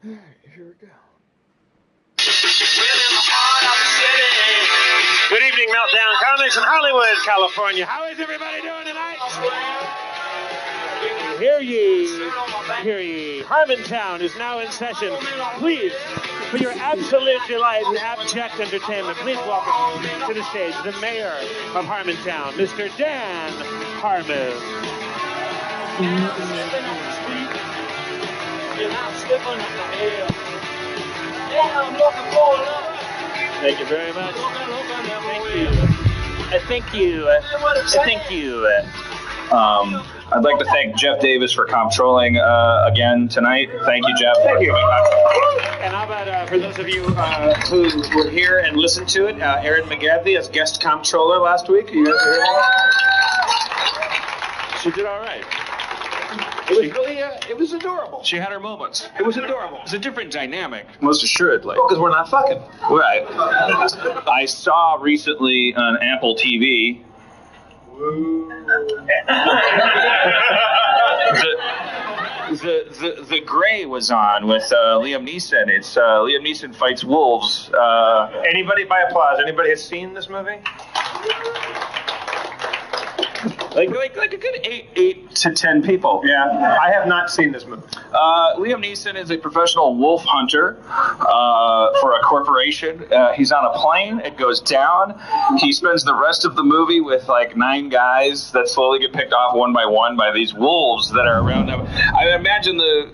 Here we go. Good evening, Meltdown Comics in Hollywood, California. How is everybody doing tonight? Hear ye, hear ye. Harmontown is now in session. Please, for your absolute delight and abject entertainment, please welcome to the stage the mayor of Harmontown, Mr. Dan Harmon. Thank you very much. Thank you. I'd like to thank Jeff Davis for comptrolling again tonight. Thank you, Jeff. Thank you. And how about for those of you who were here and listened to it, Erin McGathy as guest comptroller last week. You guys heard that? She did all right. It was really, it was adorable. She had her moments. It was adorable. It's a different dynamic, most assuredly. Well, because we're not fucking. Right. I saw recently on Apple TV the Gray was on with Liam Neeson. It's Liam Neeson fights wolves. Anybody, by applause, anybody has seen this movie? Like a good 8 to 10 people. Yeah. I have not seen this movie. Liam Neeson is a professional wolf hunter for a corporation. He's on a plane. It goes down. He spends the rest of the movie with like 9 guys that slowly get picked off one by these wolves that are around him. I imagine the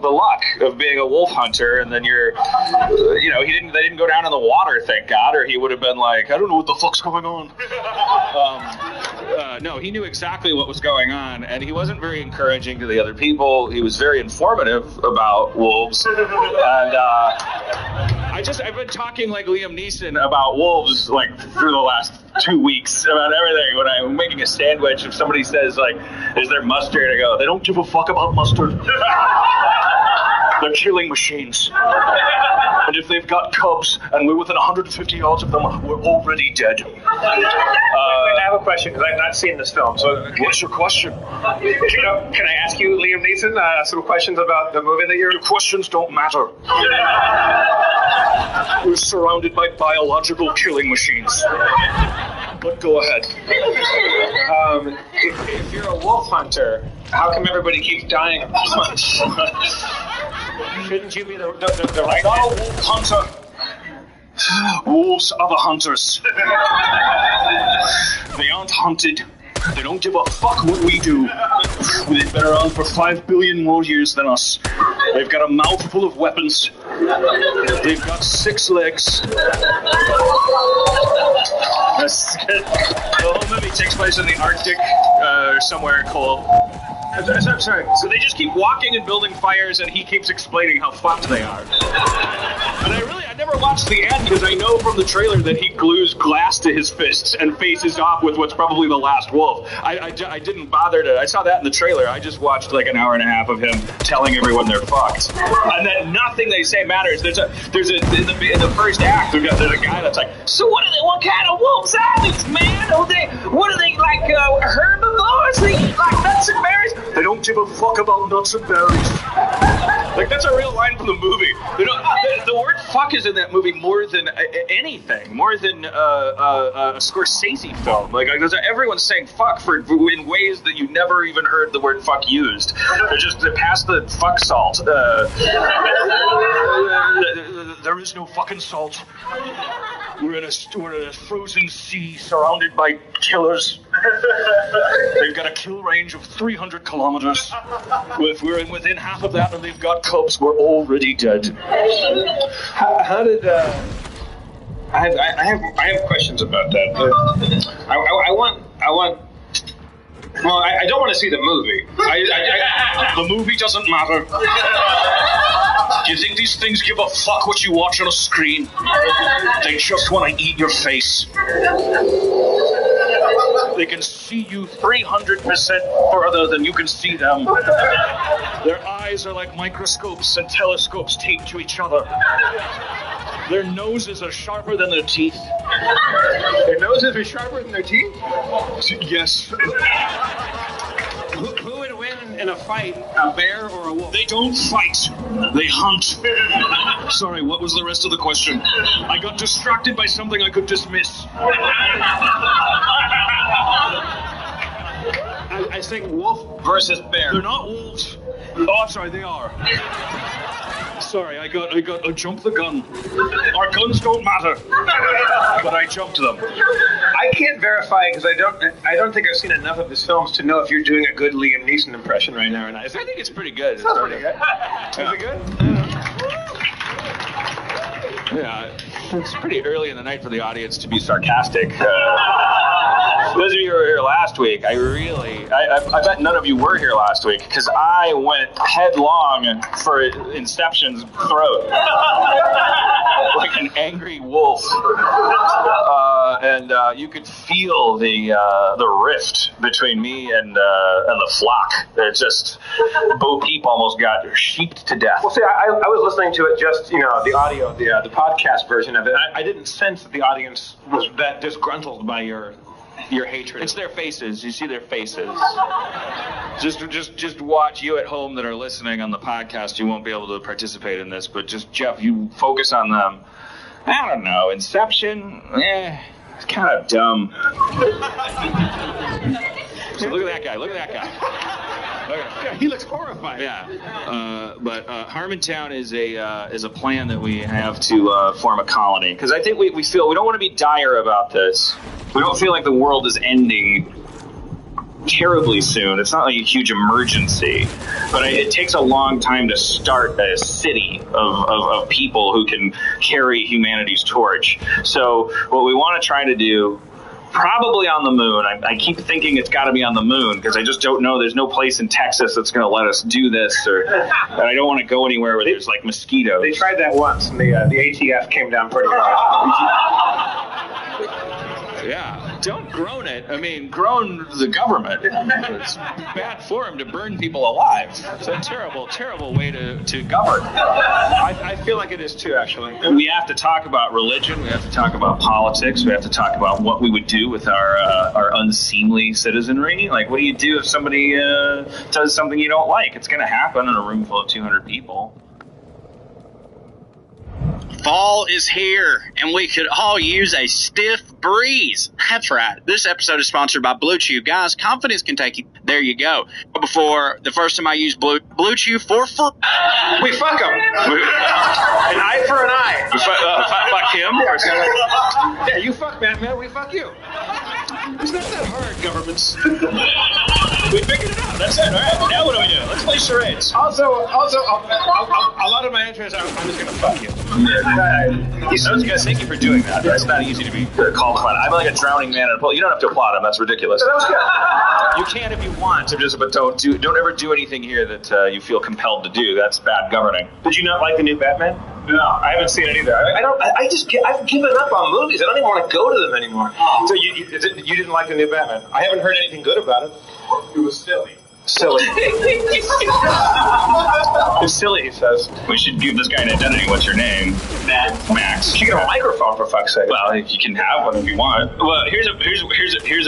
luck of being a wolf hunter, and then they didn't go down in the water, thank God, or he would have been like, I don't know what the fuck's going on. No, he knew exactly what was going on, and he wasn't very encouraging to the other people. He was very informative about wolves, and I've been talking like Liam Neeson about wolves like through the last 2 weeks about everything. When I'm making a sandwich, if somebody says like, "Is there mustard?" I go, "They don't give a fuck about mustard. They're killing machines. And if they've got cubs and we're within 150 yards of them, we're already dead." I have a question because I've not seen this film. So, what's your question? Can I ask you, Liam Neeson, some questions about the movie that Your questions don't matter. We're surrounded by biological killing machines. But go ahead. If you're a wolf hunter, how come everybody keeps dying of much? Shouldn't you be the right I'm not a wolf hunter. Wolves are the hunters. They aren't hunted. They don't give a fuck what we do. They've been around for 5 billion more years than us. They've got a mouthful of weapons. They've got 6 legs. The whole movie takes place in the Arctic, or somewhere cold. I'm sorry. So they just keep walking and building fires, and he keeps explaining how fucked they are. And I never watched the end because I know from the trailer that he glues glass to his fists and faces off with what's probably the last wolf. I didn't bother to. I saw that in the trailer. I just watched like an hour and a half of him telling everyone they're fucked, and that nothing they say matters. There's a in the first act. There's a guy that's like, so what kind of wolves are these, man? What are they like herbivores? They eat like nuts and berries? They don't give a fuck about nuts and berries. Like, that's a real line from the movie. The word fuck is in that movie more than anything, more than a Scorsese film. Like everyone's saying fuck in ways that you never even heard the word fuck used. They pass the fuck salt. There is no fucking salt. We're in a frozen sea surrounded by killers. They've got a kill range of 300 kilometers. If we're within half of that and they've got cubs, we're already dead. How did I have questions about that. I want. Well, I don't want to see the movie. The movie doesn't matter. Do you think these things give a fuck what you watch on a screen? They just want to eat your face. They can see you 300% further than you can see them. Their eyes are like microscopes and telescopes taped to each other. Their noses are sharper than their teeth. Their noses are sharper than their teeth? Yes. Who would win in a fight, a bear or a wolf? They don't fight. They hunt. Sorry, what was the rest of the question? I got distracted by something I could dismiss. I think wolf versus bear. They're not wolves. Oh, I'm sorry, they are. Sorry, I jumped the gun. Our guns don't matter, but I jumped them. I can't verify because I don't think I've seen enough of his films to know if you're doing a good Liam Neeson impression right now or not. I think it's pretty good. That's pretty good. Is it good? Yeah, it's pretty early in the night for the audience to be sarcastic. Those of you who were here last week, I bet none of you were here last week because I went headlong for Inception's throat like an angry wolf, and you could feel the rift between me and the flock. It just Bo Peep almost got sheeped to death. Well, see, I was listening to it just the audio, the podcast version of it. I didn't sense that the audience was that disgruntled by your hatred. It's their faces. You see their faces. Just watch. You at home that are listening on the podcast, you won't be able to participate in this, but just, Jeff, you focus on them. I don't know. Inception? It's kind of dumb. So look at that guy. Look at that guy. Yeah, he looks horrified. Yeah. But Harmontown is a plan that we have to form a colony. Because I think we feel we don't want to be dire about this. We don't feel like the world is ending terribly soon. It's not like a huge emergency, but it takes a long time to start a city of people who can carry humanity's torch. So what we want to try to do, probably on the moon. I keep thinking it's got to be on the moon because I just don't know. There's no place in Texas that's going to let us do this, and I don't want to go anywhere where there's like mosquitoes. They tried that once, and the ATF came down pretty hard. Yeah, don't groan it. I mean, groan the government. It's bad form to burn people alive. It's a terrible, terrible way to govern. I feel like it is too, actually. We have to talk about religion. We have to talk about politics. We have to talk about what we would do with our unseemly citizenry. Like, what do you do if somebody does something you don't like? It's going to happen in a room full of 200 people. Fall is here, and we could all use a stiff breeze. That's right. This episode is sponsored by Blue Chew. Guys, confidence can take you. There you go. But before, the first time I used Blue Chew for free. We fuck them. An eye for an eye. Fuck him? Yeah, you fuck Batman, we fuck you. It's not that hard, governments. We figured it out. That's it. All right. Now what do we do? Let's play charades. Also, a lot of my answers are, I'm just going to fuck you. Guys, thank you for doing that. It's not easy to be called upon. I'm like a drowning man in a pool. You don't have to applaud him. That's ridiculous. That was good. You can if you want, but don't ever do anything here that you feel compelled to do. That's bad governing. Did you not like the new Batman? No, I haven't seen it either. I've given up on movies. I don't even want to go to them anymore. So you didn't like the new Batman? I haven't heard anything good about it. It was silly. Silly. It's silly, he says. We should give this guy an identity. What's your name? Max. You should get a microphone, for fuck's sake. Well, you can have one if you want. Well, here's a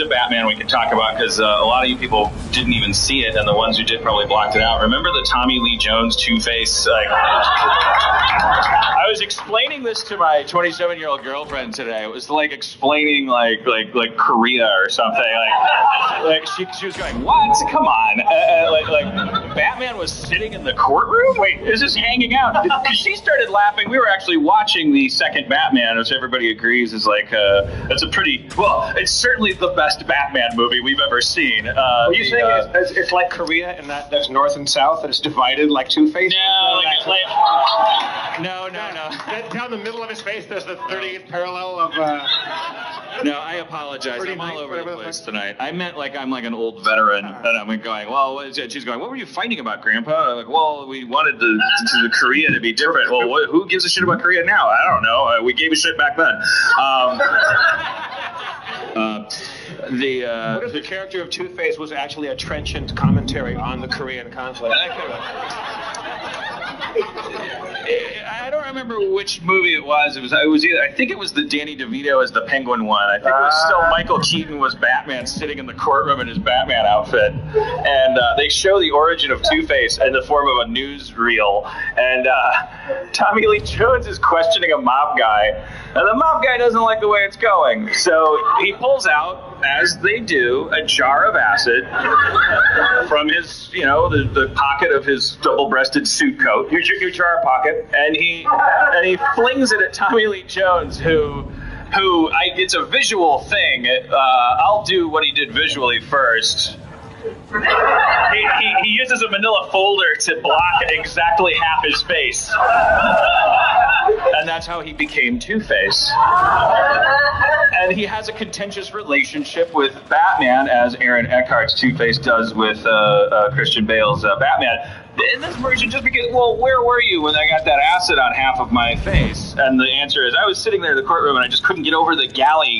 Batman we can talk about because a lot of you people didn't even see it, and the ones who did probably blocked it out. Remember the Tommy Lee Jones Two-Face? I was explaining this to my 27-year-old girlfriend today. It was like explaining like Korea or something. Like she was going, "What? Come on!" Like Batman was sitting in the courtroom. Wait, is this hanging out? Because she started laughing. We were actually watching the second Batman, which everybody agrees is like it's it's certainly the best Batman movie we've ever seen. Are you saying it's like Korea and that there's north and south and it's divided like Two-Face? No. Down the middle of his face, there's the 38th parallel of. No, I apologize. I'm all over the place tonight. I meant like I'm like an old veteran, and I'm going, well, she's going, what were you fighting about, Grandpa? I'm like, well, we wanted the Korea to be different. Well, who gives a shit about Korea now? I don't know. We gave a shit back then. What if the character of Two-Face was actually a trenchant commentary on the Korean conflict? I don't remember which movie it was. It was either, I think it was the Danny DeVito as the Penguin one. I think it was still Michael Keaton was Batman sitting in the courtroom in his Batman outfit. And they show the origin of Two-Face in the form of a newsreel. And Tommy Lee Jones is questioning a mob guy. And the mob guy doesn't like the way it's going. So he pulls out, as they do, a jar of acid from his, the pocket of his double-breasted suit coat. Your jar pocket. And he flings it at Tommy Lee Jones, who it's a visual thing. I'll do what he did visually first. He uses a manila folder to block exactly half his face. And that's how he became Two-Face. And he has a contentious relationship with Batman, as Aaron Eckhart's Two-Face does with Christian Bale's Batman. In this version, just because, where were you when I got that acid on half of my face? And the answer is, I was sitting there in the courtroom and I just couldn't get over the gallery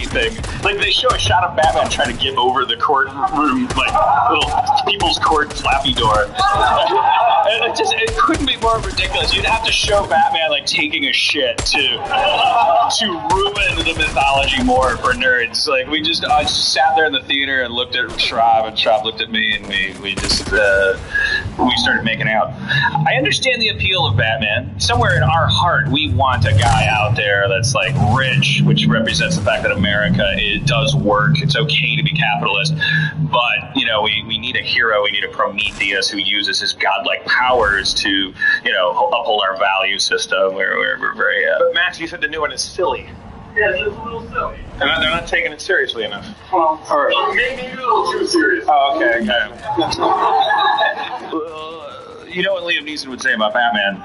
thing. Like, they show a shot of Batman trying to get over the courtroom, like, little people's court flappy door. It couldn't be more ridiculous. You'd have to show Batman, like, taking a shit to ruin the mythology more for nerds. Like, I just sat there in the theater and looked at Schraub, and Schraub looked at me, and we just... we started making out. I understand the appeal of Batman. Somewhere in our heart, we want a guy out there that's like rich, which represents the fact that America, it does work. It's okay to be capitalist. But, we need a hero. We need a Prometheus who uses his godlike powers to, uphold our value system. We're very... But Max, you said the new one is silly. Yeah, it's a little silly. And they're not taking it seriously enough. Well, maybe a little too serious. Oh, okay. You know what Liam Neeson would say about Batman?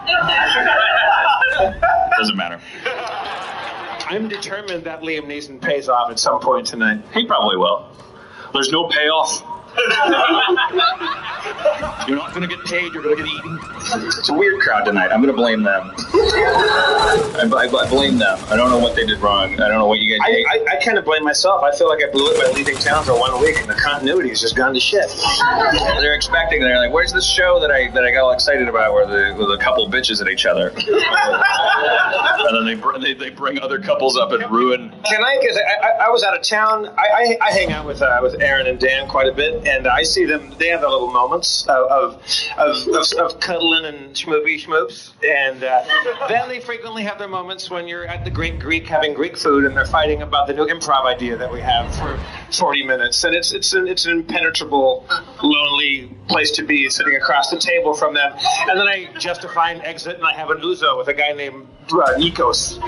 Doesn't matter. I'm determined that Liam Neeson pays off at some point tonight. He probably will. There's no payoff. You're not going to get paid, you're going to get eaten. It's a weird crowd tonight. I'm going to blame them. I blame them. I don't know what they did wrong. I don't know what you guys did. I kind of blame myself. I feel like I blew it by leaving town for 1 week, and the continuity has just gone to shit. They're like, where's this show that I got all excited about where the couple bitches at each other? And then they bring other couples up and ruin. Tonight, because I was out of town, I hang out with Aaron and Dan quite a bit, and I see them. They have their little moments of cuddling and schmoopy schmoops, and then they frequently have their moments when you're at the Great Greek having Greek food, and they're fighting about the new improv idea that we have for 40 minutes, and it's an impenetrable, lonely place to be, sitting across the table from them. And then I justify an exit, and I have an ouzo with a guy named Nikos,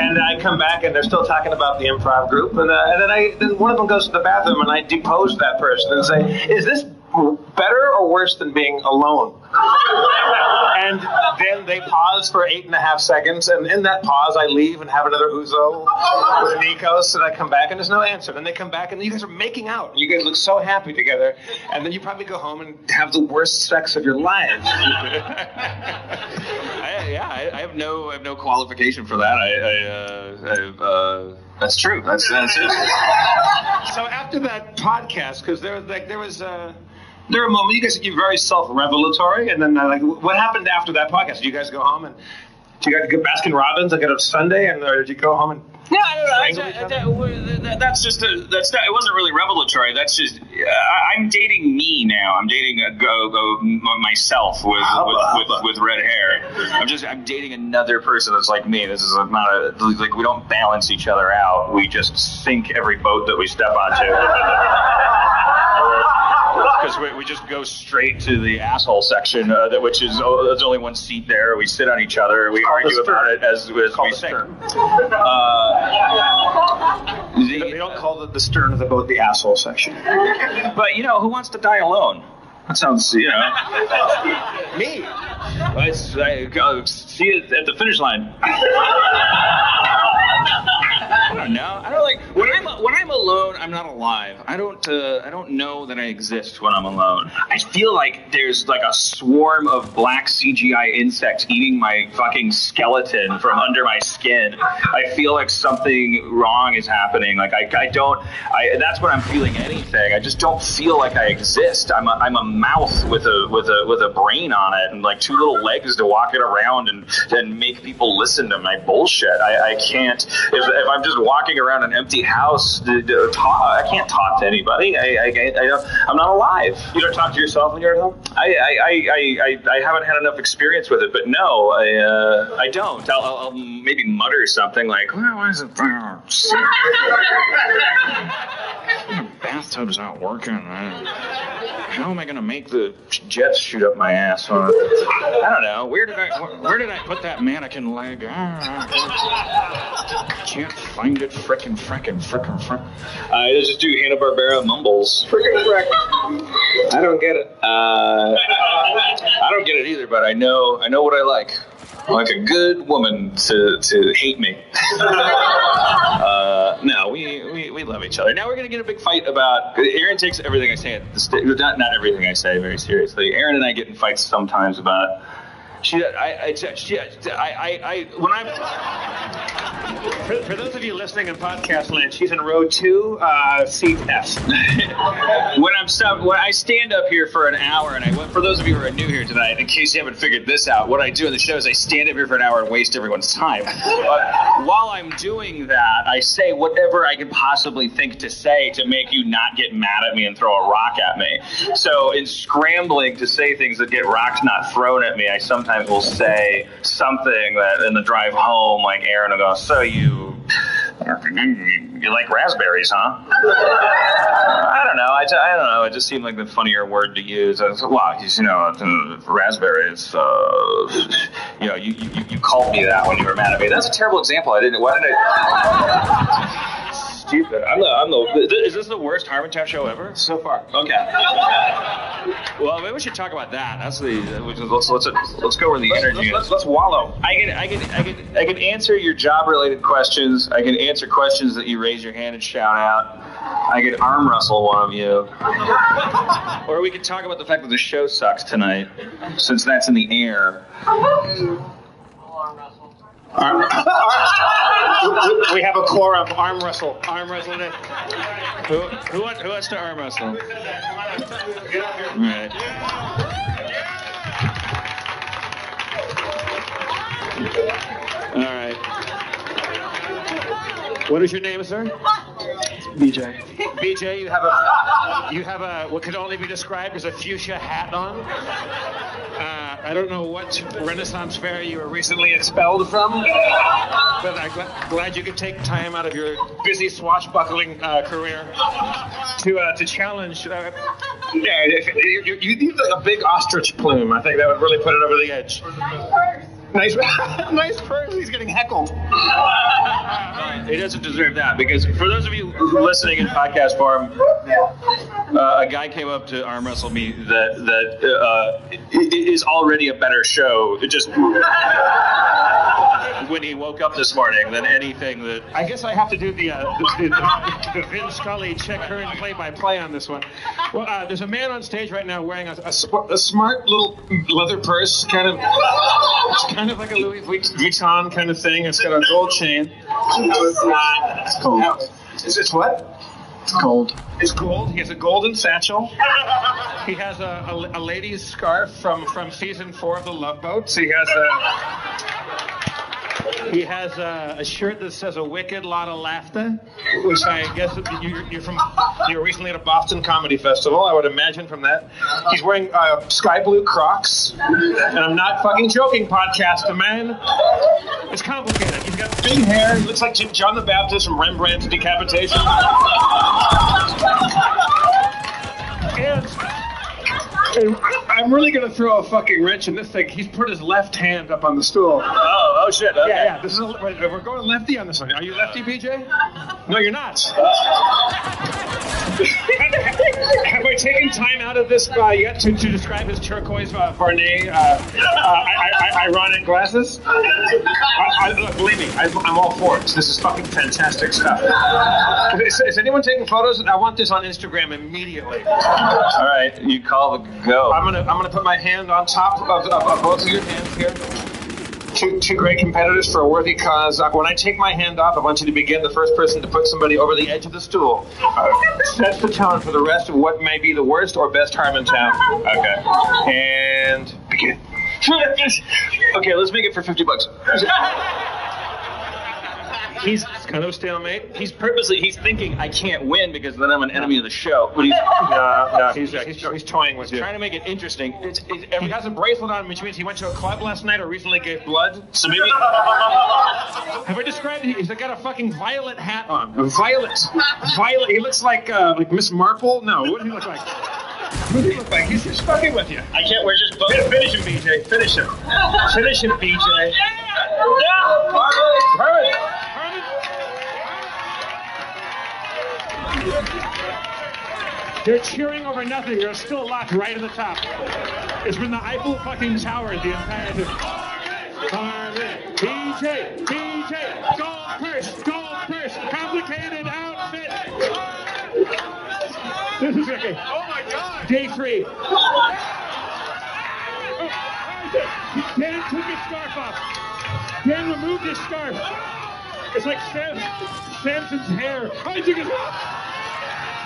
and I come back, and they're still talking about the improv group, and then one of them goes to the bathroom, and I depose that person and say, "Is this better or worse than being alone?" And then they pause for 8.5 seconds, and in that pause, I leave and have another ouzo with Nikos, and I come back, and there's no answer. Then they come back, and you guys are making out, and you guys look so happy together, and then you probably go home and have the worst sex of your lives. I have no qualification for that. That's true. That's it. So after that podcast, because there was a moment, you guys, you're very self-revelatory, and then what happened after that podcast? Did you guys go home and did you guys go Baskin Robbins like on Sunday, or did you go home and? Yeah, I don't know. That's just it wasn't really revelatory. That's just I'm dating me now. I'm dating myself with red hair. I'm dating another person that's like me. This is not we don't balance each other out. We just sink every boat that we step onto. Because we just go straight to the asshole section, which is there's only one seat there. We sit on each other. We argue about it as we sing. They don't call the stern of the boat the asshole section. But who wants to die alone? That sounds, Me. See you at the finish line. don't know. I don't like when I'm alone. I'm not alive. I don't know that I exist when I'm alone. I feel like there's like a swarm of black CGI insects eating my fucking skeleton from under my skin. I feel like something wrong is happening. Like that's when I'm feeling anything. I just don't feel like I exist. I'm a mouth with a brain on it and like two little legs to walk it around and make people listen to my bullshit. I can't. If I'm just walking around an empty house, I can't talk to anybody. I'm not alive. You don't talk to yourself when you're at home? I haven't had enough experience with it, but no, I don't. I'll maybe mutter something like, why is it there? The bathtub's not working. How am I going to make the jets shoot up my ass? I don't know. Where did I put that mannequin leg? Can't find it. Frickin'. I just do Hanna-Barbera mumbles. Frickin' frick. I don't get it. I don't get it either, but I know what I like. I like a good woman to hate me. No, we love each other. Now we're gonna get a big fight about. Aaron takes everything I say at the stage. Not everything I say very seriously. Aaron and I get in fights sometimes about. For those of you listening in podcast land, she's in row 2, seat F. When I stand up here for an hour, and for those of you who are new here tonight, in case you haven't figured this out, what I do in the show is I stand up here for an hour and waste everyone's time. While I'm doing that, I say whatever I can possibly think to say to make you not get mad at me and throw a rock at me. So in scrambling to say things that get rocks not thrown at me, I sometimes will say something that in the drive home, like Aaron will go, so you like raspberries, huh? I don't know. I don't know. It just seemed like the funnier word to use. I was like, well, raspberries. You called me that when you were mad at me. That's a terrible example. Why did I? Stupid. Is this the worst Harmontown show ever? So far. Okay. Well, maybe we should talk about that. Let's go where the energy is. Let's wallow. I can answer your job-related questions. I can answer questions that you raise your hand and shout out. I could arm wrestle one of you. Or we could talk about the fact that the show sucks tonight, since that's in the air. We have a quorum. Arm wrestle. Arm wrestle. Who wants to arm wrestle? All right. All right. What is your name, sir? BJ. BJ, you have a what could only be described as a fuchsia hat on. I don't know what Renaissance fair you were recently expelled from, but I'm glad you could take time out of your busy swashbuckling career to challenge. Yeah, you need like a big ostrich plume. I think that would really put it over the edge. Nice purse. He's getting heckled. He doesn't deserve that, because for those of you listening in podcast form, a guy came up to arm wrestle me that is already a better show just when he woke up this morning than anything that. I guess I have to do the Vin Scully check current play-by-play on this one. Well, there's a man on stage right now wearing a smart little leather purse, kind of like a Louis Vuitton kind of thing. It's got a gold chain. It's gold. It's what? It's gold. It's gold. He has a golden satchel. He has a lady's scarf from season 4 of The Love Boats. He has a shirt that says a wicked lot of laughter, which I guess you're recently at a Boston Comedy Festival, I would imagine from that. He's wearing sky blue Crocs, and I'm not fucking joking, podcaster man. It's complicated. He's got big hair. He looks like John the Baptist from Rembrandt's Decapitation. And I'm really going to throw a fucking wrench in this thing. He's put his left hand up on the stool. Oh shit. Okay. Yeah. We're going lefty on this one. Are you lefty, BJ? No, you're not. Have I taken time out of this yet to describe his turquoise Varney ironic glasses? Look, believe me, I'm all for it. This is fucking fantastic stuff. Is anyone taking photos? I want this on Instagram immediately. All right, you call the go. I'm gonna put my hand on top of both of your hands here. Two great competitors for a worthy cause. When I take my hand off, I want you to begin. The first person to put somebody over the edge of the stool sets the tone for the rest of what may be the worst or best Harmontown. Okay. And begin. Okay, let's make it for $50. He's kind of a stalemate. He's thinking, I can't win because then I'm an enemy of the show. But he's toying with you. Trying to make it interesting. He has a bracelet on, which means he went to a club last night or recently gave blood. So maybe... Have I described it? He's got a fucking violet hat on. A violet. He looks like Miss Marple. No, what does he look like? What does he look like? He's just fucking with you. I can't. We're just both. Finish him, BJ. Finish him. Finish him, BJ. They're cheering over nothing. You're still locked right at the top. It's been the Eiffel fucking Tower the entire time. BJ, gold purse, complicated outfit. This is okay. Oh my God. Day 3. Dan took his scarf off. Dan removed his scarf. It's like Samson's hair.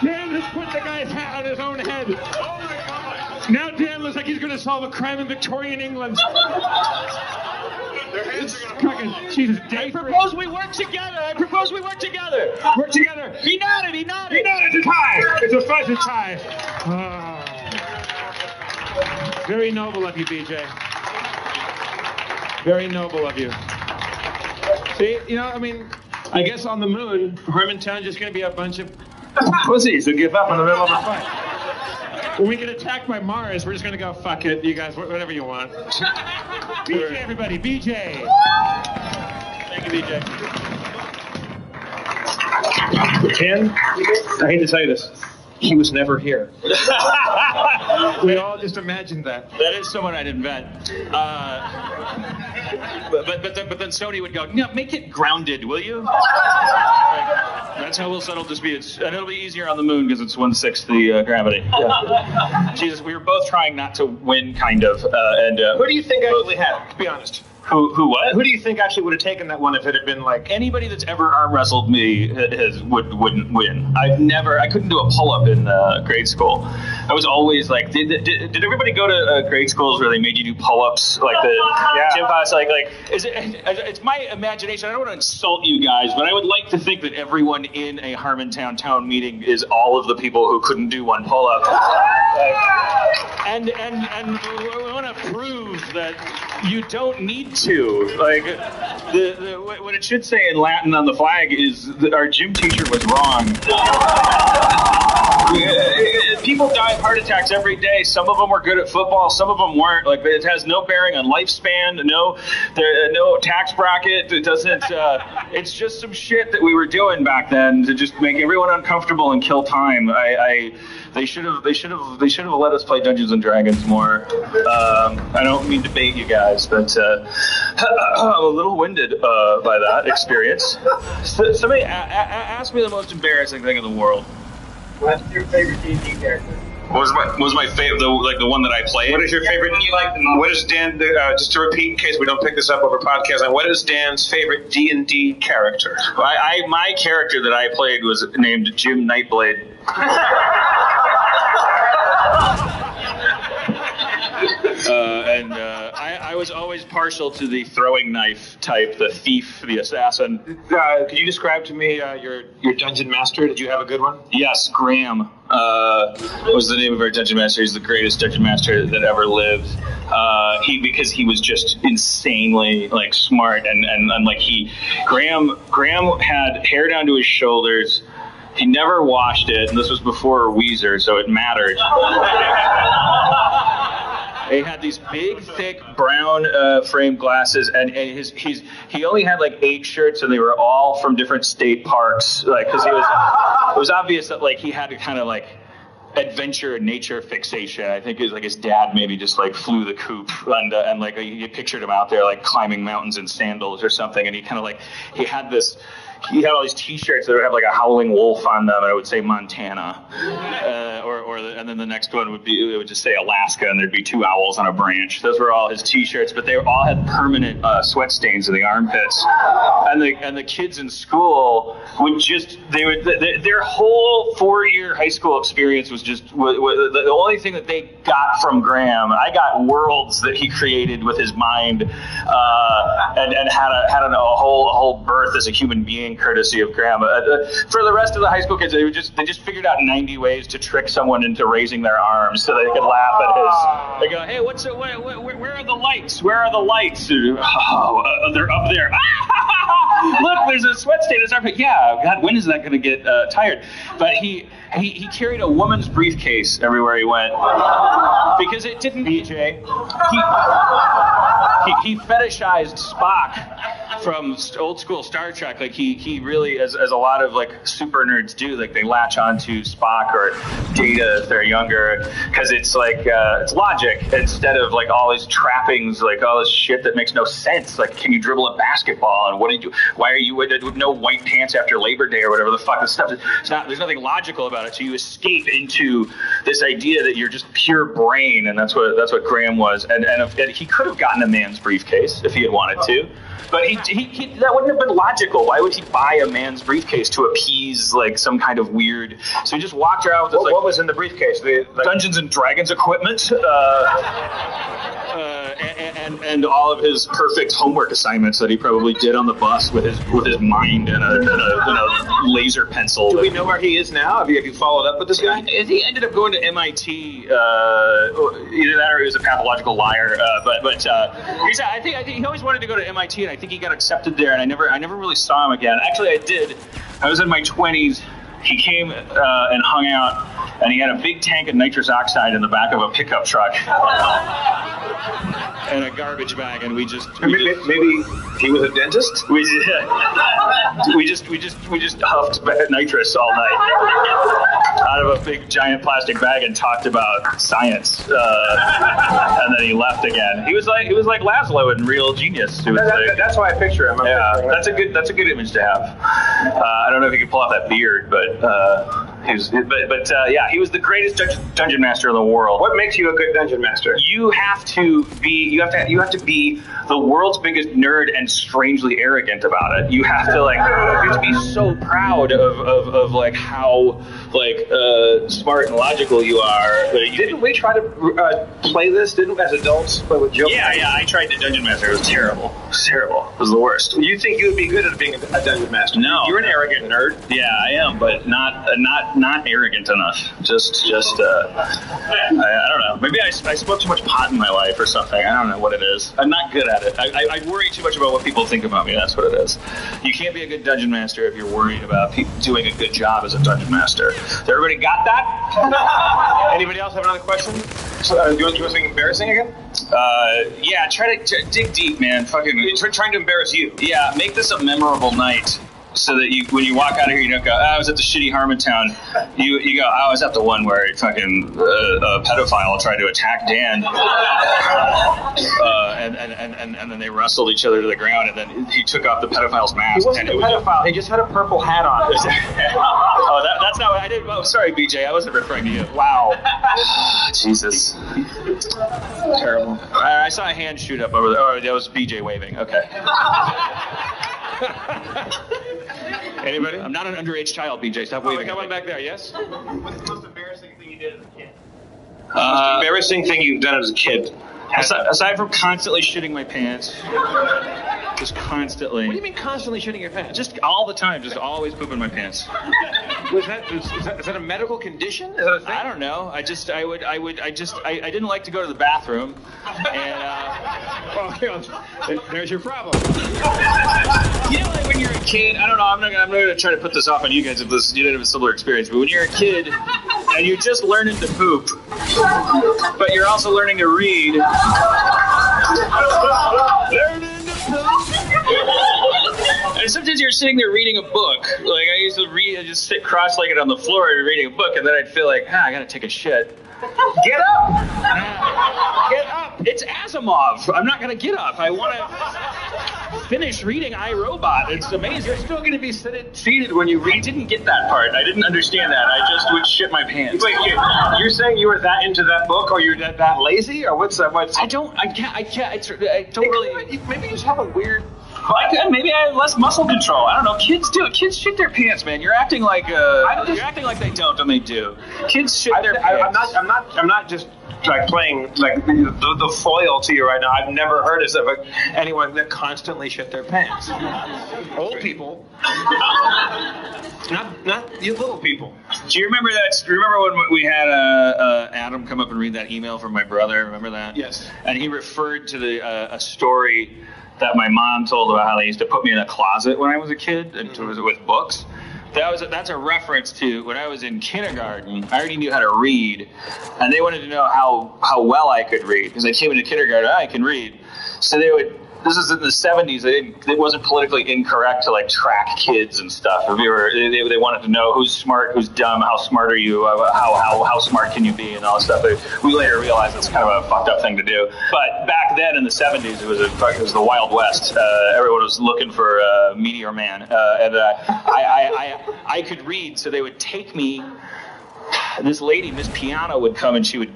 Dan has put the guy's hat on his own head. Oh my God. Now Dan looks like he's going to solve a crime in Victorian England. Jesus, I propose we work together. Work together. He nodded. It's a tie. It's a fuzzy tie. Very noble of you, BJ. Very noble of you. See, I guess on the moon, Harmontown just going to be a bunch of pussies who give up in the middle of a fight. When we get attacked by Mars, we're just going to go, fuck it, you guys, whatever you want. BJ, everybody, BJ. Thank you, BJ. Ken, I hate to tell you this. He was never here. We all just imagined that. That is someone I'd invent. But then Sony would go, no, make it grounded, will you? That's how we'll settle disputes. And it'll be easier on the moon because it's 1/6 the gravity. Yeah. Jesus, we were both trying not to win, kind of. Who do you think actually had it, to be honest? Who what? Who do you think actually would have taken that one if it had been like... Anybody that's ever arm wrestled me wouldn't win. I couldn't do a pull-up in grade school. I was always like, did everybody go to grade schools where they made you do pull-ups? Like the gym class, it's my imagination. I don't want to insult you guys, but I would like to think that everyone in a Harmontown town meeting is all of the people who couldn't do one pull-up. And we want to prove that you don't need to. Like, what it should say in Latin on the flag is that our gym teacher was wrong. People die of heart attacks every day. Some of them were good at football, some of them weren't. Like, it has no bearing on lifespan, no tax bracket. It doesn't. It's just some shit that we were doing back then to just make everyone uncomfortable and kill time. They should have let us play Dungeons and Dragons more. I don't mean to bait you guys, but I'm a little winded by that experience. Somebody ask me the most embarrassing thing in the world. What's your favorite D&D character? What was my favorite? The one that I played. What is your favorite? What is Dan? Just to repeat, in case we don't pick this up over podcast, what is Dan's favorite D&D character? My character that I played was named Jim Nightblade. I was always partial to the throwing knife type, the thief, the assassin. Could you describe to me your dungeon master? Did you have a good one? Yes, Graham was the name of our dungeon master. He's the greatest dungeon master that ever lived. Because he was just insanely smart and Graham had hair down to his shoulders. He never washed it, and this was before Weezer, so it mattered. He had these big, thick, brown framed glasses, and he only had 8 shirts, and they were all from different state parks. Because it was obvious that he had to kind of adventure and nature fixation. I think it was like his dad maybe just like flew the coop and like you pictured him out there like climbing mountains in sandals or something, and he kind of like he had all these T-shirts that would have like a howling wolf on them, and it would say Montana, and then the next one would just say Alaska, and there'd be 2 owls on a branch. Those were all his T-shirts, but they all had permanent sweat stains in the armpits, and the kids in school would just their whole 4-year high school experience was just the only thing that they got from Graham. I got worlds that he created with his mind, and had a whole birth as a human being, courtesy of Graham. For the rest of the high school kids, they just figured out 90 ways to trick someone into raising their arms so they could laugh at his. They go, hey, where are the lights? Where are the lights? Oh, they're up there. Look, there's a sweat stain in his armpit. Yeah, God, when is that going to get tired? But he carried a woman's briefcase everywhere he went because it didn't. BJ. He fetishized Spock from old school Star Trek. Like he really, as a lot of like super nerds do, like they latch onto Spock or Data if they're younger because it's like it's logic instead of like all these trappings, like all this shit that makes no sense. Like, can you dribble a basketball, and what did you? Why are you with no white pants after Labor Day or whatever the fuck this stuff is? It's not. There's nothing logical about it. So you escape into this idea that you're just pure brain, and that's what Graham was. And he could have gotten a man's briefcase if he had wanted to. But he that wouldn't have been logical. Why would he buy a man's briefcase to appease like some kind of weird? So he just walked around with this, what was in the briefcase? The Dungeons and Dragons equipment, and all of his perfect homework assignments that he probably did on the bus with his mind and a laser pencil. Do we know where he is now? Have you followed up with this guy? He ended up going to MIT. Either that or he was a pathological liar. But I think he always wanted to go to MIT, and I think he got accepted there. And I never really saw him again. Actually, I did. I was in my 20s. He came and hung out, and he had a big tank of nitrous oxide in the back of a pickup truck and a garbage bag, and maybe he was a dentist. We just huffed nitrous all night out of a big giant plastic bag and talked about science, and then he left again. He was like Laszlo in Real Genius. That's why I picture him. Yeah, that's a good image to have. I don't know if he could pull off that beard, but he was the greatest dungeon master in the world. What makes you a good dungeon master? You have to be the world's biggest nerd and strangely arrogant about it. You have to be so proud of like how smart and logical you are. Didn't we try to play this? Didn't as adults play with Joe? Yeah. I tried to dungeon master. It was terrible. It was the worst. You think you would be good at being a dungeon master? No, you're an arrogant nerd. Yeah, I am, but not arrogant enough. Just I don't know. Maybe I smoked too much pot in my life or something. I don't know what it is. I'm not good at it. I worry too much about what people think about me. That's what it is. You can't be a good dungeon master if you're worried about people doing a good job as a dungeon master. Has everybody got that? Anybody else have another question? Do you want something embarrassing again? Yeah. Try to dig deep, man. Trying to embarrass you. Yeah. Make this a memorable night. So that when you walk out of here, you don't go, I was at the shitty Harmontown. You go, I was at the one where a pedophile tried to attack Dan. And then they wrestled each other to the ground, and then he took off the pedophile's mask. He wasn't a pedophile. He just had a purple hat on. That's not what I did. Oh, sorry, BJ. I wasn't referring to you. Wow. Jesus. Terrible. I saw a hand shoot up over there. Oh, that was BJ waving. Okay. Anybody? I'm not an underage child, BJ. Stop waving. Come on back there, yes? What's the most embarrassing thing you did as a kid? Most embarrassing thing you've done as a kid? Aside from constantly shitting my pants. Just constantly. What do you mean constantly shitting your pants? Just all the time. Just always pooping my pants. Is that a medical condition? Is that a thing? I don't know. I didn't like to go to the bathroom. And there's your problem. You know, like when you're a kid, I don't know. I'm not gonna try to put this off on you guys if you didn't have a similar experience. But when you're a kid and you're just learning to poop, but you're also learning to read. Learning to poop. And sometimes you're sitting there reading a book. Like, I used to read, I just sit cross-legged on the floor reading a book, and then I'd feel like, I gotta take a shit. Get up! Get up! It's Asimov. I'm not gonna get up. I want to finish reading iRobot. It's amazing. You're still gonna be seated when you read. I didn't get that part. I didn't understand that. I just would shit my pants. Wait, you're saying you were that into that book, or you're that lazy, or what's that? I don't really. Maybe you just have a weird. Maybe I have less muscle control. I don't know. Kids do. Kids shit their pants, man. You're acting like you're acting like they don't, and they do. Kids shit their pants. I'm not just like playing like the foil to you right now. I've never heard of anyone that constantly shit their pants. Old people, not you little people. Do you remember that? Remember when we had Adam come up and read that email from my brother? Remember that? Yes. And he referred to a story that my mom told about how they used to put me in a closet when I was a kid and with books. That's a reference to when I was in kindergarten. I already knew how to read, and they wanted to know how well I could read because I came into kindergarten. I can read, so they would. This is in the 70s. It wasn't politically incorrect to like track kids and stuff. If you were, they wanted to know who's smart, who's dumb, how smart are you, how smart can you be, and all that stuff. We later realized it's kind of a fucked up thing to do. But back then in the 70s, it was the Wild West. Everyone was looking for Meteor Man, and I could read, so they would take me. This lady, Miss Piano, would come and she would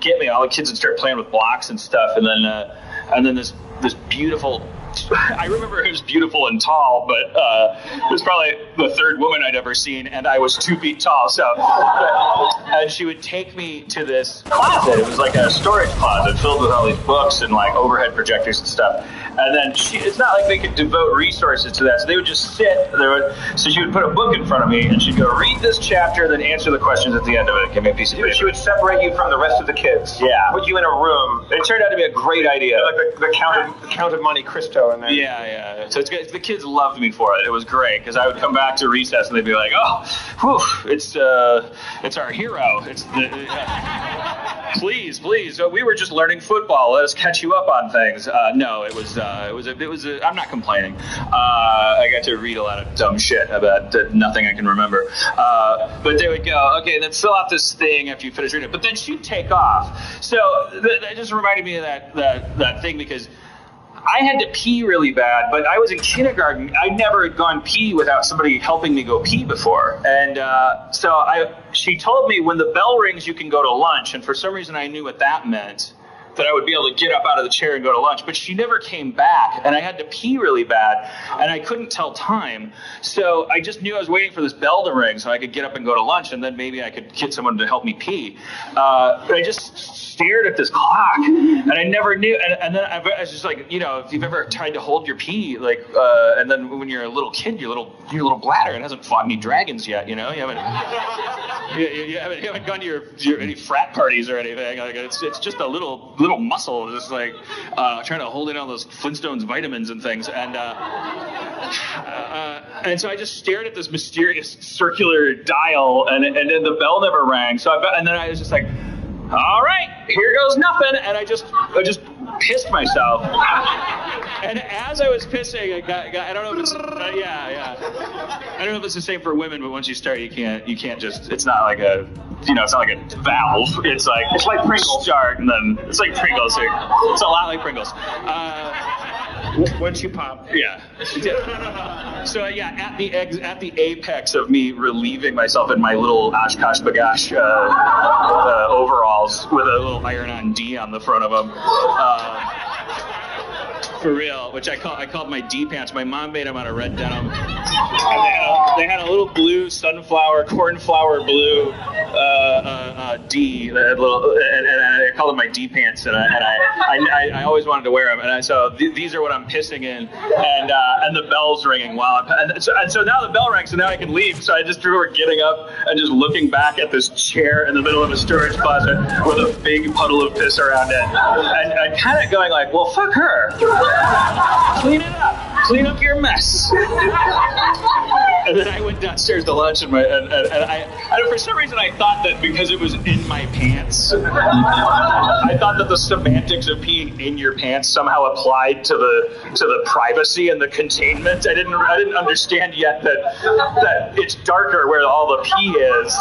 get me. All the kids would start playing with blocks and stuff, and then this beautiful. I remember it was beautiful and tall, but it was probably the third woman I'd ever seen, and I was 2 feet tall. So, and she would take me to this closet. It was like a storage closet filled with all these books and like overhead projectors and stuff. And then it's not like they could devote resources to that, so they would just sit. So she would put a book in front of me, and she'd go, read this chapter, then answer the questions at the end of it. Give me a piece of paper. She would separate you from the rest of the kids. Yeah. Put you in a room. It turned out to be a great idea. Like the Count of Monte Cristo in there. Yeah. So the kids loved me for it. It was great, because I would come back to recess, and they'd be like, oh, whew, it's our hero. It's please. We were just learning football. Let us catch you up on things. No, it was I'm not complaining. I got to read a lot of dumb shit about nothing I can remember. But they would go, okay, then fill out this thing after you finish reading it. But then she'd take off. So that just reminded me of that thing, because I had to pee really bad, but I was in kindergarten. I never had gone pee without somebody helping me go pee before. And so she told me when the bell rings, you can go to lunch. And for some reason, I knew what that meant, that I would be able to get up out of the chair and go to lunch. But she never came back, and I had to pee really bad, and I couldn't tell time. So I just knew I was waiting for this bell to ring so I could get up and go to lunch, and then maybe I could get someone to help me pee. But I just stared at this clock, and I never knew. And then I was just like, if you've ever tried to hold your pee, like, and then when you're a little kid, your little bladder, it hasn't fought any dragons yet, you haven't gone to any frat parties or anything. Like, it's just a little muscle, just like trying to hold in all those Flintstones vitamins and things, and so I just stared at this mysterious circular dial, and then the bell never rang. And then I was just like, all right, here goes nothing, and I just pissed myself. And as I was pissing, I don't know if it's I don't know if it's the same for women, but once you start, you can't just. It's not like a. It's not like a valve. It's like Pringles. Start, and then it's like Pringles. It's a lot like Pringles. Once you pop. Yeah. So at the apex of me relieving myself in my little Oshkosh B'gosh overalls with a little iron-on D on the front of them. For real, which I called my D pants. My mom made them out of red denim. And they had a little blue cornflower blue D. And I called them my D pants, and I always wanted to wear them. And so these are what I'm pissing in, and the bell's ringing while so now the bell rings, so now I can leave. So I just remember getting up and just looking back at this chair in the middle of a storage closet with a big puddle of piss around it, and kind of going like, well, fuck her. Clean it up. Clean up your mess. And then I went downstairs to lunch, and for some reason I thought that because it was in my pants, I thought that the semantics of peeing in your pants somehow applied to the privacy and the containment. I didn't understand yet that it's darker where all the pee is,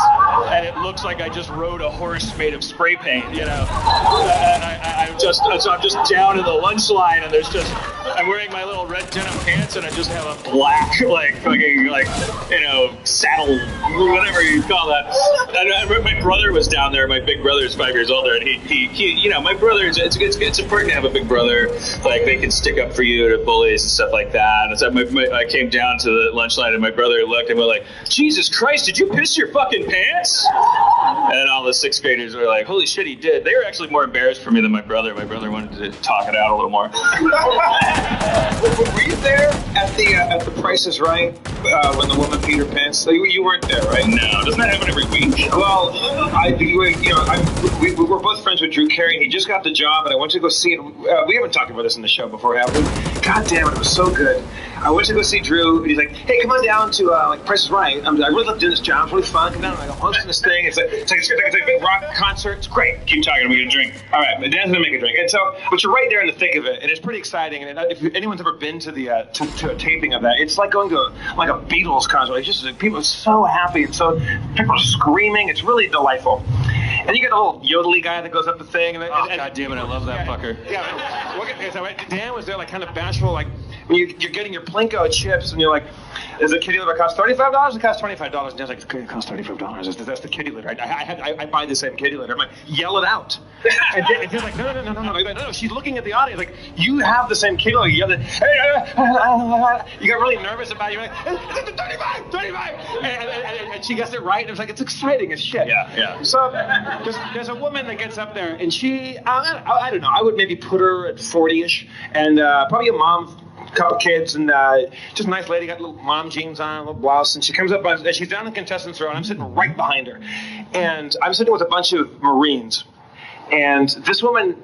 and it looks like I just rode a horse made of spray paint, you know. I'm just down in the lunch line, and I'm wearing my little red denim pants, and I just have a black saddle, whatever you call that. And my brother was down there. My big brother is 5 years older, and he my brother. It's important to have a big brother. Like, they can stick up for you to bullies and stuff like that. And so I came down to the lunch line, and my brother looked and went like, "Jesus Christ, did you piss your fucking pants?" And all the sixth graders were like, "Holy shit, he did." They were actually more embarrassed for me than my brother. My brother wanted to talk it out a little more. Were you there at the Price is Right when the woman peed her pants? You weren't there, right? No, doesn't that happen every week? Well, we were both friends with Drew Carey, and he just got the job, and I went to go see it. We haven't talked about this in the show before, have we? God damn it was so good. I went to go see Drew, and he's like, "Hey, come on down to Price is Right. I really love doing this job. It's really fun. Come down, I'm hosting this thing. It's like a big rock concert. It's great. Keep talking. I'm gonna get a drink. All right, my dad's gonna make a drink." And so, but you're right there in the thick of it, and it's pretty exciting. And if anyone's ever been to the to a taping of that, it's like going to a Beatles concert. It's just people are so happy, and so people are screaming. It's really delightful. And you get a little yodely guy that goes up the thing. And God damn it, I love that fucker. Yeah. So Dan was there, like, kind of bashful, like, when you're getting your Plinko chips, and you're like, "Is the kitty litter cost $35? It costs $25." And Dan's like, "It costs $35. That's the kitty litter. I buy the same kitty litter." I'm like, "Yell it out." And Dan's like, no. She's looking at the audience like, "You have the same kitty litter." You yell it. You got really nervous about it. You're like, "It's $35. And she gets it right. And it's like, it's exciting as shit. Yeah. So there's a woman that gets up there, and she, I don't know, I would maybe put her at 40-ish, and probably a mom, couple kids, and just a nice lady, got little mom jeans on, a little blouse, and she comes up, and she's down the contestants row, and I'm sitting right behind her, and I'm sitting with a bunch of Marines, and this woman,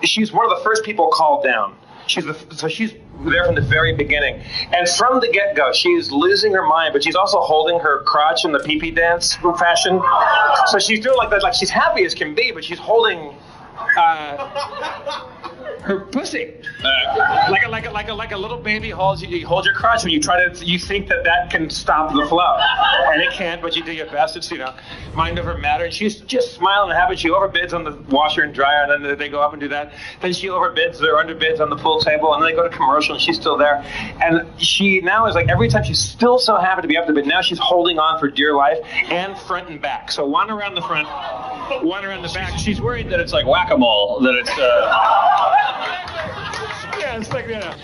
she's one of the first people called down. She's there from the very beginning, and from the get-go, she's losing her mind, but she's also holding her crotch in the pee-pee dance fashion. So she's doing like that, like she's happy as can be, but she's holding her pussy, like a little baby holds you hold your crotch when you think that can stop the flow, and it can't, but you do your best. It's mind over matter, and she's just smiling and happy. She overbids on the washer and dryer, and then they go up and do that. Then she overbids their underbids on the pool table, and then they go to commercial, and she's still there. And she now is like, every time she's still so happy to be up to bid. Now she's holding on for dear life, and front and back. So one around the front, one around the back. She's worried that it's like whack-a-mole, that it's yeah, it's like that.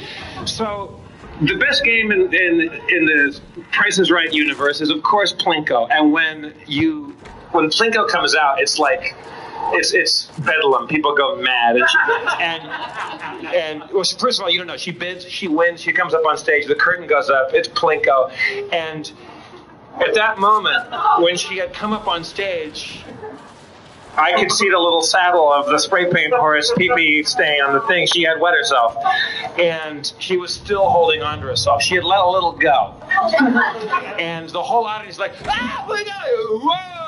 So the best game in the Price is Right universe is, of course, Plinko. And when Plinko comes out, it's like it's bedlam. People go mad. And well, first of all, you don't know. She bids, she wins, she comes up on stage, the curtain goes up, it's Plinko. And at that moment, when she had come up on stage, I could see the little saddle of the spray paint horse pee-pee stain on the thing. She had wet herself. And she was still holding on to herself. She had let a little go. And the whole audience is like, "Ah, whoa!"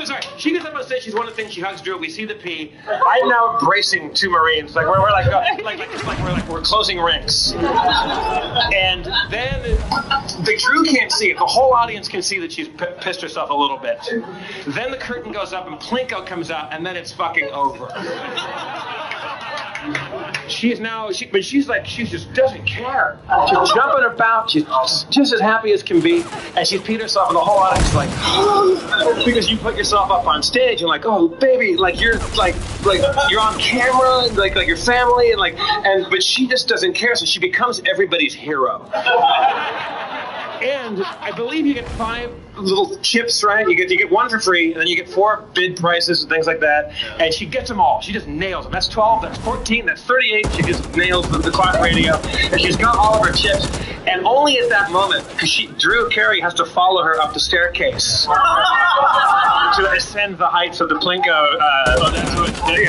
Sorry, she gets up on stage, she's one of the things, she hugs Drew, we see the pee. I'm now embracing two Marines, like we're closing ranks. And then the Drew can't see it, the whole audience can see that she's pissed herself a little bit. Then the curtain goes up and Plinko comes out, and then it's fucking over. She's just doesn't care. She's jumping about. She's just as happy as can be, and she's peed herself, and the whole audience is like, because you put yourself up on stage and like, "Oh, baby, like you're like you're on camera, like your family, and but she just doesn't care, so she becomes everybody's hero." And I believe you get 5 little chips, right? You get one for free, and then you get 4 bid prices and things like that. And she gets them all. She just nails them. That's 12, that's 14, that's 38. She just nails the clock radio. And she's got all of her chips. And only at that moment, because Drew Carey has to follow her up the staircase to ascend the heights of the Plinko.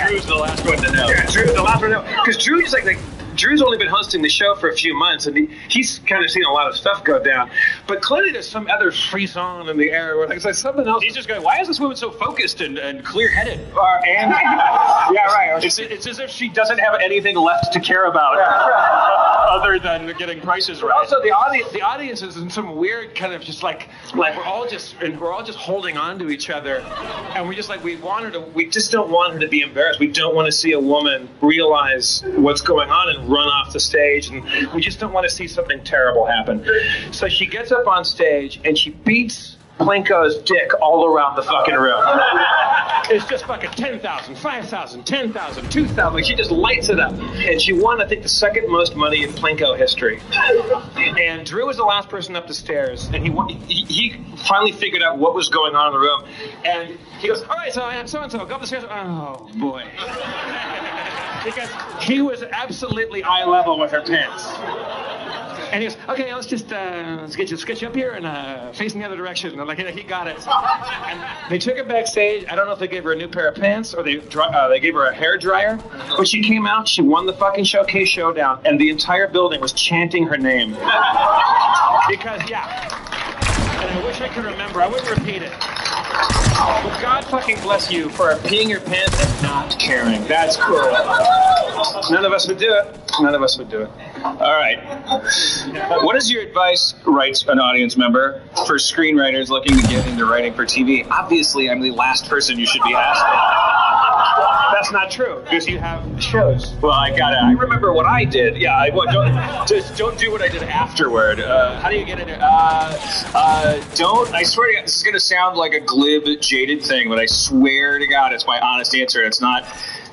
Drew's the last one to know. Yeah, Drew's the last one to know. Because Drew is like Drew's only been hosting the show for a few months, and he's kind of seen a lot of stuff go down. But clearly there's some other frisson in the air. Where it's like something else. He's just going, why is this woman so focused and clear-headed? Yeah, right. It's as if she doesn't have anything left to care about other than getting prices right. Also, the audience is in some weird kind of just like we're all just holding on to each other, and we just don't want her to be embarrassed. We don't want to see a woman realize what's going on and run off the stage, and we just don't want to see something terrible happen. So she gets up on stage and she beats Plinko's dick all around the fucking room. It's just fucking 10,000, 5,000, 10,000, 2,000. Like, she just lights it up. And she won, I think, the second most money in Plinko history. And Drew was the last person up the stairs, and he finally figured out what was going on in the room. And he goes, all right, so I am so-and-so, go up the stairs. Oh, boy. Because he was absolutely eye level with her pants. And he goes, okay, let's get you up here and facing the other direction. And he got it. And they took her backstage. I don't know if they gave her a new pair of pants or they gave her a hair dryer. But she came out, she won the fucking Showcase Showdown, and the entire building was chanting her name. Because, yeah. And I wish I could remember. I wouldn't repeat it. Well, God fucking bless you for peeing your pants and not caring. That's cool. None of us would do it. None of us would do it. All right. What is your advice, writes an audience member, for screenwriters looking to get into writing for TV? Obviously, I'm the last person you should be asking. That's not true, because you have shows. Well, I remember what I did. Yeah, don't do what I did afterward. How do you get into I swear to God, this is going to sound like a glib, jaded thing, but I swear to God, it's my honest answer. It's not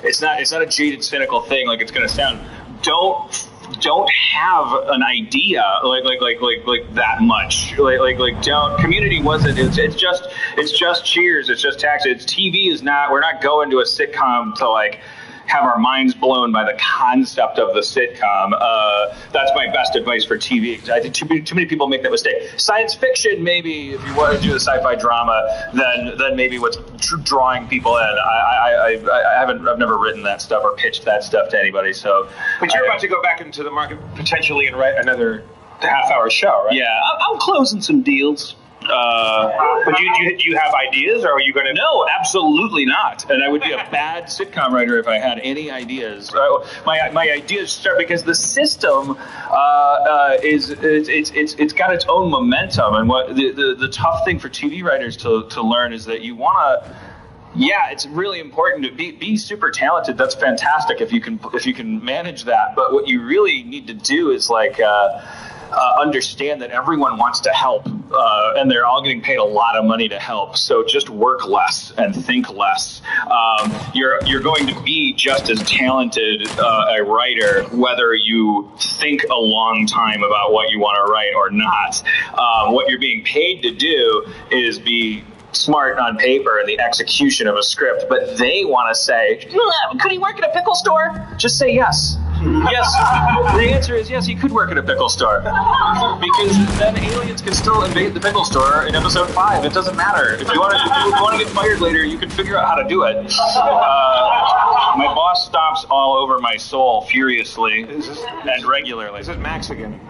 a jaded, cynical thing like it's going to sound. Don't have an idea like that much. Don't. Community wasn't. It's just Cheers. It's just Taxi. TV is not. We're not going to a sitcom to have our minds blown by the concept of the sitcom. That's my best advice for TV. I think too many people make that mistake. Science fiction, maybe, if you want to do a sci-fi drama, then maybe what's drawing people in. I've never written that stuff or pitched that stuff to anybody. So, but you're about to go back into the market potentially and write another half-hour show, right? Yeah, I'm closing some deals. But do you have ideas, or are you going to? No, absolutely not. And I would be a bad sitcom writer if I had any ideas. My ideas start because the system it's got its own momentum, and what the tough thing for TV writers to learn is that you want to. Yeah, it's really important to be super talented. That's fantastic if you can manage that. But what you really need to do is understand that everyone wants to help, and they're all getting paid a lot of money to help. So just work less and think less. You're going to be just as talented a writer whether you think a long time about what you want to write or not. What you're being paid to do is be smart on paper in the execution of a script, but they want to say, could he work at a pickle store? Just say yes. Yes. The answer is yes, he could work at a pickle store. Because then aliens can still invade the pickle store in episode 5. It doesn't matter. If you want to get fired later, you can figure out how to do it. My boss stomps all over my soul furiously and regularly. This is Max again.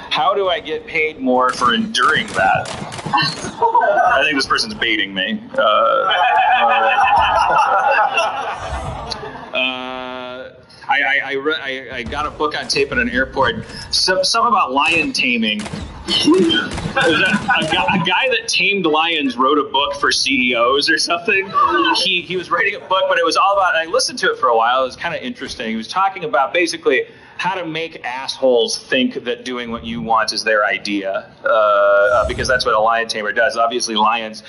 How do I get paid more for enduring that? I think this person's baiting me. I got a book on tape at an airport. Some about lion taming. A guy that tamed lions wrote a book for CEOs or something. He was writing a book, but it was all about. I listened to it for a while. It was kind of interesting. He was talking about basically how to make assholes think that doing what you want is their idea, because that's what a lion tamer does. Obviously, lions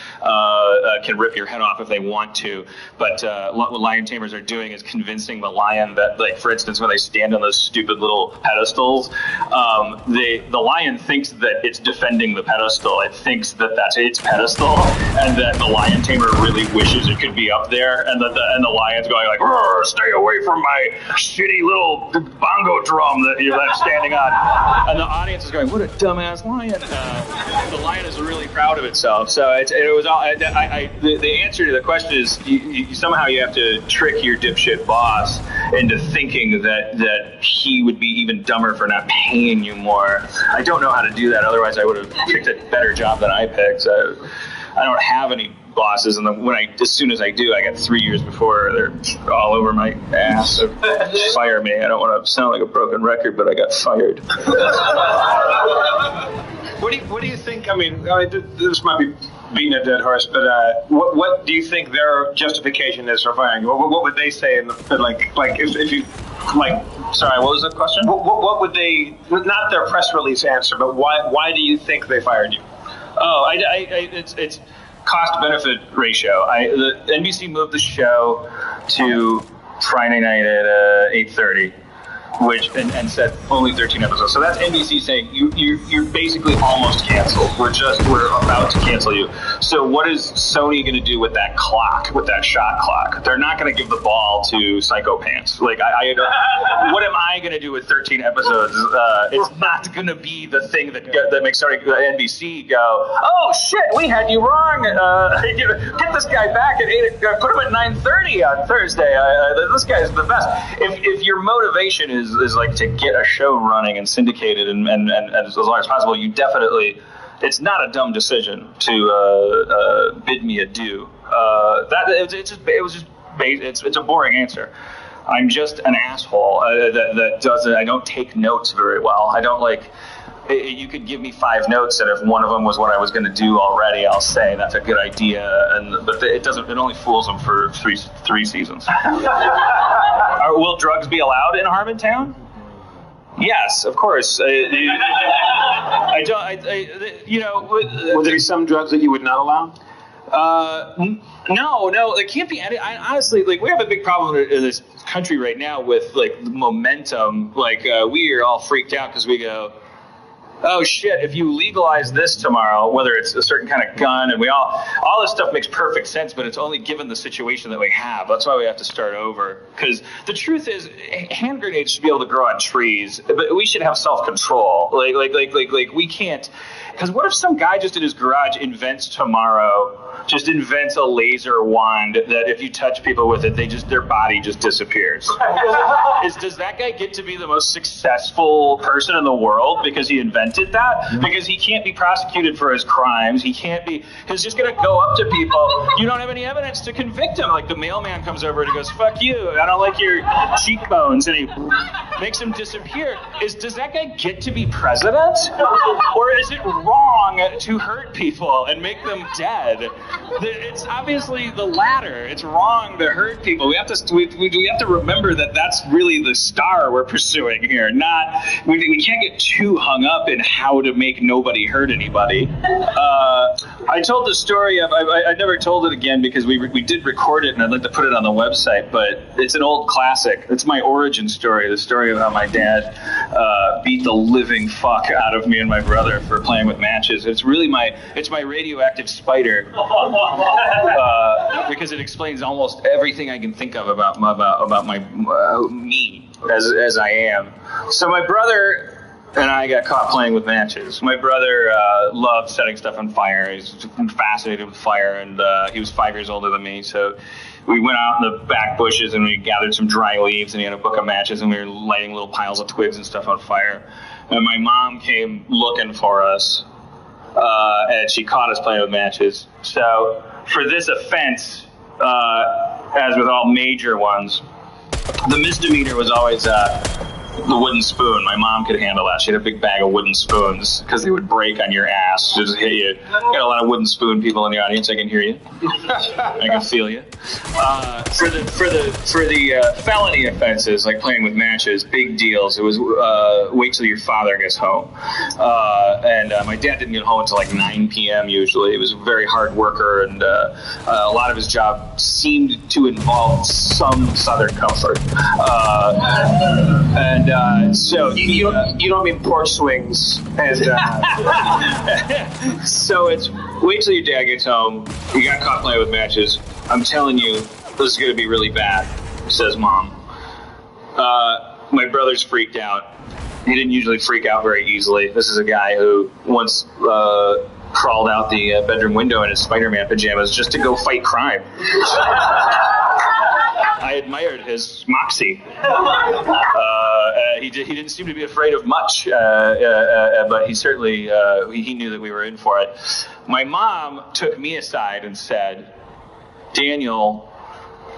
can rip your head off if they want to, but what lion tamers are doing is convincing the lion that, like, for instance, when they stand on those stupid little pedestals, the lion thinks that it's defending the pedestal. It thinks that that's its pedestal, and that the lion tamer really wishes it could be up there, and the lion's going like, stay away from my shitty little bongo videodrome that you're left standing on. And the audience is going, what a dumbass lion. The lion is really proud of itself. So it was all, the answer to the question is somehow you have to trick your dipshit boss into thinking that he would be even dumber for not paying you more. I don't know how to do that. Otherwise, I would have picked a better job than I picked. So I don't have any bosses, and as soon as I do, I got 3 years before they're all over my ass to fire me. I don't want to sound like a broken record, but I got fired. What do you think? I mean, this might be beating a dead horse, but what do you think their justification is for firing you? What would they say in the like if you like? Sorry, what was the question? What would they? Not their press release answer, but why do you think they fired you? Oh, it's cost-benefit ratio. The NBC moved the show to Friday night at 8:30, and said only 13 episodes. So that's NBC saying you're basically almost canceled. We're about to cancel you. So what is Sony going to do with that clock, with that shot clock? They're not going to give the ball to psychopaths. Like what am I going to do with 13 episodes? It's not going to be the thing that makes NBC go, oh shit, we had you wrong. Get this guy back at 8. Put him at 9:30 on Thursday. This guy's the best. If your motivation is like to get a show running and syndicated and as long as possible, you definitely, it's not a dumb decision to bid me adieu. It's a boring answer. I'm just an asshole that doesn't. I don't take notes very well. I don't like. You could give me 5 notes, and if one of them was what I was going to do already, I'll say that's a good idea. But it doesn't. It only fools them for three seasons. Will drugs be allowed in Harmontown? Yes, of course. I don't. Would there be some drugs that you would not allow? No, it can't be. Honestly, like, we have a big problem in this country right now with like momentum. Like we are all freaked out because we go, oh shit, if you legalize this tomorrow, whether it's a certain kind of gun, and all this stuff makes perfect sense, but it's only given the situation that we have. That's why we have to start over. Because the truth is, hand grenades should be able to grow on trees, but we should have self-control. Like we can't. Because what if some guy just in his garage invents a laser wand that if you touch people with it, their body just disappears? Does that guy get to be the most successful person in the world because he invented that? Because he can't be prosecuted for his crimes. He's just going to go up to people. You don't have any evidence to convict him. Like the mailman comes over and he goes, fuck you, I don't like your cheekbones, and he makes him disappear. Does that guy get to be president? Or is it wrong to hurt people and make them dead? It's obviously the latter. It's wrong to hurt people. We have to remember that that's really the star we're pursuing here. We can't get too hung up in how to make nobody hurt anybody. I told the story of I never told it again because we did record it and I'd like to put it on the website, but it's an old classic. It's my origin story, the story of how my dad beat the living fuck out of me and my brother for playing with matches. It's my radioactive spider. Because it explains almost everything I can think of about my me as I am. So my brother and I got caught playing with matches. My brother loved setting stuff on fire. He's fascinated with fire, and he was 5 years older than me. So we went out in the back bushes and we gathered some dry leaves, and he had a book of matches, and we were lighting little piles of twigs and stuff on fire. And my mom came looking for us. And she caught us playing with matches. So for this offense, as with all major ones, the misdemeanor was always the wooden spoon. My mom could handle that. She had a big bag of wooden spoons because they would break on your ass. Just hit you. Got a lot of wooden spoon people in the audience. I can hear you. I can feel you. For the felony offenses, like playing with matches, big deals. It was wait till your father gets home. And my dad didn't get home until like 9 p.m. usually. He was a very hard worker, and a lot of his job seemed to involve some Southern comfort. So you don't mean porch swings, and so it's wait till your dad gets home. You got caught playing with matches. I'm telling you, this is going to be really bad, says Mom. my brother's freaked out. He didn't usually freak out very easily. This is a guy who once crawled out the bedroom window in his Spider-Man pajamas just to go fight crime. I admired his moxie. He didn't seem to be afraid of much, but he certainly he knew that we were in for it. My mom took me aside and said, Daniel,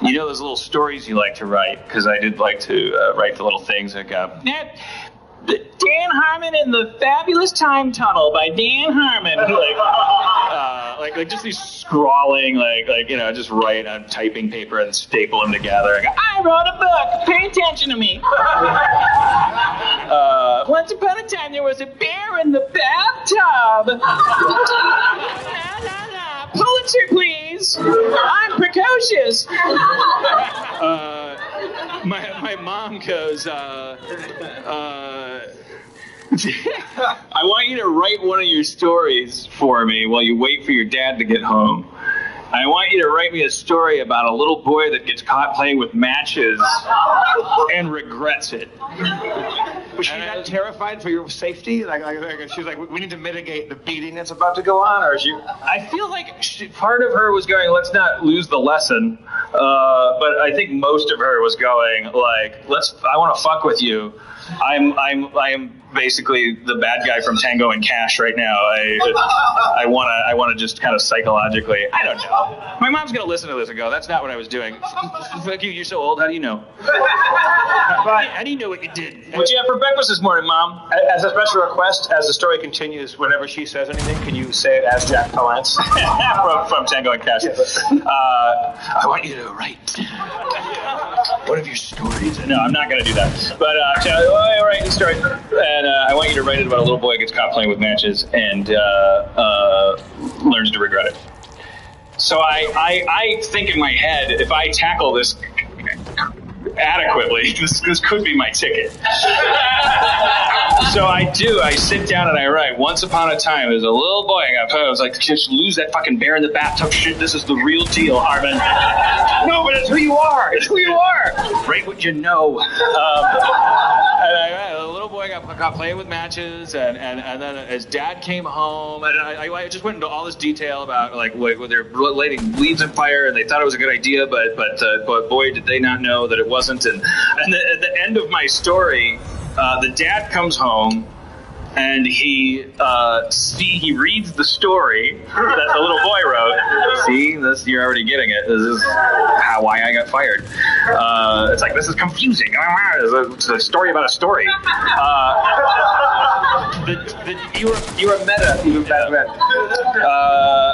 you know those little stories you like to write? Because I did like to write the little things that go, Dan Harmon and the Fabulous Time Tunnel by Dan Harmon. like just these scrawling, just write on typing paper and staple them together. I wrote a book. Pay attention to me. Once upon a time, there was a bear in the bathtub. Pulitzer, please. I'm precocious. My mom goes, I want you to write one of your stories for me while you wait for your dad to get home. I want you to write me a story about a little boy that gets caught playing with matches and regrets it. Was she not terrified for your safety? Like she's like, we need to mitigate the beating that's about to go on, or is you? I feel like part of her was going, let's not lose the lesson, but I think most of her was going like, I want to fuck with you. I am basically the bad guy from Tango and Cash right now. I want to just kind of psychologically. I don't know. My mom's gonna listen to this and go, "That's not what I was doing." Fuck you. You're so old. How do you know? How do you know what you did? What'd you have for breakfast this morning, Mom? As a special request, as the story continues, whenever she says anything, can you say it as Jack Palance? from Tango and Cash. I want you to write one of your stories. No, I'm not gonna do that. But I write a story, and I want you to write it about a little boy who gets caught playing with matches and learns to regret it. So I think in my head, if I tackle this adequately, this could be my ticket. So I sit down and I write, once upon a time, there's a little boy I was like, just lose that fucking bear in the bathtub shit, this is the real deal, Harmon. No, but it's who you are, Write what you know. And a little boy got caught playing with matches, and then his dad came home, and I just went into all this detail about like where they're lighting leaves on fire, and they thought it was a good idea, but boy, did they not know that it wasn't. And at the end of my story, the dad comes home, and he reads the story that the little boy wrote. See, this, you're already getting it. This is why I got fired. It's like, this is confusing. It's a story about a story. You were meta.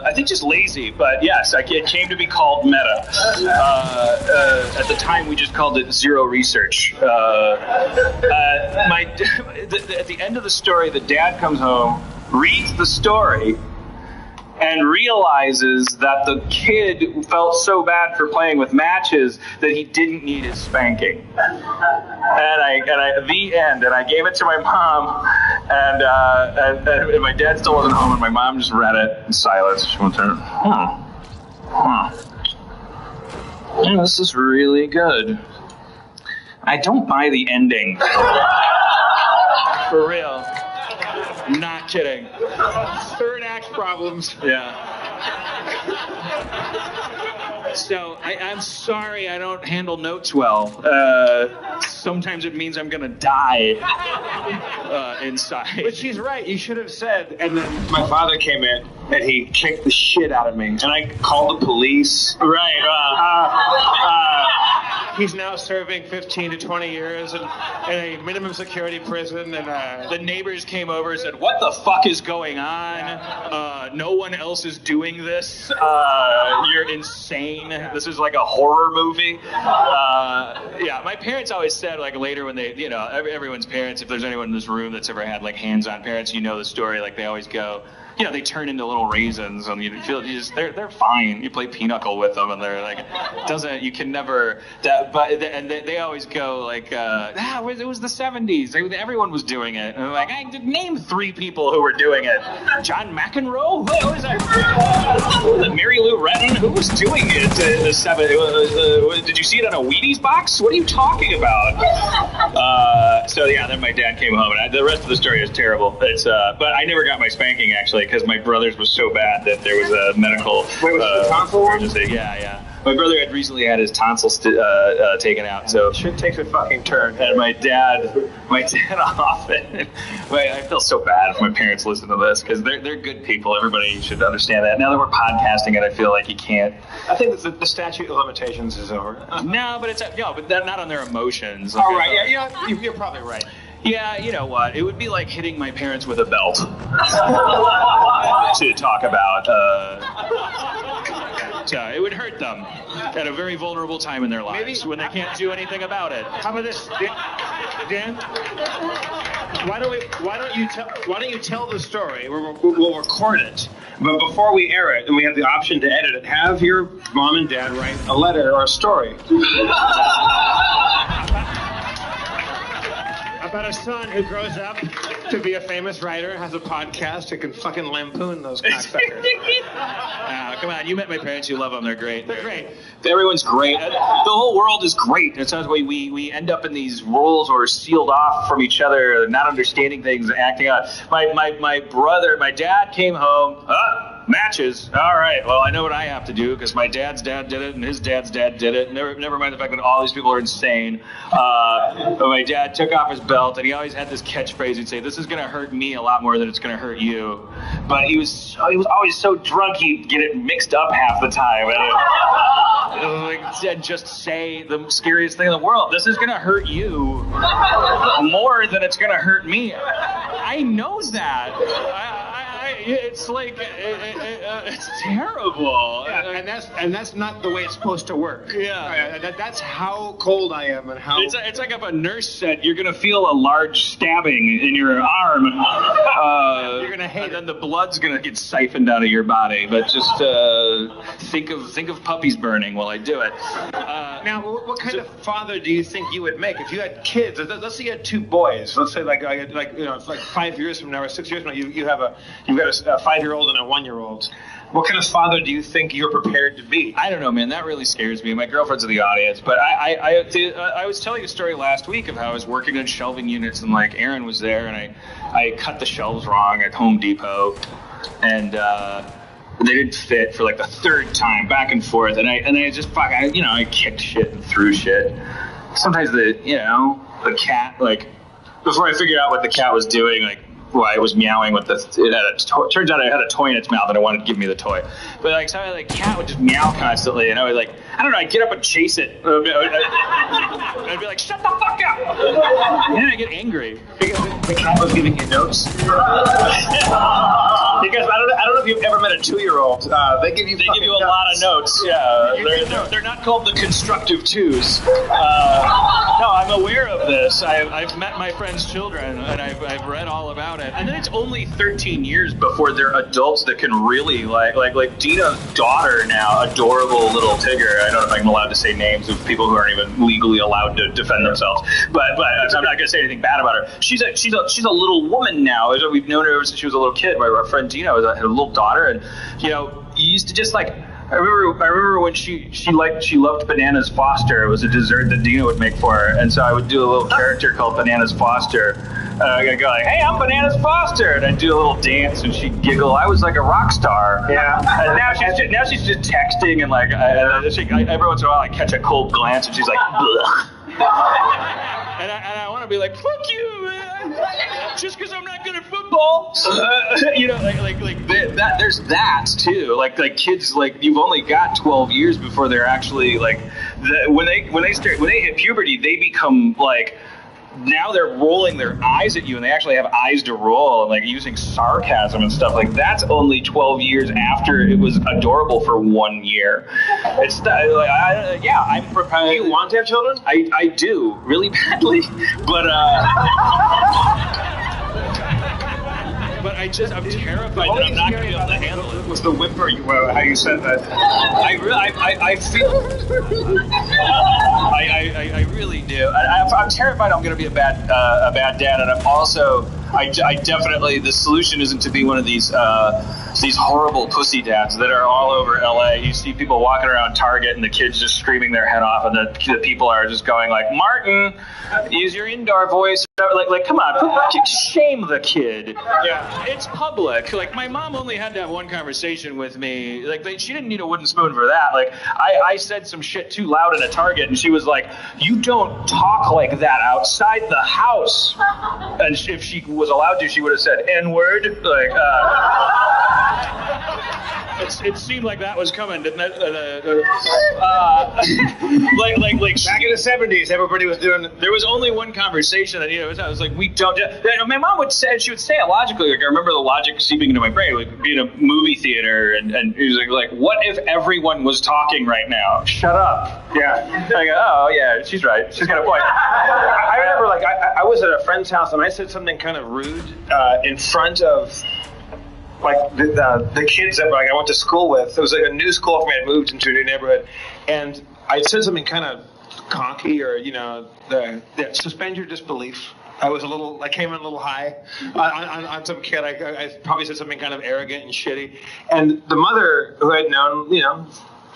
I think just lazy, but yes, it came to be called meta. At the time, we just called it zero research. At the end of the story, the dad comes home, reads the story, and realizes that the kid felt so bad for playing with matches that he didn't need his spanking. And the end. And I gave it to my mom, and my dad still wasn't home, and my mom just read it in silence. She went there, yeah, this is really good. I don't buy the ending. For real. Not kidding. Third act problems. Yeah. So I'm sorry I don't handle notes well. Sometimes it means I'm gonna die inside. But she's right. You should have said. And then my father came in and he kicked the shit out of me, and I called the police. Right. He's now serving 15 to 20 years in a minimum security prison, and the neighbors came over and said, "What the fuck is going on? No one else is doing this. You're insane. This is like a horror movie." Yeah, my parents always said, like later when they, everyone's parents, if there's anyone in this room that's ever had like hands-on parents, the story, like they always go, they turn into little raisins, and they're fine. You play pinochle with them, and they're like, you can never. And they always go like, it was the 70s. Everyone was doing it. And I'm like, I did name 3 people who were doing it. John McEnroe? Who was that? Mary Lou Retton? Who was doing it in the 70s? Did you see it on a Wheaties box? What are you talking about? So yeah, then my dad came home, and the rest of the story is terrible. It's but I never got my spanking actually, because my brother's was so bad that there was a medical emergency. Yeah. My brother had recently had his tonsils taken out, so shit takes a fucking turn. And my dad often. I feel so bad if my parents listen to this, because they're good people. Everybody should understand that. Now that we're podcasting it, I feel like you can't. I think that the statute of limitations is over. No, but but they're not on their emotions. All right, yeah, you're probably right. Yeah, you know what? It would be like hitting my parents with a belt to talk about. It would hurt them at a very vulnerable time in their lives when they can't do anything about it. How about this, Dan? Why don't you tell the story? We'll record it, but before we air it, and we have the option to edit it, have your mom and dad write a letter or a story. About a son who grows up to be a famous writer, has a podcast, who can fucking lampoon those cocksuckers. Come on, you met my parents. You love them. They're great. They're great. Everyone's great. The whole world is great. It sounds like we end up in these roles or sealed off from each other, not understanding things, acting out. My dad came home. Matches. All right. Well, I know what I have to do because my dad's dad did it and his dad's dad did it. Never mind the fact that all these people are insane. But my dad took off his belt and he always had this catchphrase. He'd say, "This is going to hurt me a lot more than it's going to hurt you." But he was always so drunk he'd get it mixed up half the time. And just say the scariest thing in the world. This is going to hurt you more than it's going to hurt me. I know that. It's like it's terrible, and that's not the way it's supposed to work. Yeah, that's how cold I am, and how it's like if a nurse said you're gonna feel a large stabbing in your arm, you're gonna hate it, and then the blood's gonna get siphoned out of your body. But just think of puppies burning while I do it. Now, what kind of father do you think you would make if you had kids? Let's say you had 2 boys. Let's say like 5 years from now or 6 years from now, you've got a 5-year-old and a 1-year-old. What kind of father do you think you're prepared to be? I don't know, man. That really scares me. My girlfriend's in the audience, but I was telling a story last week of how I was working on shelving units, and like Aaron was there, and I cut the shelves wrong at Home Depot, and they didn't fit for like the 3rd time, back and forth, and I just I kicked shit and threw shit. Sometimes the cat, like, before I figured out what the cat was doing, like, why it was meowing with turns out it had a toy in its mouth and it wanted to give me the toy. But like, so the cat would just meow constantly, and I would I'd get up and chase it. I'd be like, shut the fuck up! And then I get angry. The cat was giving you notes? Because I don't know if you've ever met a 2-year-old. They give you a lot of notes. Yeah, they're not called the constructive 2s. No, I'm aware of this. I've met my friends' children, and I've read all about it. And then it's only 13 years before they're adults that can really like Dina's daughter now, adorable little Tigger. I don't know if I'm allowed to say names of people who aren't even legally allowed to defend themselves. But I'm not going to say anything bad about her. She's a little woman now. We've known her ever since she was a little kid. Our friend Dina had a little daughter, and you used to just like. I remember when she loved Bananas Foster. It was a dessert that Dina would make for her, and so I would do a little character called Bananas Foster. I'd go like, "Hey, I'm Bananas Foster," and I'd do a little dance, and she'd giggle. I was like a rock star. Yeah. And now she's just texting, and like every once in a while I catch a cold glance, and she's like, "Blech." And I want to be like, "Fuck you, man. Just because I'm not good at football." That. There's that too. Like kids, like you've only got 12 years before they're actually like when they hit puberty, they become like. Now they're rolling their eyes at you, and they actually have eyes to roll, and like using sarcasm and stuff. Like that's only 12 years after it was adorable for 1 year. It's I'm prepared. Do you want to have children? I do really badly, but I'm terrified that I'm not going to be able to handle it. Was the whimper how you said that? I feel. I really do. I'm terrified I'm going to be a bad dad, and I'm also. I definitely, the solution isn't to be one of these horrible pussy dads that are all over LA. You see people walking around Target and the kids just screaming their head off, and the people are just going like, Martin, use your indoor voice. Like, come on, shame the kid. Yeah. It's public. Like, my mom only had to have one conversation with me. Like, she didn't need a wooden spoon for that. Like, I said some shit too loud in a Target, and she was like, you don't talk like that outside the house. And if she was allowed to, she would have said N-word. Like, it seemed like that was coming, didn't it? Like back in the 70s, everybody was doing. There was only one conversation that I was like, we don't. My mom would say it logically. Like, I remember the logic seeping into my brain. Like, be in a movie theater, and he was like, what if everyone was talking right now? Shut up. Yeah. I go, oh yeah, she's right. She's got a point. I remember, like, I was at a friend's house and I said something kind of rude in front of. Like the kids that I went to school with. It was like a new school for me. I moved into a new neighborhood, and I said something kind of conky, or suspend your disbelief. I came in a little high on some kid. I probably said something kind of arrogant and shitty. And the mother, who had known a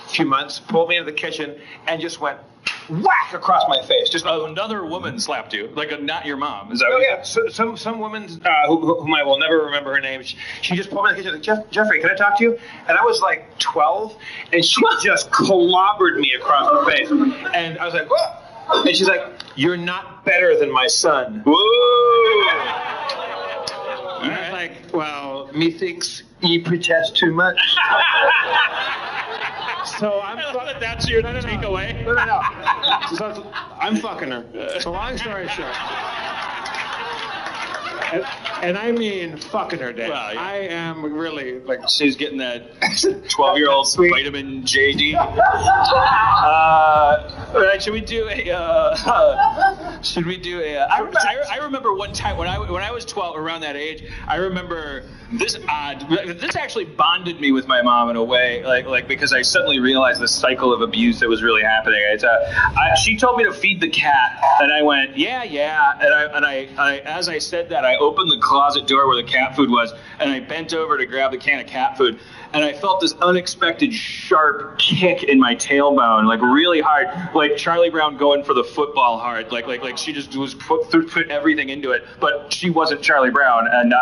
few months, pulled me into the kitchen and just went whack across my face. Just another woman slapped you, like not your mom. Is that? Oh yeah, some woman whom I will never remember her name. She just pulled me in the kitchen. Like, Jeffrey, can I talk to you? And I was like 12, and she just clobbered me across the face. And I was like, what? And she's like, you're not better than my son. Whoa. And I was like, well, methinks ye protest too much. So that's your takeaway. No. So I'm fucking her. So long story short. And I mean fucking her, Dave. Well, yeah. I am really like. She's getting that 12-year-old vitamin JD. Should we do a? I remember one time when I was 12, around that age. I remember this actually bonded me with my mom in a way, like because I suddenly realized the cycle of abuse that was really happening. She told me to feed the cat, and I went, yeah, and I as I said that, I opened the closet door where the cat food was, and I bent over to grab the can of cat food, and I felt this unexpected sharp kick in my tailbone, like really hard, like Charlie Brown going for the football hard, like she just was put everything into it, but she wasn't Charlie Brown, and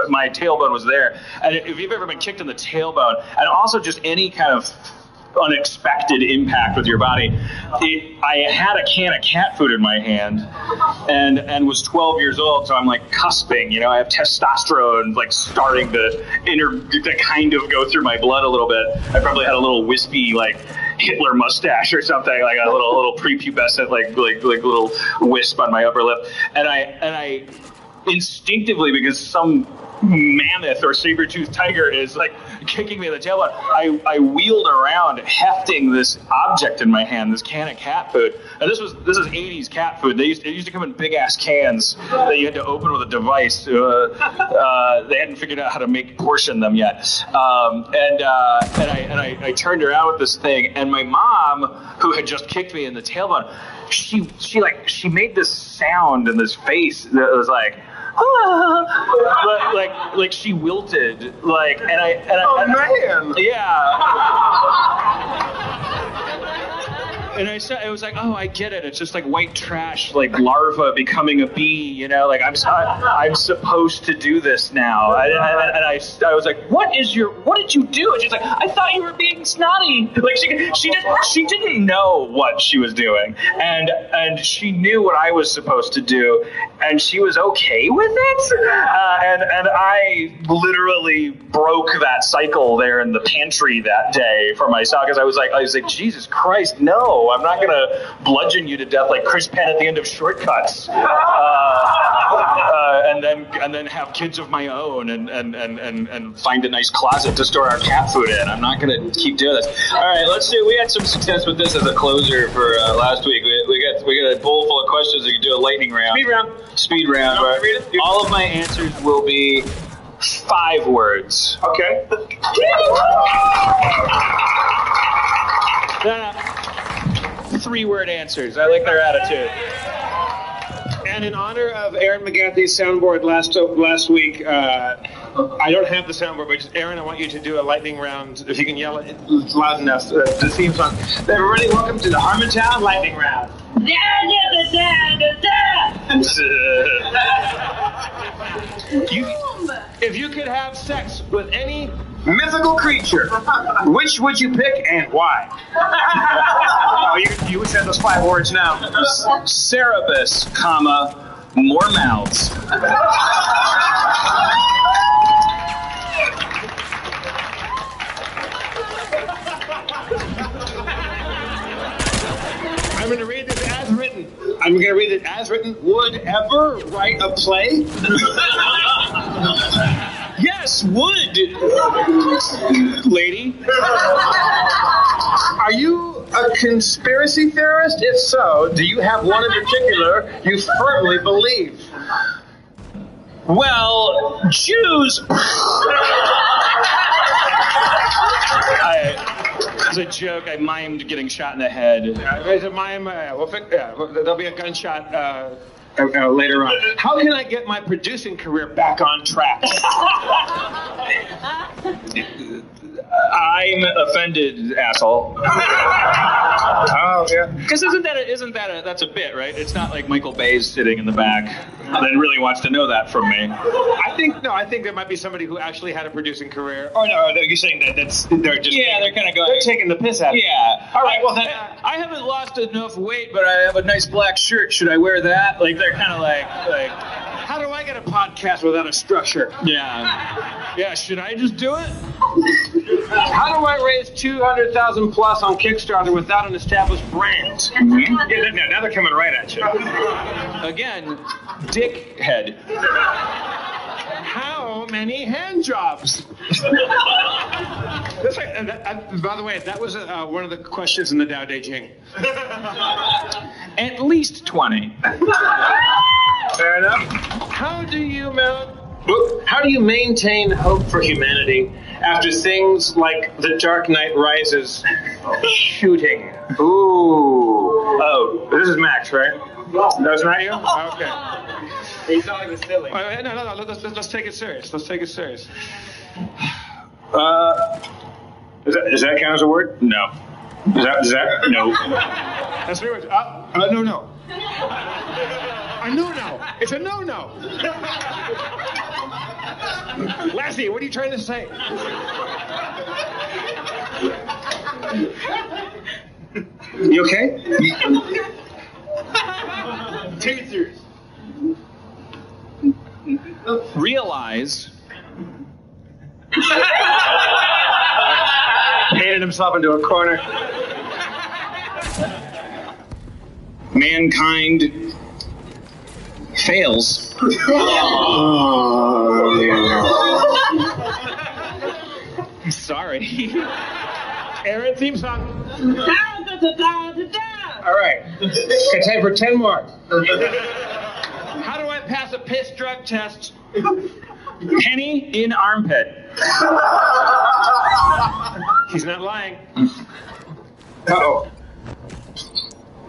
my tailbone was there. And if you've ever been kicked in the tailbone, and also just any kind of unexpected impact with your body. I had a can of cat food in my hand and was 12 years old, so I'm like cusping, I have testosterone like starting to kind of go through my blood a little bit. I probably had a little wispy like Hitler mustache or something, like a little prepubescent like little wisp on my upper lip. And I instinctively, because some mammoth or saber-toothed tiger is like kicking me in the tailbone, I wheeled around hefting this object in my hand, this can of cat food. And this is 80s cat food. It used to come in big ass cans that you had to open with a device. They hadn't figured out how to portion them yet. And I turned around with this thing, and my mom, who had just kicked me in the tailbone, she made this sound in this face that was like, like she wilted, man. And I was like, oh, I get it. It's just like white trash, like larva becoming a bee, like I'm supposed to do this now. And I was like, what did you do? And she's like, I thought you were being snotty. Like she didn't know what she was doing, and she knew what I was supposed to do, and she was okay with it. And I literally broke that cycle there in the pantry that day for myself, because I was like, Jesus Christ, no. I'm not going to bludgeon you to death like Chris Penn at the end of Shortcuts, and then have kids of my own and find a nice closet to store our cat food in. I'm not going to keep doing this. All right, let's see. We had some success with this as a closer for last week. We got a bowl full of questions. We can do a lightning round. Speed round. All of my answers will be 5 words. Okay. No. 3-word answers. I like their attitude. And in honor of Aaron McGathy's soundboard last week, I don't have the soundboard, but just Aaron, I want you to do a lightning round. If you can yell it loud enough, the theme song. Everybody, welcome to the Harmontown lightning round. If you could have sex with any mythical creature, which would you pick and why? Oh, you said those 5 words now. Cerebus, comma, more mouths. I'm going to read this as written. I'm going to read it as written. Would ever write a play? Yes, would. Lady. Are you a conspiracy theorist? If so, do you have one in particular you firmly believe? Well, Jews. As a joke, I mimed getting shot in the head. There's a mime. There'll be a gunshot later on. How can I get my producing career back on track? I'm offended, asshole. Oh yeah. Because that's a bit, right? It's not like Michael Bay's sitting in the back that really wants to know that from me. I think there might be somebody who actually had a producing career. Or no, you're saying they're just they're kind of going. They're taking the piss out of it. Yeah. All right. Well then, I haven't lost enough weight, but I have a nice black shirt. Should I wear that? Like they're kind of like. How do I get a podcast without a structure? Yeah. Should I just do it? How do I raise 200,000 plus on Kickstarter without an established brand? Mm-hmm. Yeah, now they're coming right at you. Again, dickhead. How many hand jobs? By the way, that was one of the questions in the Dow De Jing. At least 20. Fair enough. How do you maintain hope for humanity after things like The Dark Knight Rises shooting? Ooh. Oh, this is Max, right? No, it's not you? Okay. He's not even silly. No. Let's take it serious. Does that count as a word? No. Does that? No. That's 3 words. No. A no-no. It's a no-no. Lassie, what are you trying to say? You okay? Take it serious. Realize. Painted himself into a corner. Mankind fails. Sorry. Aaron, theme song. All right. Got time for 10 more. How do I pass a piss drug test? Penny in armpit. He's not lying. Uh-oh.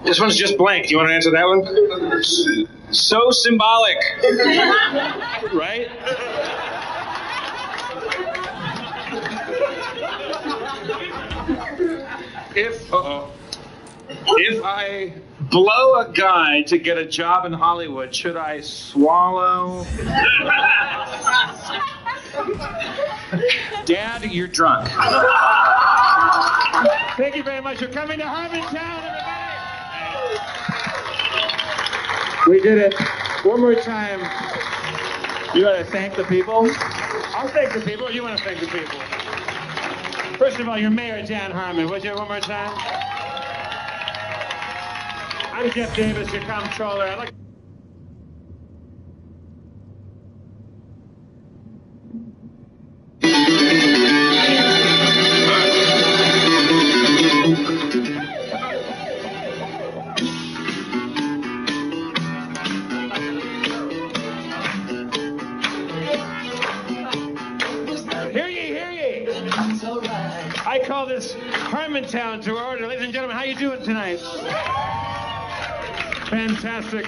This one's just blank. Do you want to answer that one? So symbolic. Right? If I blow a guy to get a job in Hollywood, should I swallow? Dad, you're drunk. Thank you very much for coming to Harmontown, everybody. We did it. One more time. You got to thank the people? I'll thank the people. You want to thank the people? First of all, your mayor, Dan Harmon. Would you one more time? I'm Jeff Davis, your comptroller. I'd like I call this Harmontown to order. Ladies and gentlemen, how you doing tonight? Fantastic.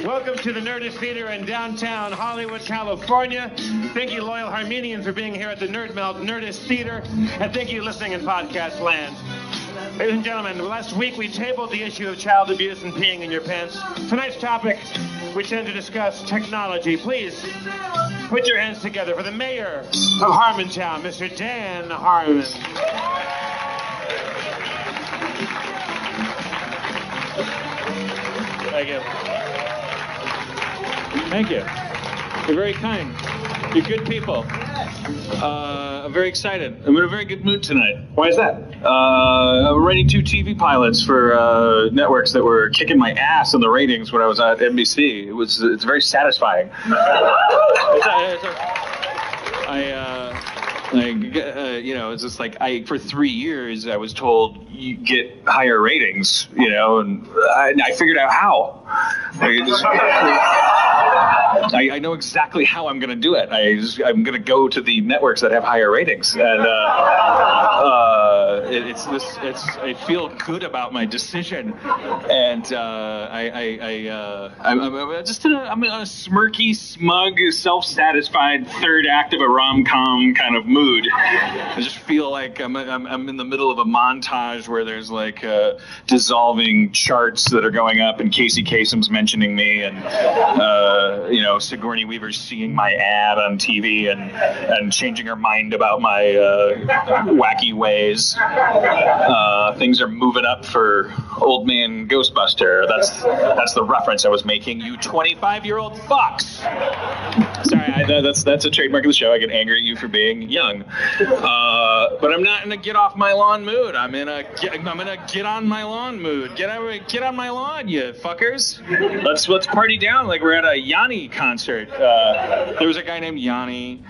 Welcome to the Nerdist Theater in downtown Hollywood, California. Thank you, loyal Harmenians, for being here at the Nerd Melt Nerdist Theater. And thank you, listening in podcast land. Ladies and gentlemen, last week we tabled the issue of child abuse and peeing in your pants. Tonight's topic, we tend to discuss technology. Please put your hands together for the mayor of Harmontown, Mr. Dan Harmon. Thank you. Thank you. You're very kind. You're good people. I'm very excited. I'm in a very good mood tonight. Why is that? I'm writing 2 TV pilots for networks that were kicking my ass in the ratings when I was at NBC. It's very satisfying. It's just like for 3 years I was told you get higher ratings, and I figured out how. I know exactly how I'm going to do it. I'm going to go to the networks that have higher ratings, and I feel good about my decision, and I'm just in a smirky, smug, self-satisfied third act of a rom-com kind of mood. I just feel like I'm in the middle of a montage where there's like dissolving charts that are going up, and Casey Kasem's mentioning me, and Sigourney Weaver's seeing my ad on TV and changing her mind about my wacky ways. Things are moving up for Old Man Ghostbuster. That's the reference I was making. You 25-year-old fucks. Sorry, that's a trademark of the show. I get angry at you for being young, but I'm not in a get off my lawn mood. I'm in a get on my lawn mood. Get on my lawn, you fuckers. Let's party down like we're at a Yanni concert. There was a guy named Yanni.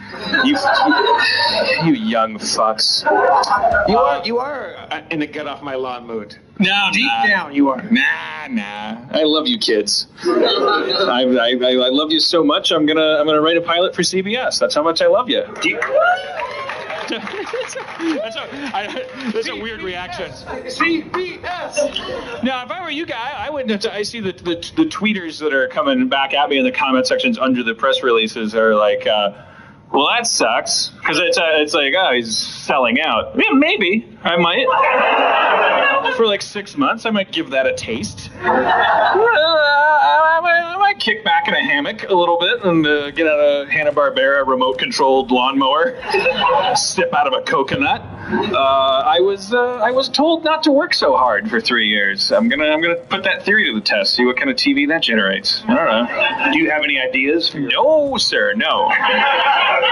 You young fucks. You are in a get off my lawn mood. No, deep down you are. Nah. I love you kids. I love you so much. I'm gonna write a pilot for CBS. That's how much I love you. That's a weird reaction. CBS. Now, if I were you guy, I wouldn't. I see the tweeters that are coming back at me in the comment sections under the press releases are like, well, that sucks, because it's like, oh, he's selling out. Yeah, maybe I might. For like 6 months, I might give that a taste. I might kick back in a hammock a little bit and get out a Hanna-Barbera remote-controlled lawnmower, sip out of a coconut. I was told not to work so hard for 3 years. I'm gonna put that theory to the test. See what kind of TV that generates. I don't know. Do you have any ideas? No, sir. No.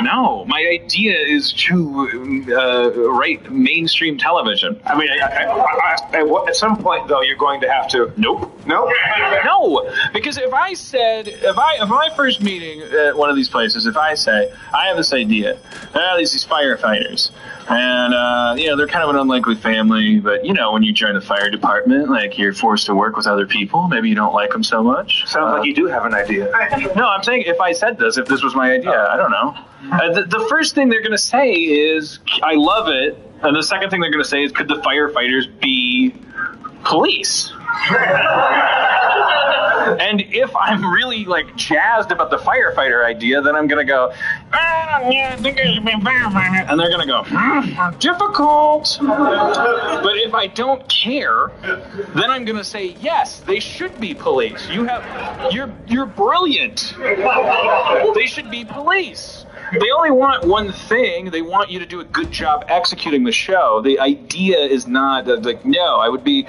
No. My idea is to write mainstream television. I mean, at some point though, you're going to have to. Nope. No, because if my first meeting at one of these places, if I say I have this idea, these firefighters. And, they're kind of an unlikely family, but, when you join the fire department, like, you're forced to work with other people. Maybe you don't like them so much. Sounds like you do have an idea. No, I'm saying if this was my idea, I don't know. The first thing they're going to say is, I love it. And the second thing they're going to say is, could the firefighters be police? And if I'm really jazzed about the firefighter idea, then I'm gonna go, I think it should be firefighter. And they're gonna go, difficult. But if I don't care, then I'm gonna say, yes, they should be police. You're brilliant. They should be police. They only want one thing. They want you to do a good job executing the show. The idea is not no. I would be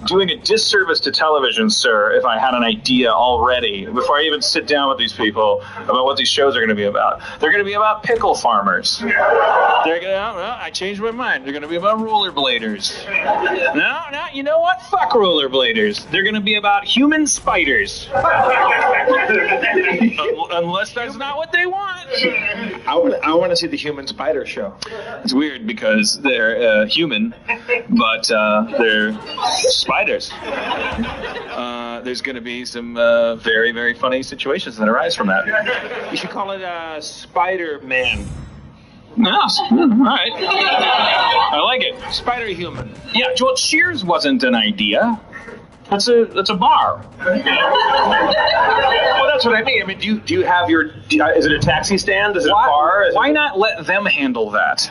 doing a disservice to television, sir, if I had an idea already before I even sit down with these people about what these shows are going to be about. They're going to be about pickle farmers. I changed my mind. They're going to be about rollerbladers. No, you know what? Fuck rollerbladers. They're going to be about human spiders. Unless that's not what they want. I want to see the Human Spider Show. It's weird because they're human, but they're spiders. There's going to be some very, very funny situations that arise from that. You should call it Spider-Man. Yes. All right. I like it. Spider human. Yeah, well, Cheers wasn't an idea. That's a bar. Well, that's what I mean. I mean, do you have your? Is it a taxi stand? Is it a bar? Why not let them handle that?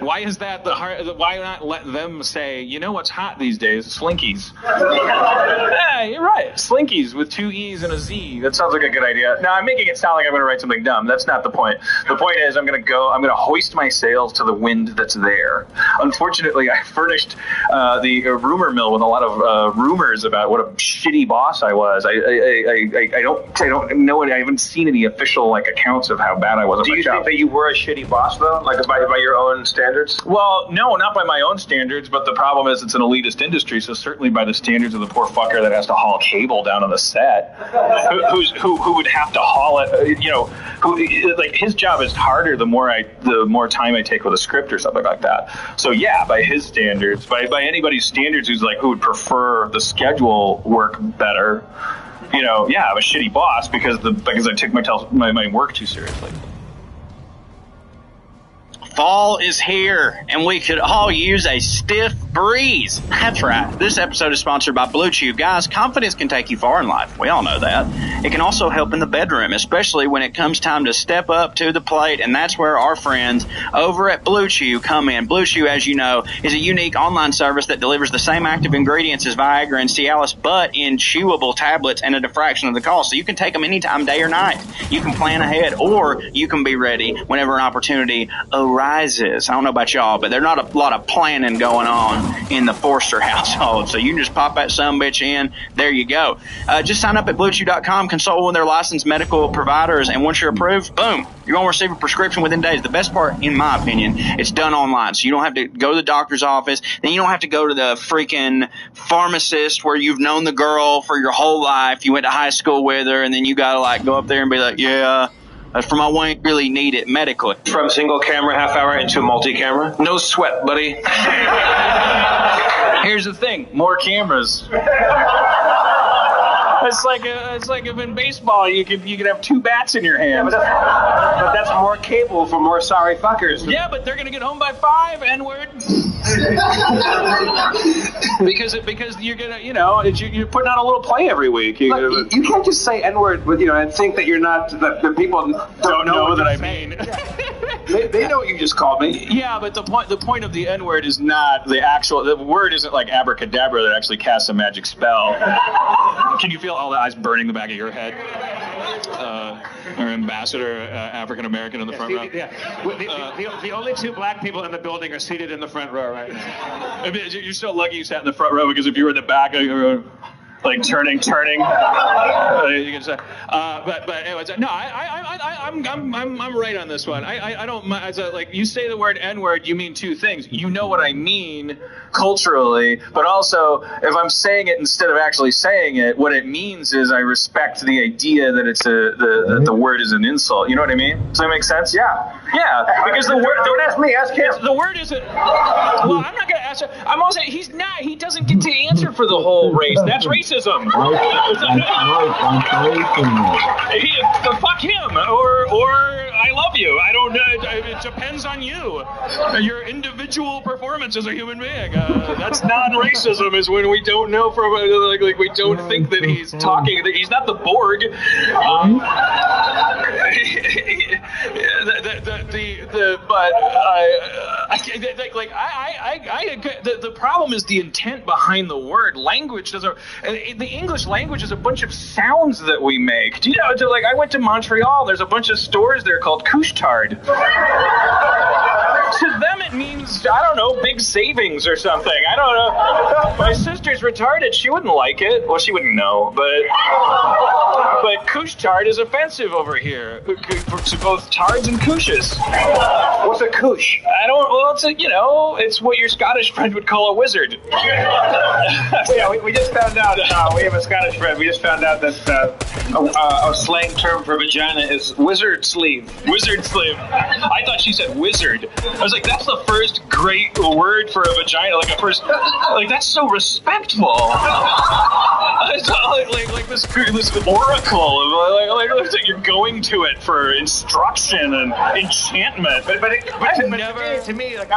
Why is that the hard? Why not let them say, you know what's hot these days? Slinkies. Yeah, you're right. Slinkies with 2 E's and a Z. That sounds like a good idea. Now, I'm making it sound like I'm going to write something dumb. That's not the point. The point is I'm going to hoist my sails to the wind that's there. Unfortunately, I furnished the rumor mill with a lot of rumors about what a shitty boss I was. I don't know. I haven't seen any official accounts of how bad I was. Do you think that you were a shitty boss though, by your own standards? Well, no, not by my own standards. But the problem is it's an elitist industry, so certainly by the standards of the poor fucker that has to haul cable down on the set, who would have to haul it. His job is harder the more time I take with a script or something like that. So yeah, by his standards, by anybody's standards who would prefer the schedule work better, yeah, I'm a shitty boss because I take my work too seriously. Fall is here, and we could all use a stiff breeze. That's right. This episode is sponsored by Blue Chew. Guys, confidence can take you far in life. We all know that. It can also help in the bedroom, especially when it comes time to step up to the plate, and that's where our friends over at Blue Chew come in. Blue Chew, as you know, is a unique online service that delivers the same active ingredients as Viagra and Cialis, but in chewable tablets and at a fraction of the cost. So you can take them anytime, day or night. You can plan ahead, or you can be ready whenever an opportunity arises. I don't know about y'all, but there's not a lot of planning going on in the Forster household. So you can just pop that sumbitch in. There you go. Just sign up at BlueChew.com, consult with one of their licensed medical providers, and once you're approved, boom, you're going to receive a prescription within days. The best part, in my opinion, it's done online. So you don't have to go to the doctor's office. Then you don't have to go to the freaking pharmacist where you've known the girl for your whole life. You went to high school with her, and then you got to go up there and be like, yeah, for my wife, really need it medically. From single camera half hour into multi-camera? No sweat, buddy. Here's the thing: more cameras. It's like if in baseball you could have 2 bats in your hand. Yeah, but that's more cable for more sorry fuckers. Yeah, but they're gonna get home by 5. N-word. because you're gonna you're putting out a little play every week. You can't just say N-word, and think that you're not the people don't know that I mean. They know what you just called me. Yeah, but the point of the N-word is not the word isn't like abracadabra that actually casts a magic spell. Can you feel all the eyes burning the back of your head? Our ambassador, African American in the front row. Yeah, the only 2 black people in the building are seated in the front row right now. I mean, you're so lucky you sat in the front row, because if you were in the back, you were turning. You can say, but anyways, no, I'm right on this one. I don't mind. You say the word N-word, you mean 2 things. You know what I mean culturally, but also if I'm saying it instead of actually saying it, what it means is I respect the idea that it's the word is an insult. You know what I mean? Does that make sense? Yeah. Because the word. Don't ask me. Ask him. The word isn't. Well, I'm not gonna answer. I'm also. He's not. He doesn't get to answer for the whole race. That's racism. Fuck him, or I love you. I don't know. It depends on you. Your individual performance as a human being. That's non-racism. Is when we don't know from we don't think that he's talking. He's not the Borg. The problem is the intent behind the word. Language doesn't. The English language is a bunch of sounds that we make. Do you know? I went to Montreal. There's a bunch of stores there called couche-tard. To them, it means, I don't know, big savings or something. I don't know. My sister's retarded. She wouldn't like it. Well, she wouldn't know, but couche-tard is offensive over here to both tards and couches. What's a couche? It's what your Scottish friend would call a wizard. Yeah, we just found out. We have a Scottish friend. We just found out that a slang term for vagina is wizard sleeve. Wizard sleeve. I thought she said wizard. I was like, that's the first great word for a vagina. That's so respectful. It's this oracle Like it looks like you're going to it for instruction and enchantment. But to me, like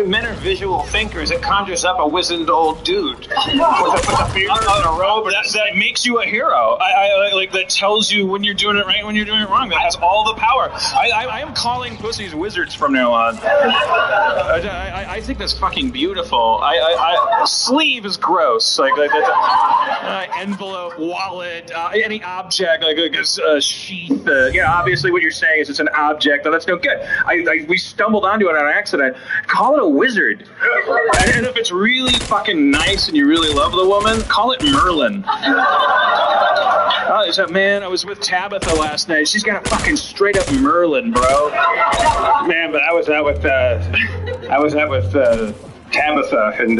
men are visual thinkers. It conjures up a wizened old dude with a beard and a robe. That makes you a hero. I like that tells you when you're doing it right, when you're doing it wrong. That has all the power. I am calling pussies wizards from now on. I think that's fucking beautiful. Sleeve is gross. Like that's envelope, wallet, any object like a sheath. Obviously what you're saying is it's an object. That's no good. We stumbled onto it on accident. Call it a wizard. And if it's really fucking nice and you really love the woman, call it Merlin. So man, I was with Tabitha last night. She's got a fucking straight up Merlin, bro. Man, but I was out with Tabitha, and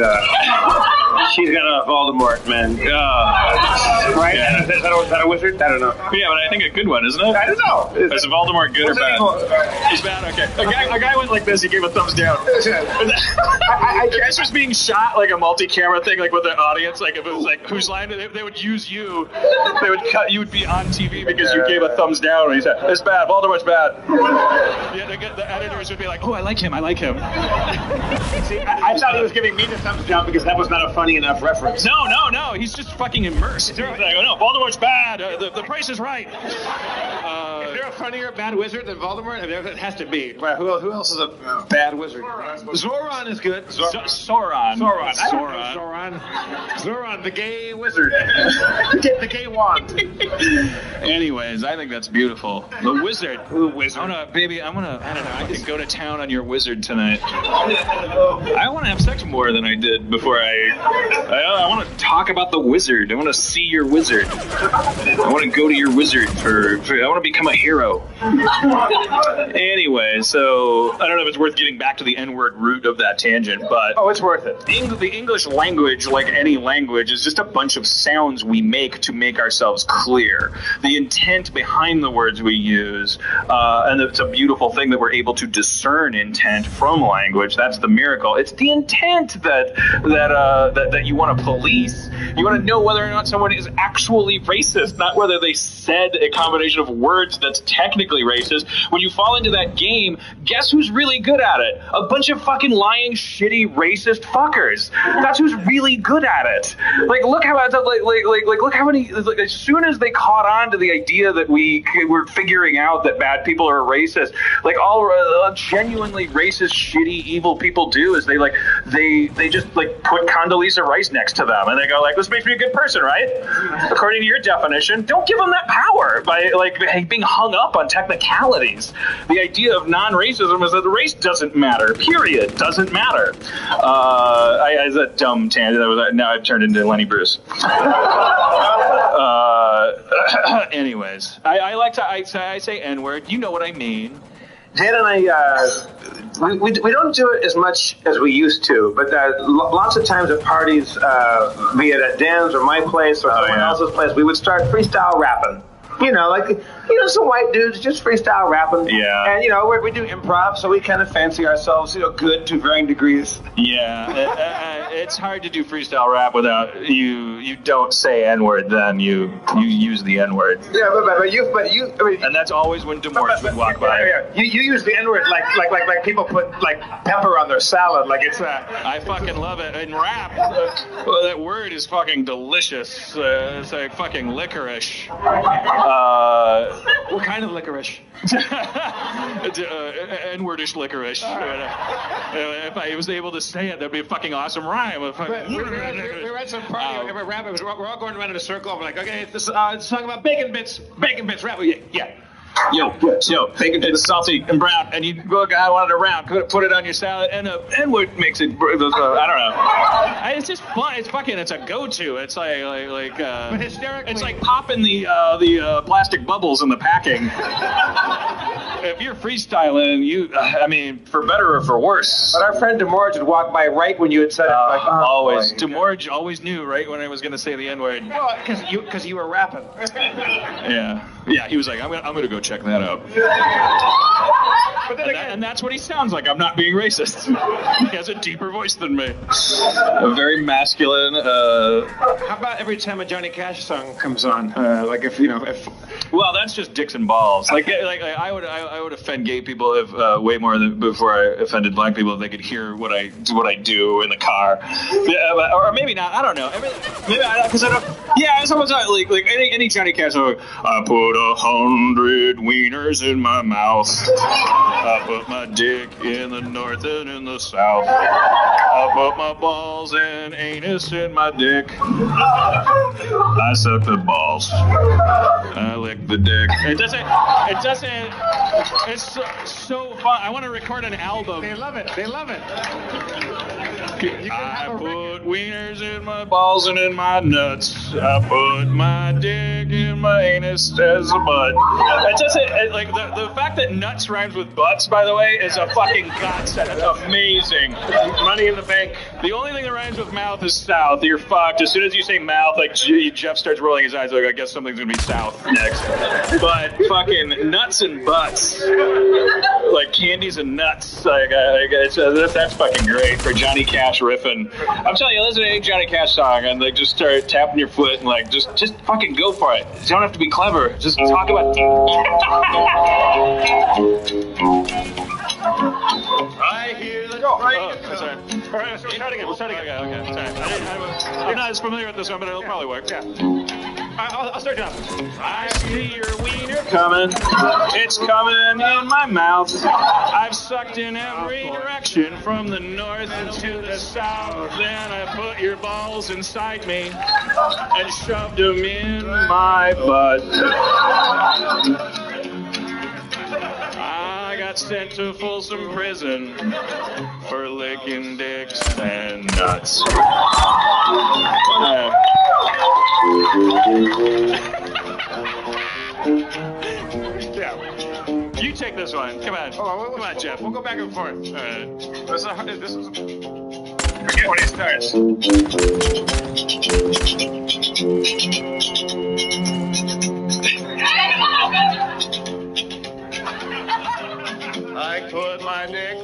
she's got a Voldemort, man. Right? Yeah. Is that a wizard? I don't know. Yeah, but I think a good one, isn't it? I don't know. Is Voldemort good or bad? He's bad, okay. A guy went like this, he gave a thumbs down. I guess was being shot like a multi-camera thing, like with the audience, like if it was like, whose line, they would use you, they would cut, you would be on TV because you gave a thumbs down, and he said, it's bad, Voldemort's bad. Yeah, the editors would be like, oh, I like him. See, I thought he was giving me the thumbs down because that was not a funny enough reference. No, he's just fucking immersed. He's like, oh no, Voldemort's bad, the price is right. Is there a funnier bad wizard than Voldemort? I mean, it has to be. Well, who else is a bad wizard? Zoran is good. Sauron, the gay wizard. The gay wand. Anyways, I think that's beautiful. The wizard. Ooh, wizard. I don't know, I can go to town on your wizard tonight. I want to have sex more than I did before I want to talk about the wizard. I want to see your wizard. I want to go to your wizard I want to become a hero. Anyway, so I don't know if it's worth getting back to the N-word root of that tangent, but oh, it's worth it. The English language, like any language, is just a bunch of sounds we make to make ourselves clear. The intent behind the words we use, and it's a beautiful thing that we're able to discern intent from language. That's the miracle. It's the intent that you want to police. You want to know whether or not someone is actually racist, not whether they said a combination of words that's technically racist. When you fall into that game, guess who's really good at it? A bunch of fucking lying, shitty, racist fuckers. That's who's really good at it. Like, look how look how many. Like, as soon as they caught on to the idea that we were figuring out that bad people are racist, like all genuinely racist, shitty, evil people do is they just like put Condoleezza Rice next to them and they go like, this makes me a good person, right? According to your definition, don't give them that power by like being hung up on technicalities. The idea of non-racism is that the race doesn't matter. Period. Doesn't matter. It's a dumb tangent. Now I've turned into Lenny Bruce. Anyways, I say N-word. You know what I mean. Dan and I, we don't do it as much as we used to, but lots of times at parties, be it at Dan's or my place or someone else's place, we would start freestyle rapping. Some white dudes just freestyle rapping. Yeah. And, we do improv, so we kind of fancy ourselves, good to varying degrees. Yeah. It's hard to do freestyle rap without you don't say N-word, then you use the N-word. Yeah, but you, I mean, and that's always when Demorge would walk by. Yeah. You use the N-word like people put like pepper on their salad, like it's I fucking love it. In rap, that word is fucking delicious. It's like fucking licorice. What kind of licorice? N-wordish licorice. If I was able to say it, that'd be a fucking awesome rhyme. We were at some party. We're all going around in a circle. We're like, okay, this song about bacon bits, rap. Yeah. Yo, bacon bits, salty and brown, and you go, I want it around, put it on your salad, and N-word makes it. I don't know. It's just fun. It's a go-to. It's like. But hysterically, it's like popping the plastic bubbles in the packing. If you're freestyling, for better or for worse. But our friend Demorge would walk by right when you had said it. Always. Demorge always knew right when I was going to say the N-word. Well, because you were rapping. Yeah. He was like, I'm gonna go check that out. But then again, And that's what he sounds like. I'm not being racist. He has a deeper voice than me. A very masculine. How about every time a Johnny Cash song comes on? Like if Well, that's just dicks and balls. Like I would offend gay people if way more than before I offended black people if they could hear what I do in the car. Yeah, or maybe not. I don't know. Because I don't. Yeah, it's almost like any Johnny Cash song. I put 100 wieners in my mouth. I put my dick in the north and in the south. I put my balls and anus in my dick. I suck the balls. I lick the dick. It doesn't. It's so fun. I want to record an album. they love it. I put wieners in my balls and in my nuts. I put my dick in my anus as a butt. It doesn't, like, the fact that nuts rhymes with butts, by the way, is a fucking godsend. It's amazing. money in the bank. The only thing that rhymes with mouth is south. You're fucked. As soon as you say mouth, like, Jeff starts rolling his eyes, like, I guess something's gonna be south next. But fucking nuts and butts. Like candies and nuts. That's fucking great for Johnny Cash riffing. I'm telling you, listen to any Johnny Cash song and like just start tapping your foot and like just fucking go for it. You don't have to be clever. Just talk about. I hear the Sorry. All right, we'll start again. Okay. Sorry. I'm not as familiar with this one, but it'll probably work. Yeah. I'll start you off. I see your wiener coming. It's coming in my mouth. I've sucked in every direction from the north to the south. Then I put your balls inside me and shoved them in my butt. I got sent to Folsom Prison for licking dicks and nuts. Yeah. You take this one. Come on. Come on, Jeff. We'll go back and forth. All right. This is... Forget when he starts. I put my dick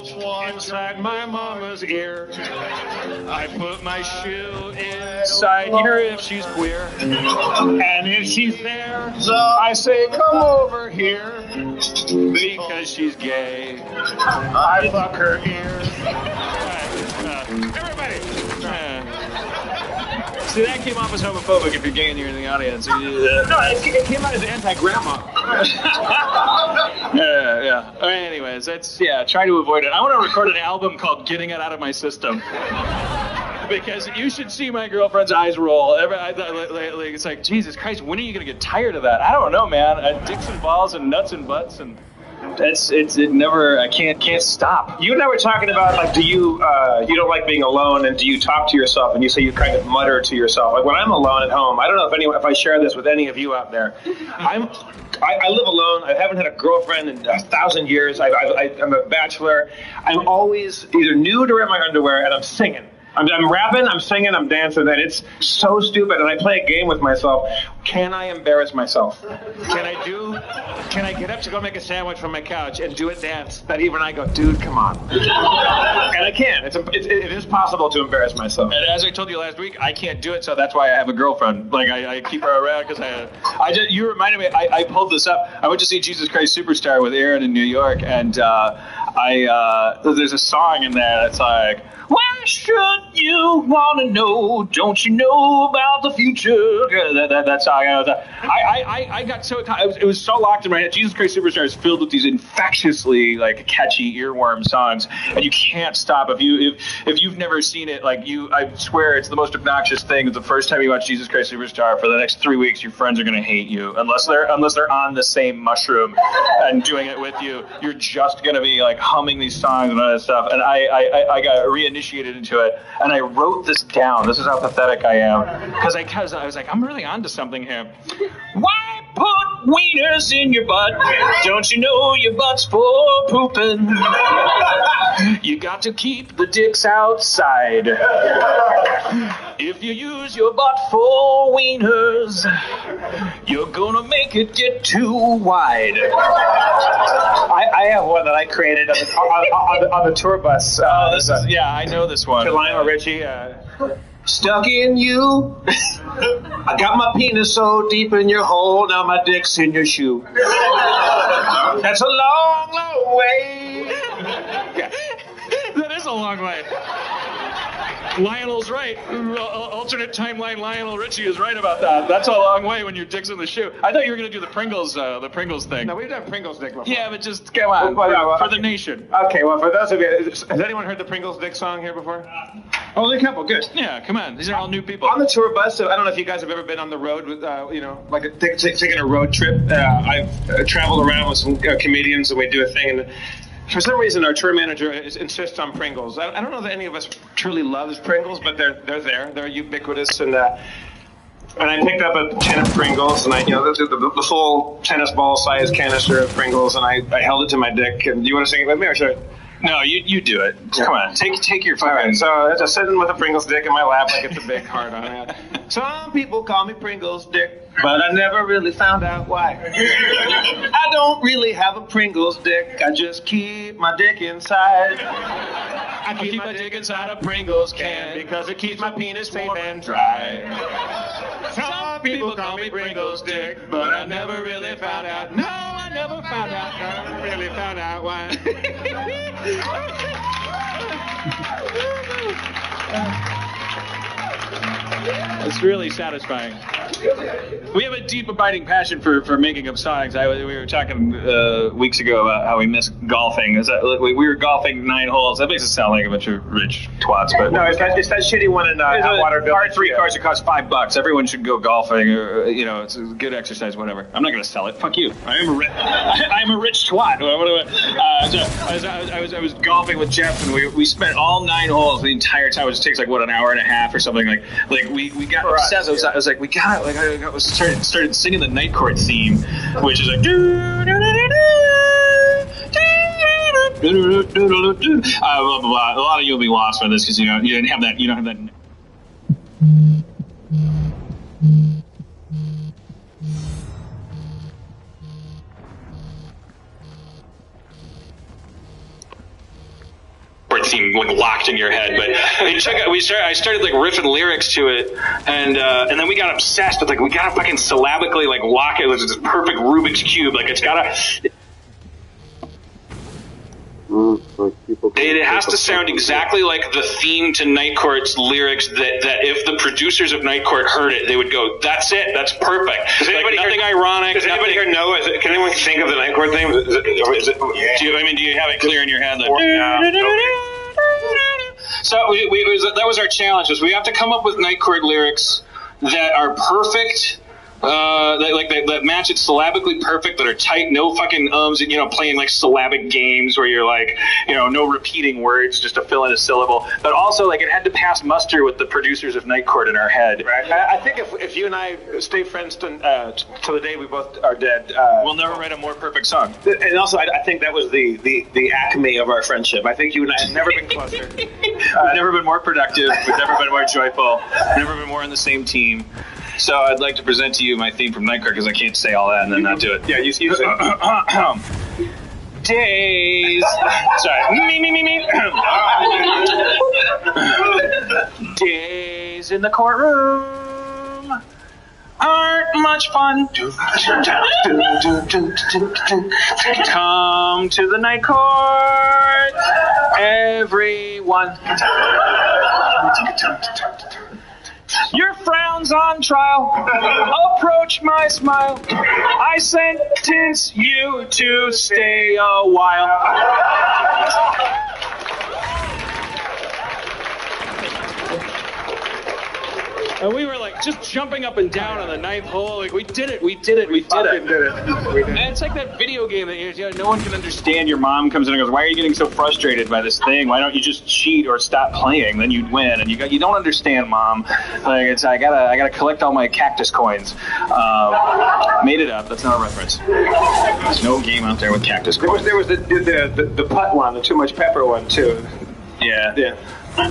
inside my mama's ear. I put my shoe inside her if she's queer. And if she's there, I say, come over here. Because she's gay. I fuck her ear. Everybody! See, that came off as homophobic if you're gay and you're in the audience. No, it came out as anti-grandma. Yeah. All right, anyways, try to avoid it. I want to record an album called Getting It Out of My System. Because you should see my girlfriend's eyes roll. It's like, Jesus Christ, when are you going to get tired of that? I don't know, man. Dicks and balls and nuts and butts and... I can't stop. You and I were talking about, like, do you don't like being alone, and do you talk to yourself, and you say you kind of mutter to yourself. Like, when I'm alone at home, I don't know if I share this with any of you out there. I live alone. I haven't had a girlfriend in 1,000 years. I'm a bachelor. I'm always either nude or in my underwear, and I'm singing. I'm rapping, I'm singing, I'm dancing, and it's so stupid. And I play a game with myself. Can I embarrass myself? Can I get up to go make a sandwich from my couch and do a dance that even I go, dude, come on. And I can. It is possible to embarrass myself. And as I told you last week, I can't do it, so that's why I have a girlfriend. Like, I keep her around because you reminded me, I pulled this up. I went to see Jesus Christ Superstar with Aaron in New York, and there's a song in there that's like, why should you want to know? Don't you know about the future? That song. I got so it was so locked in my head. Jesus Christ Superstar is filled with these infectiously like catchy earworm songs, and you can't stop. If you've never seen it, like I swear it's the most obnoxious thing. The first time you watch Jesus Christ Superstar, for the next 3 weeks, your friends are gonna hate you unless they're on the same mushroom and doing it with you. You're just gonna be like humming these songs and all that stuff. And I got reinitiated into it, and I wrote this down. This is how pathetic I am, because I was like, I'm really onto something here. Why put wieners in your butt? Don't you know your butt's for pooping? You got to keep the dicks outside. If you use your butt for wieners, you're gonna make it get too wide. I have one that I created on the tour bus. I know this one. To Lionel Richie. Stuck in you. I got my penis so deep in your hole, now my dick's in your shoe. That's a long, long way. That is a long way. Lionel's right. Alternate timeline Lionel Richie is right about that. That's a long way when your dick's in the shoe. I thought you were going to do the Pringles thing. No, we've done Pringles dick before. Yeah, but just come on. For the nation. Okay, well, for those of you, has anyone heard the Pringles dick song here before? Only a couple, good. Yeah, come on. These are all new people. On the tour bus, I don't know if you guys have ever been on the road with, taking a road trip. I've traveled around with some comedians and we do a thing, and for some reason, our tour manager insists on Pringles. I don't know that any of us truly loves Pringles, but they're there. They're ubiquitous, and I picked up a tin of Pringles, and the full tennis ball size canister of Pringles, and I held it to my dick. And do you want to sing it with me, or should I? No, you do it. Come on, take your fucking. Right, so I was sitting with a Pringles dick in my lap like it's a big heart on it. Some people call me Pringles dick, but I never really found out why. I don't really have a Pringles dick. I just keep my dick inside. I keep my dick inside a Pringles can because it keeps my penis safe and dry. Some people call me Pringles dick, but I never really found out. No, I never found out. Never really found out why. It's really satisfying. We have a deep, abiding passion for making up songs. We were talking weeks ago about how we miss golfing. We were golfing 9 holes. That makes it sound like a bunch of rich twats, but no, it's that shitty one in Atwater Village. Par 3 cars that cost $5. Everyone should go golfing. Or, it's a good exercise. Whatever. I'm not going to sell it. Fuck you. I am a rich twat. I was golfing with Jeff, and we spent all 9 holes the entire time. It just takes like an hour and a half or something. Like we got obsessed. I was like, we got it. I started singing the Night Court theme, which is like. A lot of you will be lost by this because you don't have that. Theme locked in your head, but I started riffing lyrics to it, and then we got obsessed with we gotta fucking syllabically lock it with this perfect Rubik's cube. It's gotta. It has to sound exactly like the theme to Night Court's lyrics. That if the producers of Night Court heard it, they would go, "That's it. That's perfect." Nothing ironic. Does anybody here know? Can anyone think of the Night Court theme? Do you have it clear in your head? So that was our challenge. Was we have to come up with Night Court lyrics that are perfect. That match it syllabically perfect, that are tight, no fucking ums, playing syllabic games where you're no repeating words just to fill in a syllable, but also it had to pass muster with the producers of Night Court in our head. Right. I think if you and I stay friends till the day we both are dead, we'll never write a more perfect song. And also, I think that was the acme of our friendship. I think you and I have never been closer. We've never been more productive. We've never been more joyful. We've never been more on the same team. So I'd like to present to you my theme from Night Court because I can't say all that and then not do it. Yeah, use it. Days. Sorry. Me. Days in the courtroom aren't much fun. Come to the Night Court, everyone. Your frown's on trial. Approach my smile. I sentence you to stay a while. And we were just jumping up and down on the 9th hole. We did it. We did it. And it's like that video game that no one can understand. Your mom comes in and goes, "Why are you getting so frustrated by this thing? Why don't you just cheat or stop playing? Then you'd win." And you don't understand, Mom. I gotta collect all my cactus coins. Made it up. That's not a reference. There's no game out there with cactus coins. There was the putt one, the too much pepper one too. Yeah.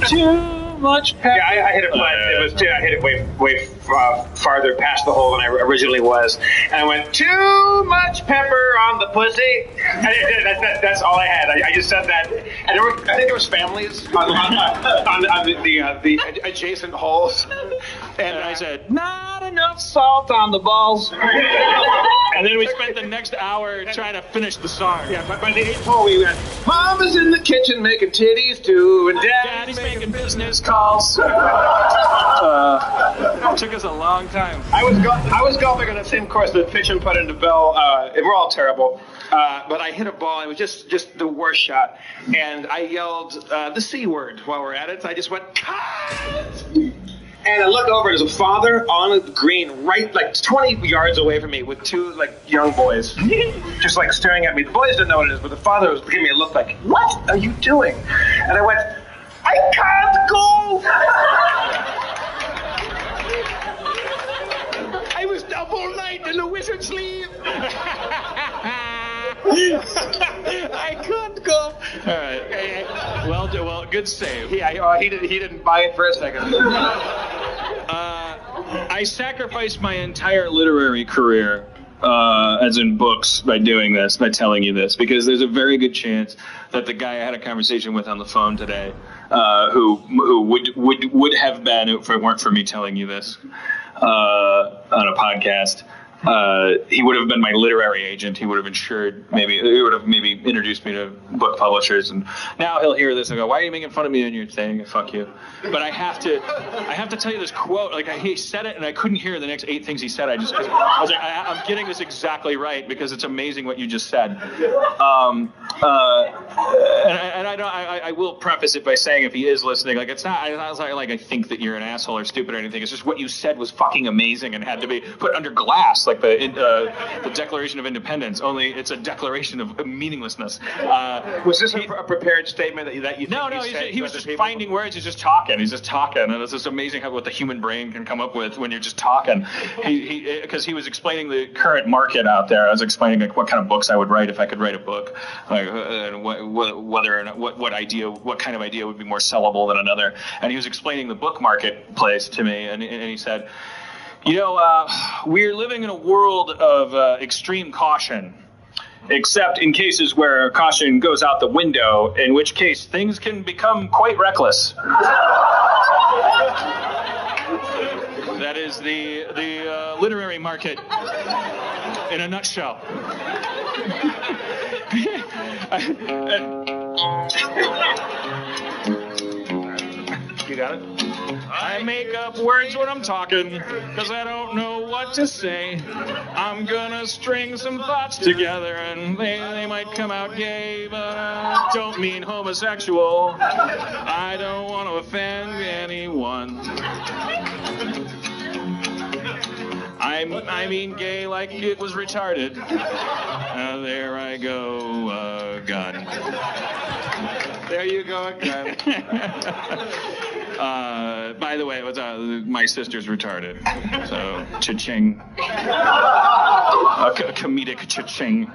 Too much pepper. Yeah, I hit it. I hit it way farther past the hole than I originally was, and I went too much pepper on the pussy. And that's all I had. I just said that, and I think there was families on the adjacent holes, and I said Not enough salt on the balls. And then we spent the next hour trying to finish the song. yeah. By the 8th hole, we went. Mama's in the kitchen making titties too, and Daddy's making business calls. Took us a long time. I was golfing on the same course that Fitch and put into Bell. We're all terrible. But I hit a ball. It was just the worst shot. And I yelled the C word while we're at it. I just went, cut! And I look over, there's a father on a green right like 20 yards away from me with two like young boys just like staring at me. The boys didn't know what it is, but the father was giving me a look like, what are you doing? And I went, I can't go! I was up all night in a wizard's sleeve. I couldn't go. All right. Well, good save. Yeah, he didn't buy it for a second. I sacrificed my entire literary career, as in books, by doing this, by telling you this, because there's a very good chance that the guy I had a conversation with on the phone today, who would have been if it weren't for me telling you this on a podcast. He would have been my literary agent. He would have insured he would have maybe introduced me to book publishers. And now he'll hear this and go, "Why are you making fun of me?" And you're saying, "Fuck you." But I have to tell you this quote. Like he said it, and I couldn't hear the next 8 things he said. I was like, I'm getting this exactly right because it's amazing what you just said. And I will preface it by saying, if he is listening, like it's not. I was like I think that you're an asshole or stupid or anything. It's just what you said was fucking amazing and had to be put under glass. Like the Declaration of Independence, only it's a declaration of meaninglessness. Was this a prepared statement that you think No, he was just finding words. He's just talking, and it's just amazing what the human brain can come up with when you're just talking. Because he was explaining the current market out there. I was explaining like what kind of books I would write if I could write a book, like whether or not what kind of idea would be more sellable than another. And he was explaining the book marketplace to me, and he said, we're living in a world of extreme caution, except in cases where caution goes out the window, in which case things can become quite reckless. That is the literary market in a nutshell. You got it? I make up words when I'm talking, because I don't know what to say. I'm gonna string some thoughts together, and they might come out gay, but I don't mean homosexual. I don't want to offend anyone. I mean gay like it was retarded. There I go again. There you go again. By the way, my sister's retarded. So, cha-ching. A comedic cha-ching.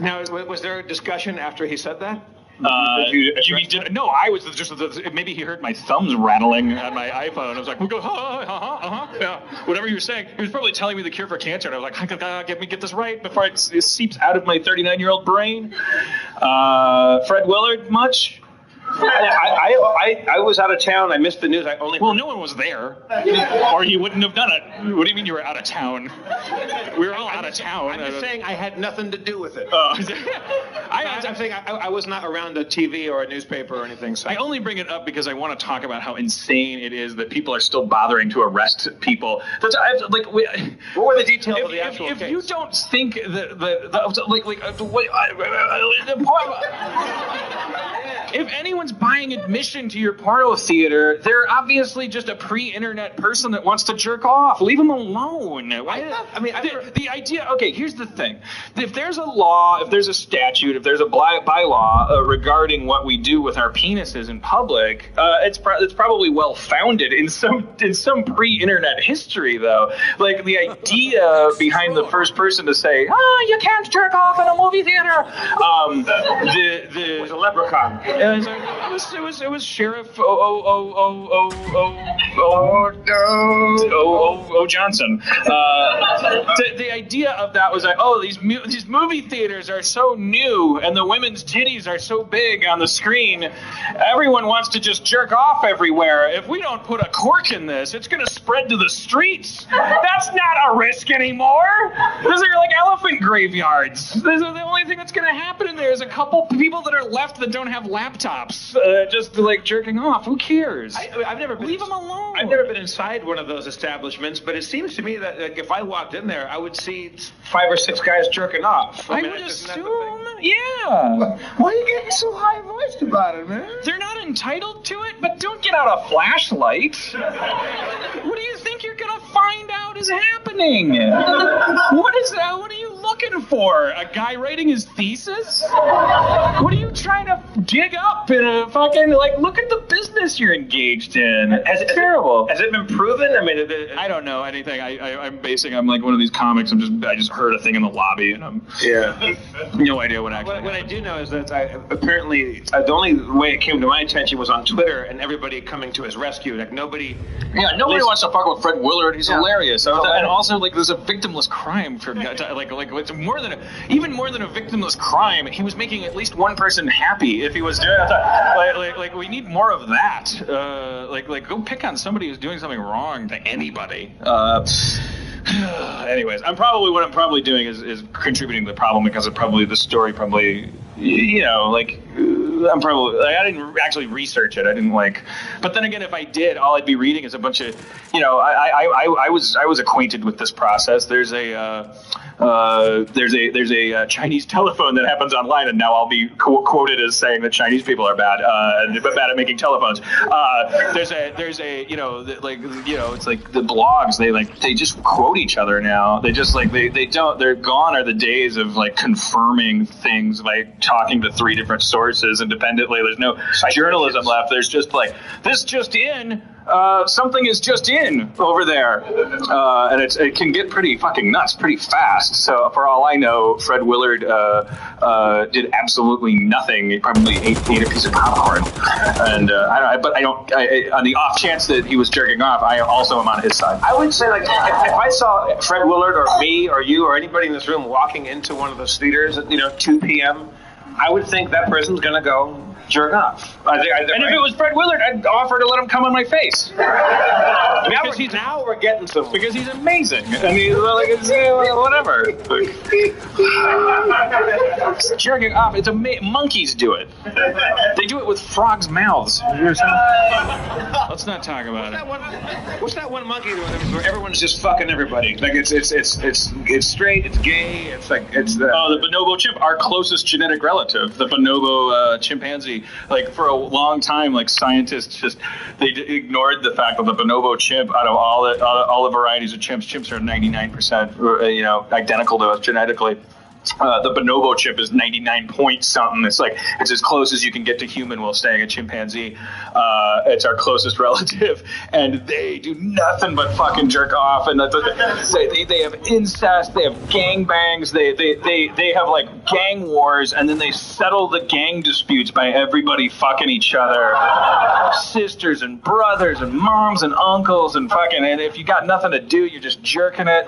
Now, was there a discussion after he said that? No, I was just maybe he heard my thumbs rattling on my iPhone. I was like, yeah, whatever you were saying. He was probably telling me the cure for cancer, and I was like, get this right before it seeps out of my 39-year-old brain. Fred Willard, much? I was out of town. I missed the news. Well, no one was there, or you wouldn't have done it. What do you mean you were out of town? We were all out of town. I'm just saying I had nothing to do with it. I'm saying I was not around a TV or a newspaper or anything. So. I only bring it up because I want to talk about how insane it is that people are still bothering to arrest people. What were the details of the actual case? If you don't think if anyone's buying admission to your porno theater, they're obviously just a pre-internet person that wants to jerk off. Leave them alone. The idea. Okay, here's the thing: if there's a law, if there's a statute, if there's a bylaw regarding what we do with our penises in public, it's probably well founded in some pre-internet history, though. Like the idea behind the first person to say, "Oh, you can't jerk off in a movie theater," it was a leprechaun. It was Sheriff Johnson. The idea of that was like, these movie theaters are so new, and the women's titties are so big on the screen. Everyone wants to just jerk off everywhere. If we don't put a cork in this, it's going to spread to the streets. That's not a risk anymore. Those are like elephant graveyards. The only thing that's going to happen in there is a couple people that are left that don't have laptops, just like jerking off. Who cares? I've never been, leave them alone. I've never been inside one of those establishments, but it seems to me that if I walked in there, I would see 5 or 6 guys jerking off. I would assume, yeah. Why are you getting so high-voiced about it, man? They're not entitled to it, but don't get out a flashlight. What do you think you're gonna find out is happening? What are you looking for? A guy writing his thesis? What are you trying to dig up in a fucking, like, look at the business you're engaged in. It's terrible. Has it been proven? I mean, I don't know anything. I'm like one of these comics. I just heard a thing in the lobby, and I'm no idea what actually. What I do know is that apparently the only way it came to my attention was on Twitter, and everybody coming to his rescue. Like nobody wants to fuck with Fred Willard. He's hilarious. And also, like, there's a victimless crime for like it's even more than a victimless crime. He was making at least one person happy if he was doing like we need more of that. Like go pick on somebody who's doing something wrong to anybody. Anyways, what I'm probably doing is contributing to the problem, because the story probably, I'm probably, I didn't actually research it. I didn't but then again, if I did, all I'd be reading is a bunch of, I was acquainted with this process. There's a Chinese telephone that happens online, and now I'll be quoted as saying that Chinese people are bad at making telephones. There's a it's like the blogs, they just quote each other now. They just they're gone are the days of confirming things by talking to 3 different sources independently. There's no journalism left. There's just this just in. Something is just in over there, and it can get pretty fucking nuts pretty fast. So for all I know, Fred Willard did absolutely nothing. He probably ate a piece of popcorn, and on the off chance that he was jerking off, I also am on his side. I would say if I saw Fred Willard or me or you or anybody in this room walking into one of those theaters at 2 p.m., I would think that person's gonna go jerk off. If it was Fred Willard, I'd offer to let him come on my face. Now we're getting some. Because he's amazing. I mean, whatever. Jerking off. It's monkeys do it. They do it with frogs' mouths. Let's not talk about it. What's that one monkey where everyone's just fucking everybody? It's straight. It's gay. The bonobo chimp, our closest genetic relative, the bonobo chimpanzee. For a long time, scientists they ignored the fact that the bonobo chimp, out of all the varieties of chimps are 99% identical to us genetically. The bonobo chimp is 99 point something. It's as close as you can get to human while staying a chimpanzee. It's our closest relative, and they do nothing but fucking jerk off. And they have incest, they have gangbangs, they have gang wars, and then they settle the gang disputes by everybody fucking each other, sisters and brothers and moms and uncles and fucking. And if you got nothing to do, you're just jerking it.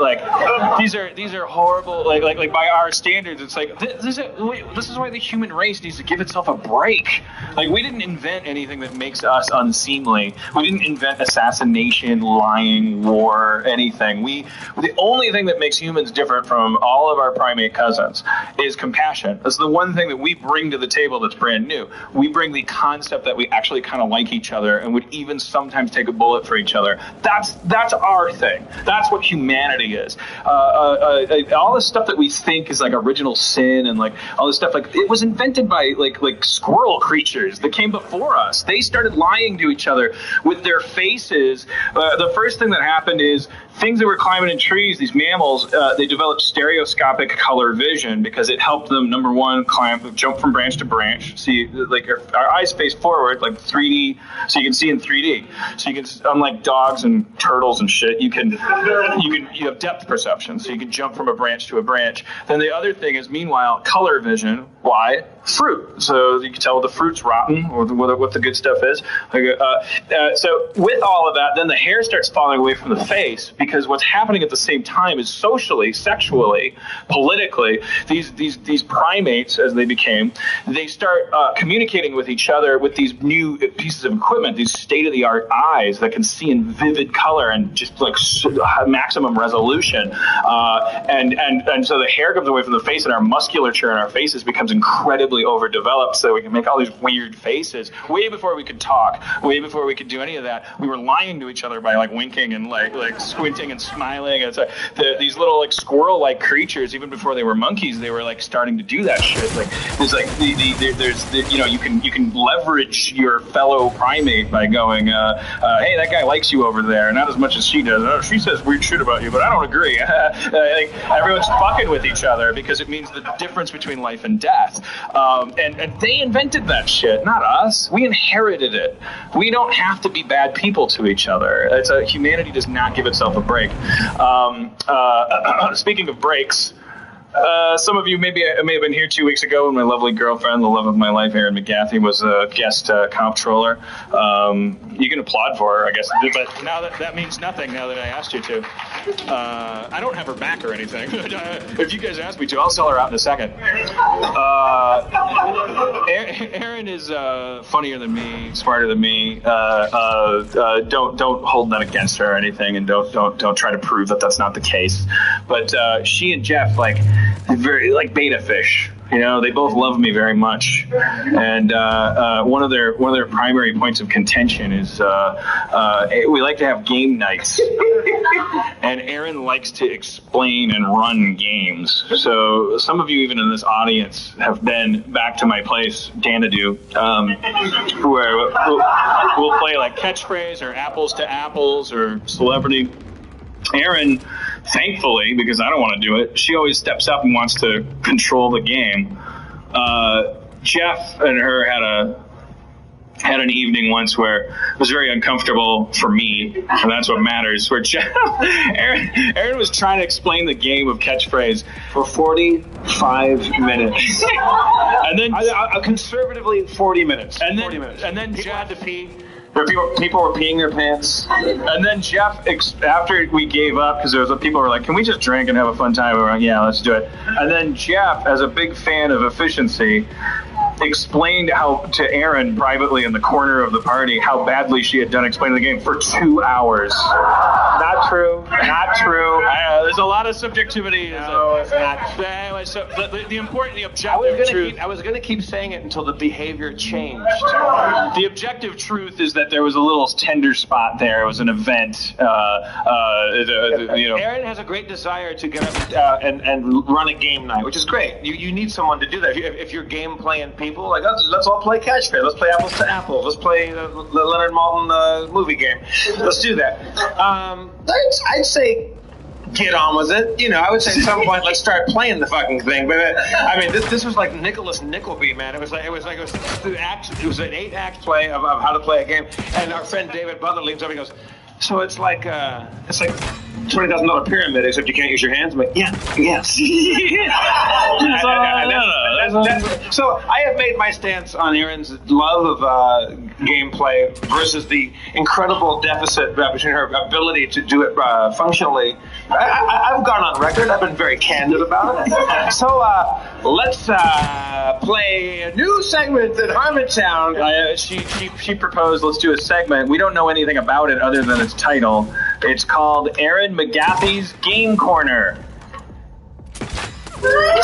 These are horrible. By our standards, it's this is why the human race needs to give itself a break. We didn't invent anything that makes us unseemly. We didn't invent assassination, lying, war, anything. The only thing that makes humans different from all of our primate cousins is compassion. That's the one thing that we bring to the table that's brand new. We bring the concept that we actually kind of like each other and would even sometimes take a bullet for each other. That's our thing. That's what humanity is. All this stuff that we think is original sin and all this stuff, it was invented by squirrel creatures that came before us. They started lying to each other with their faces. The first thing that happened is things that were climbing in trees, these mammals, they developed stereoscopic color vision because it helped them, number one, jump from branch to branch. See, our eyes face forward, 3D, so you can see in 3D. So you can, unlike dogs and turtles and shit, you have depth perception, so you can jump from a branch to a branch. Then the other thing is, meanwhile, color vision. Why? Fruit. So you can tell the fruit's rotten or what the good stuff is. So with all of that, then the hair starts falling away from the face, because what's happening at the same time is socially, sexually, politically, these primates, as they became, they start communicating with each other with these new pieces of equipment, these state-of-the-art eyes that can see in vivid color and just like maximum resolution. And so the hair comes away from the face, and our musculature in our faces becomes incredibly overdeveloped, so we can make all these weird faces. Way before we could talk, way before we could do any of that, we were lying to each other by like winking and like squinting and smiling. And so these little like squirrel-like creatures, even before they were monkeys, they were like starting to do that shit. Like there's like you can leverage your fellow primate by going, hey, that guy likes you over there, not as much as she does. Oh, she says weird shit about you, but I don't agree. Like, everyone's fucking with each other because it means the difference between life and death. And they invented that shit, not us. We inherited it. We don't have to be bad people to each other. Humanity does not give itself a break. Speaking of breaks, some of you may have been here 2 weeks ago when my lovely girlfriend, the love of my life, Erin McGathy, was a guest comptroller. You can applaud for her, I guess, but now that means nothing now that I asked you to. I don't have her back or anything. If you guys ask me to, I'll sell her out in a second. Erin is funnier than me, smarter than me. Don't hold that against her or anything, and don't try to prove that that's not the case. But she and Jeff, very like beta fish. They both love me very much, and one of their primary points of contention is we like to have game nights, and Erin likes to explain and run games. So some of you, even in this audience, have been back to my place, Danadoo, where we'll play like catchphrase or apples to apples or celebrity. Erin, thankfully, because I don't want to do it, she always steps up and wants to control the game. Jeff and her had an evening once where it was very uncomfortable for me, and that's what matters. Where Erin was trying to explain the game of catchphrase for 45 minutes, and then conservatively 40 minutes. And then 40 minutes. And then Jeff had to pee. People were peeing their pants. And then Jeff, after we gave up, because people were like, can we just drink and have a fun time? We were like, yeah, let's do it. And then Jeff, as a big fan of efficiency, explained to Erin privately in the corner of the party how badly she had done explaining the game for 2 hours. Not true. There's a lot of subjectivity. No, it's not. Anyway, so the objective truth. I was going to keep saying it until the behavior changed. The objective truth is that there was a little tender spot there. It was an event. Erin has a great desire to get up and run a game night, which is great. You need someone to do that. If you're game playing people, like let's all play catchphrase. Let's play apples to apples. Let's play the Leonard Maltin movie game. Let's do that. I'd say get on with it. I would say at some point let's start playing the fucking thing. But I mean, this was like Nicholas Nickleby, man. It was an 8-act play of how to play a game. And our friend David Butler leans over and goes, so it's like $20,000 pyramid, except you can't use your hands. I'm like, yes. So I have made my stance on Erin's love of gameplay versus the incredible deficit between her ability to do it functionally. I've gone on record. I've been very candid about it. So let's play a new segment in Harmontown. She proposed, let's do a segment. We don't know anything about it other than its title. It's called Erin McGathy's Game Corner. Wait.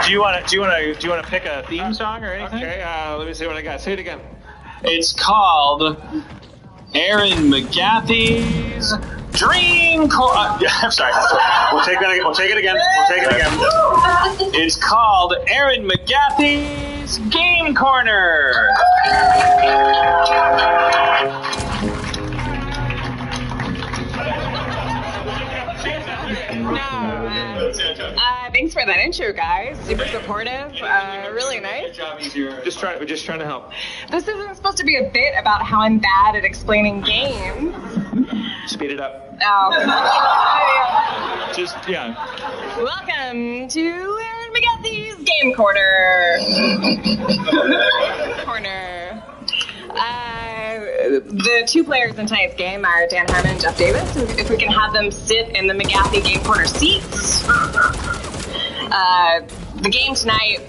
Do you want to pick a theme song or anything? Okay. Let me see what I got. Say it again. It's called Erin McGathy's Dream Corner. I'm sorry. We'll take it again. It's called Erin McGathy's Game Corner. Thanks for that intro, guys. Super supportive. Really nice. Good job, easier. We're just trying to help. This isn't supposed to be a bit about how I'm bad at explaining games. Speed it up. Oh. Just, yeah. Welcome to Aaron McGathy's Game Corner. The two players in tonight's game are Dan Harmon and Jeff Davis. If we can have them sit in the McGathy Game Corner seats. The game tonight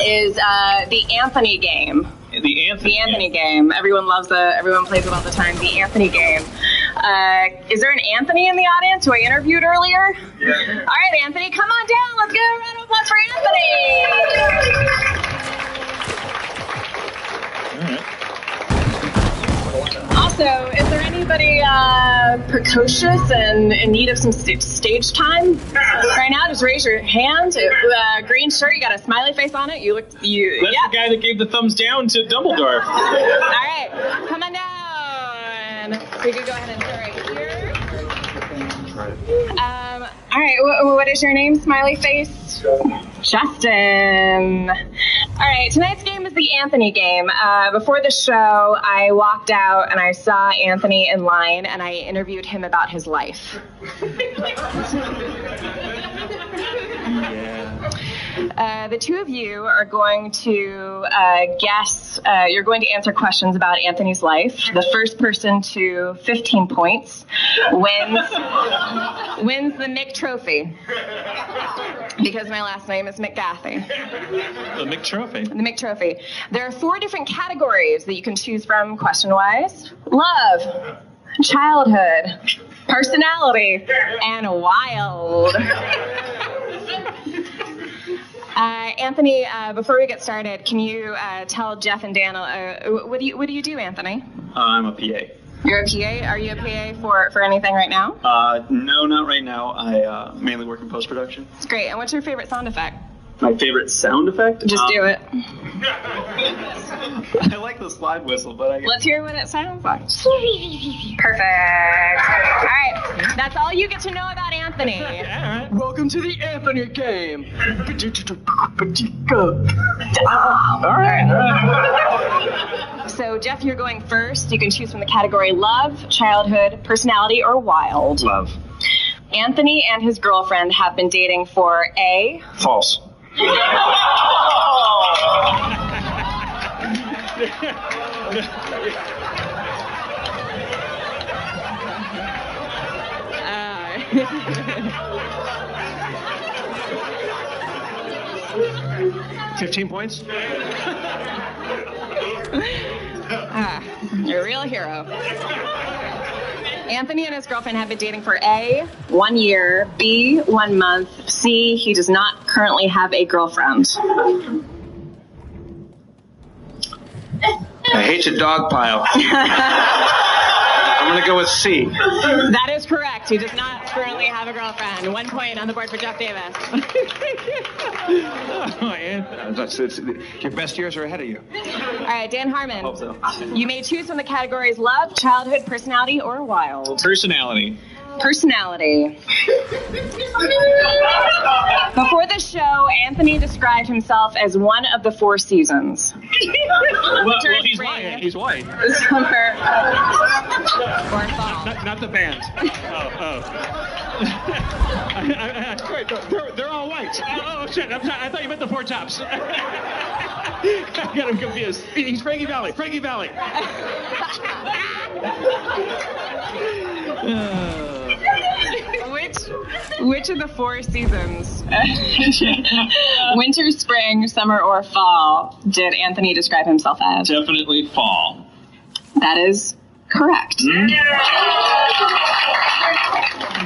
is the Anthony game. The Anthony Game. Everyone loves it. Everyone plays it all the time. The Anthony game. Is there an Anthony in the audience who I interviewed earlier? Yeah. All right, Anthony, come on down. Let's give a round of applause for Anthony. All right. Also, is there anybody precocious and in need of some stage time right now? Just raise your hand. Green shirt, you got a smiley face on it. That's the guy that gave the thumbs down to Dumbledore. All right, come on down. So you can go ahead and sit right here. All right, what is your name, smiley face? Justin. All right, tonight's game is the Anthony game. Before the show, I walked out and I saw Anthony in line and I interviewed him about his life. The two of you are going to guess, you're going to answer questions about Anthony's life. The first person to 15 points wins the Mick Trophy. Because my last name is McGathy. The Mick Trophy. The Mick Trophy. There are 4 different categories that you can choose from question-wise. Love, childhood, personality, and wild. Anthony, before we get started, can you tell Jeff and Dan, what do you do, Anthony? I'm a PA. You're a PA? Are you a PA for anything right now? No, not right now. I mainly work in post-production. It's great. And what's your favorite sound effect? My favorite sound effect? Just do it. I like the slide whistle, but Let's hear what it sounds like. Perfect. All right. That's all you get to know about Anthony. all right. Welcome to the Anthony game. All right. So, Jeff, you're going first. You can choose from the category love, childhood, personality, or wild. Love. Anthony and his girlfriend have been dating for A. False. Uh, 15 points? You're a real hero. Anthony and his girlfriend have been dating for A, 1 year, B, 1 month, C, he does not currently have a girlfriend. I hate to dog pile. I'm going to go with C. That is correct. He does not currently have a girlfriend. 1 point on the board for Jeff Davis. Your best years are ahead of you. All right, Dan Harmon. Hope so. You may choose from the categories love, childhood, personality, or wild. Personality. Personality. Before the show, Anthony described himself as one of the 4 seasons. Well, he's spring, white. He's white. Summer, or fall. Not the band. Wait, they're all white. Oh, shit. I thought you meant the 4 Tops. I got him confused. He's Frankie Valli. Frankie Valli. Which of the 4 seasons, winter, spring, summer, or fall, did Anthony describe himself as? Definitely fall. That is correct. He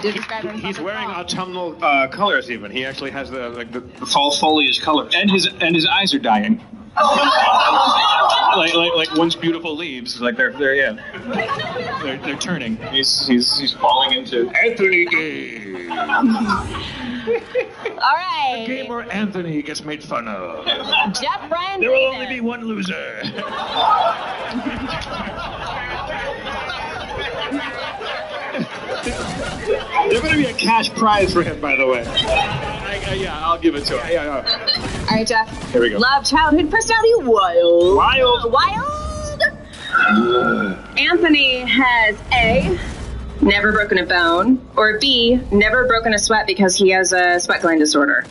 did describe himself He's as wearing fall. autumnal colors even. He actually has the Fall foliage colors. And his eyes are dying. like once beautiful leaves. Like they're turning. He's falling into Anthony game. All right. Game where Anthony gets made fun of. Jeff Bryan There will Davis. only be one loser. There's going to be a cash prize for him, by the way. Yeah, I'll give it to him. All right, Jeff. Here we go. Love, childhood, personality, wild. Wild. Wild. Anthony has A, never broken a bone, or B, never broken a sweat because he has a sweat gland disorder?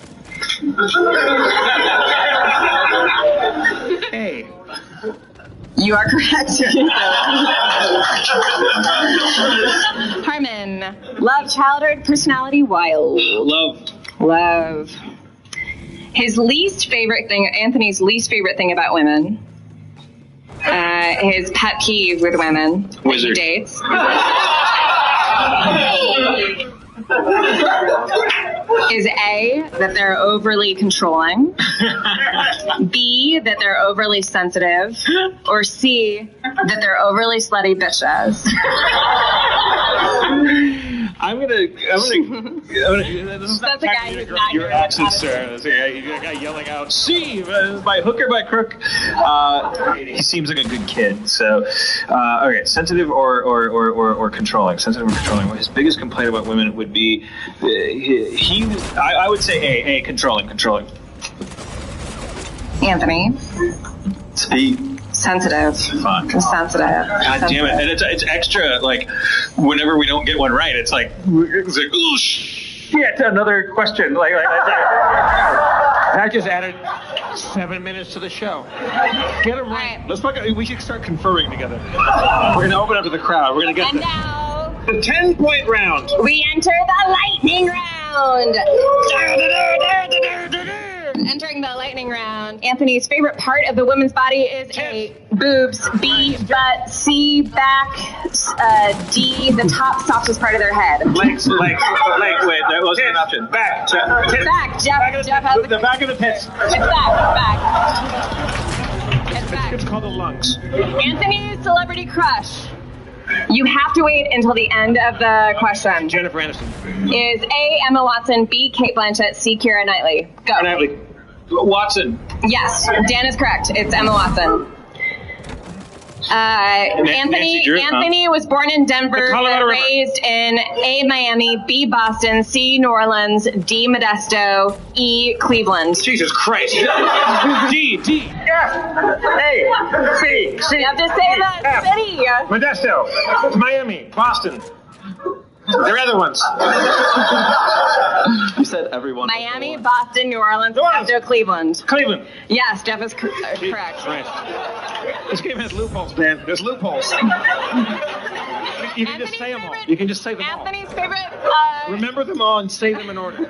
Hey. You are correct. Harmon, love, childhood, personality, wild. Love. His least favorite thing, Anthony's least favorite thing about women. His pet peeve with women. Wizard. That he dates. Is A, that they're overly controlling, B, that they're overly sensitive, or C, that they're overly slutty bitches. I'm gonna. This is That's a guy who's not your here. accent, sir. This is a guy yelling out, "See, by hook or by crook." He seems like a good kid. So, okay, sensitive or controlling. Sensitive or controlling. His biggest complaint about women would be I would say A, controlling. Anthony. Speed. Sensitive. Fuck. Sensitive. God damn it! And it's extra. Like whenever we don't get one right, it's like oh shit! Another question. Like I just added 7 minutes to the show. Get them right. Let's we should start conferring together. We're gonna open up to the crowd. We're gonna get And now the 10-point round. we enter the lightning round. Entering the lightning round, Anthony's favorite part of the woman's body is A, boobs, B, butt, C, back, D, the top softest part of their head. Legs. Wait, that wasn't an option. Back. Back. Jeff has The back of the pits. It's back. It's back. It's called the lungs. Anthony's celebrity crush. You have to wait until the end of the question. Jennifer Aniston. Is A, Emma Watson, B, Kate Blanchett, C, Keira Knightley? Go. Natalie. Watson. Yes, Dan is correct. It's Emma Watson. Anthony was born in Denver, but raised in A, Miami, B, Boston, C, New Orleans, D, Modesto, E, Cleveland. Jesus Christ. D, F, A, C, C. You have to say the city. Modesto. Miami. Boston. There are other ones. You said everyone. Miami, Boston, New Orleans, Modesto, Cleveland. Cleveland. Yes, Jeff is correct. Right. This game has loopholes, Dan. There's loopholes. You can just say them all. You can just say them all. Anthony's favorite. Remember them all and say them in order.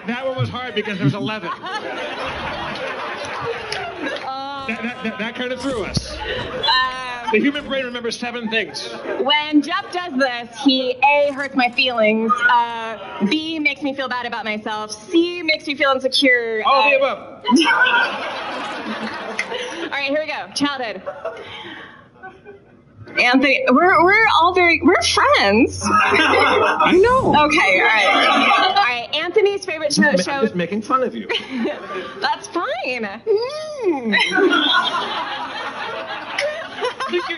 That one was hard because there's 11. That kind of threw us. The human brain remembers 7 things. When Jeff does this, he A, hurts my feelings, B, makes me feel bad about myself, C, makes me feel insecure. All of the above. All right, here we go. Childhood. Anthony, we're friends. I know. Okay, all right. Anthony's favorite show. I'm just making fun of you. That's fine.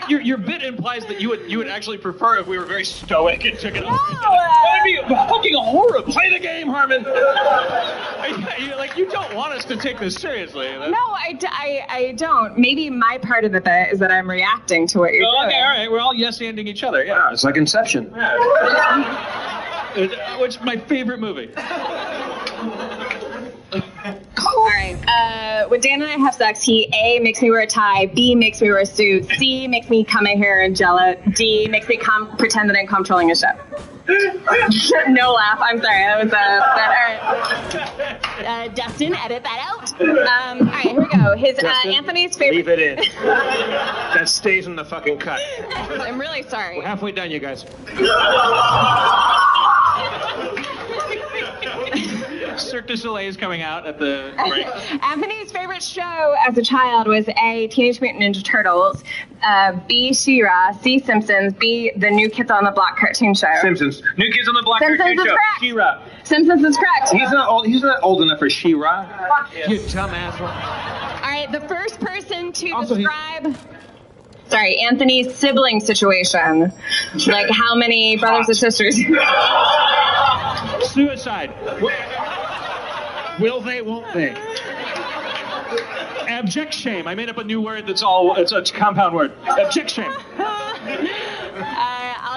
Your bit implies that you would actually prefer if we were very stoic and took it off. No, That'd be fucking horrible. Play the game, Harmon. You don't want us to take this seriously. No, I don't. Maybe my part of the bit is that I'm reacting to what you're doing. Okay, all right. We're all yes-anding each other. Yeah, It's like Inception. Which is my favorite movie. All right. When Dan and I have sex, he A, makes me wear a tie, B, makes me wear a suit, C, makes me comb my hair and gel it, D, makes me pretend that I'm controlling a ship. No laugh. I'm sorry. That was all right. Dustin, edit that out. All right, here we go. Anthony's favorite. Leave it in. That stays in the fucking cut. I'm really sorry. We're halfway done, you guys. Cirque du Soleil is coming out at the break. Anthony's favorite show as a child was A, Teenage Mutant Ninja Turtles, B, She-Ra, C, Simpsons, B, the New Kids on the Block cartoon show. Simpsons. New Kids on the Block Simpsons cartoon is show. correct. She-Ra. Simpsons is correct. He's not old enough for She-Ra. Yes. You dumb asshole. All right, the first person to Also, describe... Sorry, Anthony's sibling situation. Like how many brothers and sisters? Suicide. Will they, won't they? Abject shame. I made up a new word it's a compound word. Abject shame.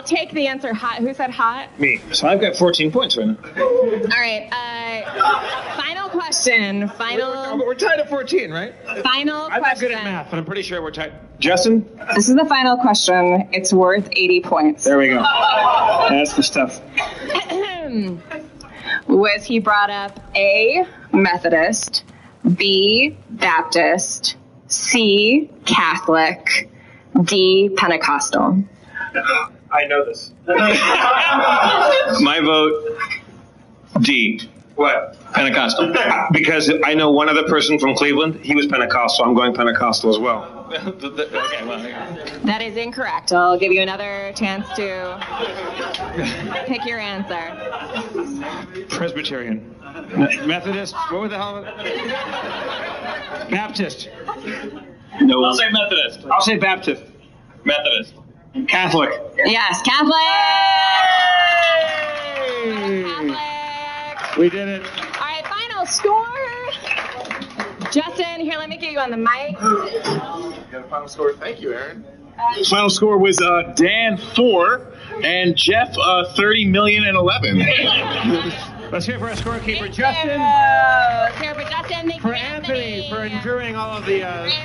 take the answer hot. Who said hot? Me. So I've got 14 points right now. All right. Final question. We're tied at 14, right? Final I'm not good question. at math, but I'm pretty sure we're tied. Justin? This is the final question. It's worth 80 points. There we go. That's the stuff. Was he brought up A, Methodist, B, Baptist, C, Catholic, D, Pentecostal? I know this. My vote, D. What? Pentecostal. Because I know one other person from Cleveland. He was Pentecostal. I'm going Pentecostal as well. Okay, well, That is incorrect. I'll give you another chance to pick your answer. Presbyterian. Methodist. What the hell? Baptist. no. I'll say Methodist. I'll say Baptist. Methodist. Catholic. Yes, Catholic. We did it. All right, final score. Justin, here, let me get you on the mic. Got a final score. Thank you, Aaron. Final score was Dan 4 and Jeff 30,011,011. Let's hear for our scorekeeper, Thank Justin. you. Let's hear for Justin. Thank For you, Anthony, for enduring all of the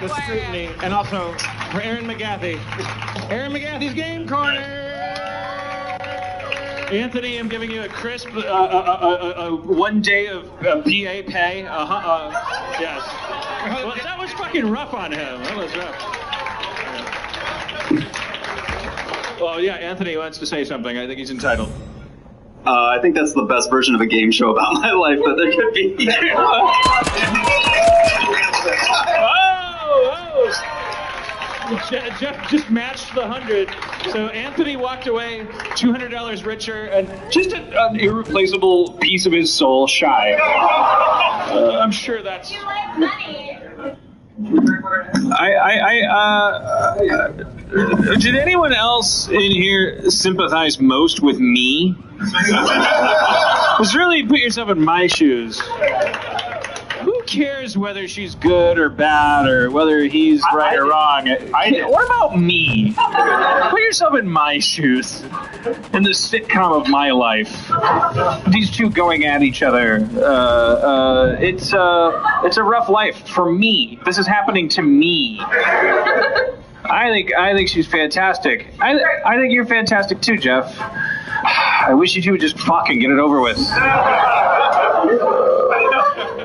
scrutiny, and also for Aaron McGathy. Aaron McGathy's Game Corner. Anthony, I'm giving you a crisp 1 day of PA pay. Yes. Well, that was fucking rough on him. That was rough. Well, yeah, Anthony wants to say something. I think he's entitled. I think that's the best version of a game show about my life that there could be. Jeff just matched the 100. So Anthony walked away $200 richer and just an irreplaceable piece of his soul shy. I'm sure that's. You like money. Did anyone else in here sympathize most with me? Just really put yourself in my shoes. Who cares whether she's good or bad or whether he's right or wrong? What about me? Put yourself in my shoes. In the sitcom of my life. These two going at each other. It's a rough life for me. This is happening to me. I think she's fantastic. I think you're fantastic too, Jeff. I wish you two would just fucking get it over with.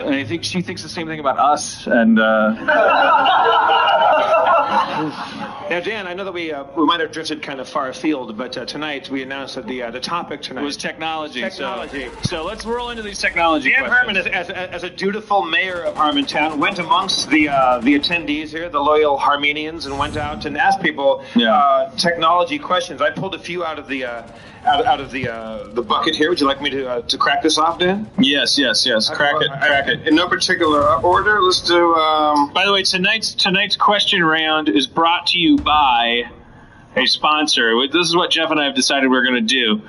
And I think she thinks the same thing about us. And Now, Dan, I know that we might have drifted kind of far afield, but tonight we announced that the topic tonight was technology. Technology. So let's roll into these technology Dan questions. Herman, as a dutiful mayor of Harmontown, went amongst the attendees here, the loyal Harmenians, and went out and asked people technology questions. I pulled a few out of the bucket here. Would you like me to crack this off, Dan? Yes. Crack it. In no particular order. Let's do. By the way, tonight's question round is brought to you by a sponsor. This is what Jeff and I have decided we're going to do.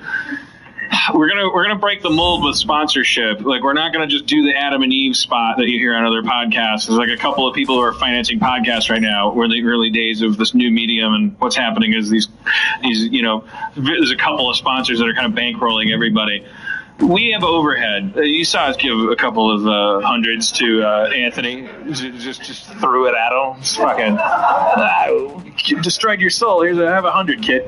We're gonna break the mold with sponsorship. Like, we're not gonna just do the Adam and Eve spot that you hear on other podcasts. There's like a couple of people who are financing podcasts right now. We're in the early days of this new medium, and what's happening is these there's a couple of sponsors that are kind of bankrolling everybody. We have overhead. You saw us give a couple of hundreds to Anthony. Just threw it at him. It's fucking destroyed your soul. Here's have 100, kid.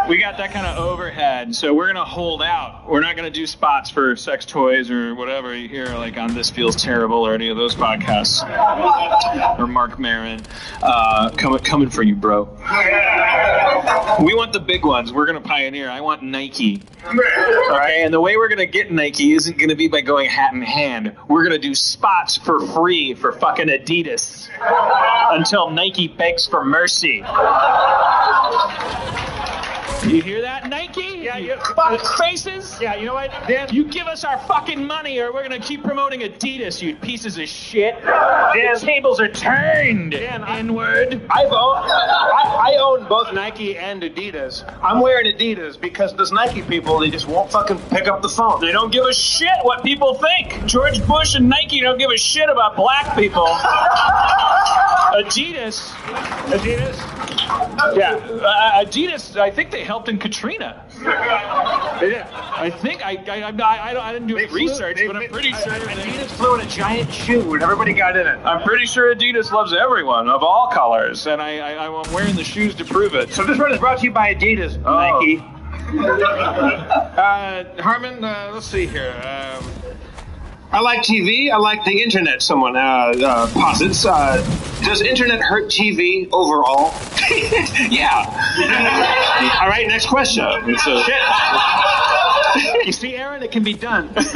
We got that kind of overhead, so we're gonna hold out. We're not gonna do spots for sex toys or whatever you hear like on This Feels Terrible or any of those podcasts. Or Mark Maron. Coming for you, bro. We want the big ones. We're gonna pioneer. I want Nike. Okay, and the way we're going to get Nike isn't going to be by going hat in hand. We're going to do spots for free for fucking Adidas until Nike begs for mercy. You hear that, Nike? Yeah, you fuck faces? Yeah, you know what, Dan? You give us our fucking money or we're going to keep promoting Adidas, you pieces of shit. The tables are turned. Dan, N-word. I own both Nike and Adidas. I'm wearing Adidas because those Nike people, they just won't fucking pick up the phone. They don't give a shit what people think. George Bush and Nike don't give a shit about black people. Adidas. Yeah, Adidas. I think they helped in Katrina. They did. I think I didn't do research, but I'm pretty sure Adidas flew in a giant shoe and everybody got in it. I'm pretty sure Adidas loves everyone of all colors, and I'm wearing the shoes to prove it. So this one is brought to you by Adidas, Nike. Harmon, let's see here. I like TV. I like the internet, someone posits. Does internet hurt TV overall? Yeah. All right, next question. Shit. You see, Aaron, it can be done. There's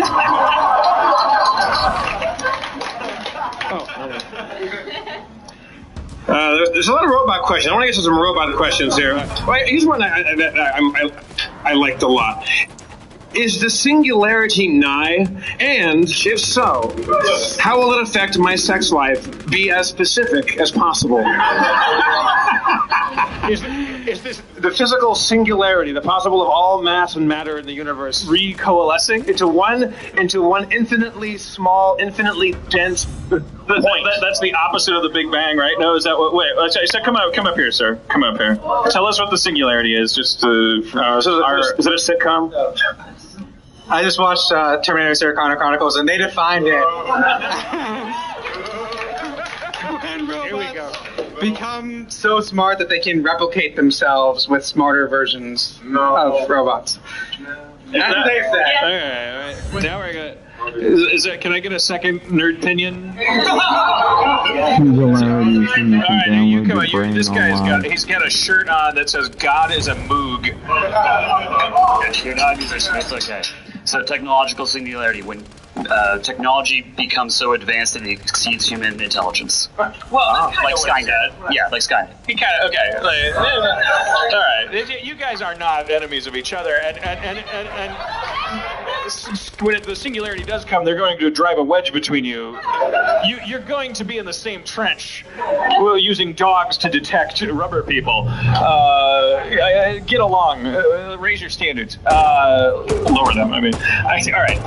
a lot of robot questions. I want to get to some robot questions here. Here's one I liked a lot. Is the singularity nigh? And if so, how will it affect my sex life? Be as specific as possible. Is this the physical singularity, the possible of all mass and matter in the universe recoalescing into one infinitely small, infinitely dense point? That's the opposite of the Big Bang, right? No, is that what? Wait, come up here, sir. Come up here. Tell us what the singularity is. Just is it a sitcom? I just watched Terminator Sarah Connor Chronicles, and they defined it. Here we go. Become so smart that they can replicate themselves with smarter versions of robots. That's what they said. All right. Now we're gonna. Can I get a second nerd opinion? All right, you come on. This guy's got a shirt on that says "God is a Moog." It's okay. So technological singularity, when technology becomes so advanced that it exceeds human intelligence. Well, like Skynet. Yeah, like Skynet. He kind of okay. All right, you guys are not enemies of each other, and when the singularity does come, they're going to drive a wedge between you. You're going to be in the same trench, using dogs to detect rubber people. Get along. Raise your standards. Lower them. I mean, all right.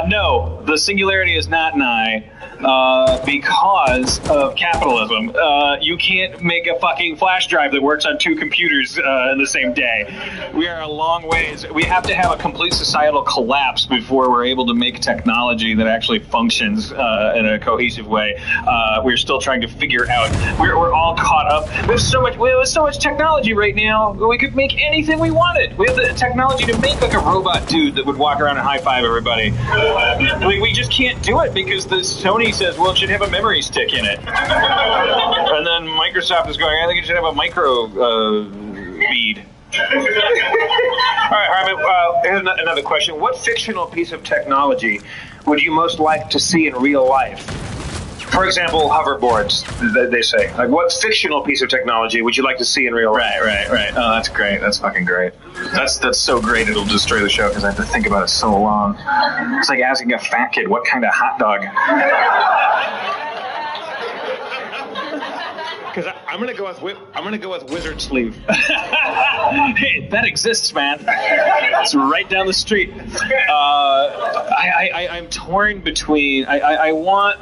No, the singularity is not nigh. Because of capitalism. You can't make a fucking flash drive that works on two computers in the same day. We are a long ways. We have to have a complete societal collapse before we're able to make technology that actually functions in a cohesive way. We're still trying to figure out. We're all caught up. We have so much technology right now. We could make anything we wanted. We have the technology to make like a robot dude that would walk around and high five everybody. We just can't do it because the Sony says, well, it should have a memory stick in it. And then Microsoft is going, I think it should have a micro bead. All right, Harmon, here's another question. What fictional piece of technology would you most like to see in real life? For example, hoverboards, they say. Like, what fictional piece of technology would you like to see in real life? Right. Oh, that's great. That's fucking great. That's so great it'll destroy the show because I have to think about it so long. It's like asking a fat kid what kind of hot dog. Because I'm gonna go with wizard sleeve. Hey, that exists, man. It's right down the street. I'm torn between. I want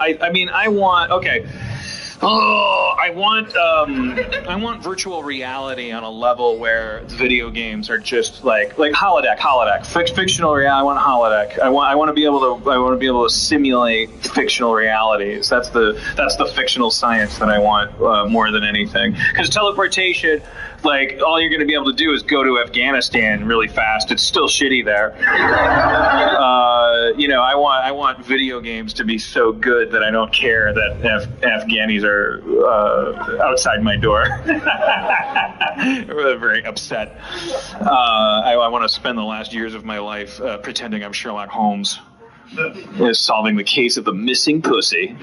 virtual reality on a level where video games are just like holodeck. Fictional reality. I want holodeck. I want to be able to simulate fictional realities. That's the fictional science that I want more than anything. Because teleportation, like, all you're going to be able to do is go to Afghanistan really fast. It's still shitty there. I want video games to be so good that I don't care that Afghanis are outside my door. Very upset. I want to spend the last years of my life pretending I'm Sherlock Holmes, solving the case of the missing pussy.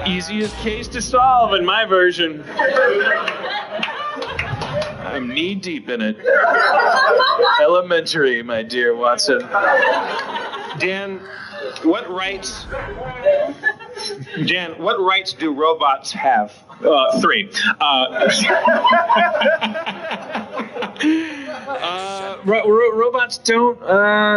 Easiest case to solve in my version. I'm knee deep in it. Elementary, my dear Watson. Dan, what rights do robots have? 3. Robots don't.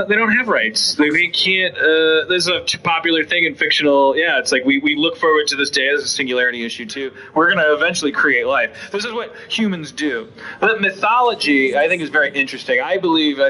They don't have rights. They can't. There's a popular thing in fictional. Yeah, it's like we look forward to this day as a singularity issue too. We're gonna eventually create life. This is what humans do. But mythology, I think, is very interesting. I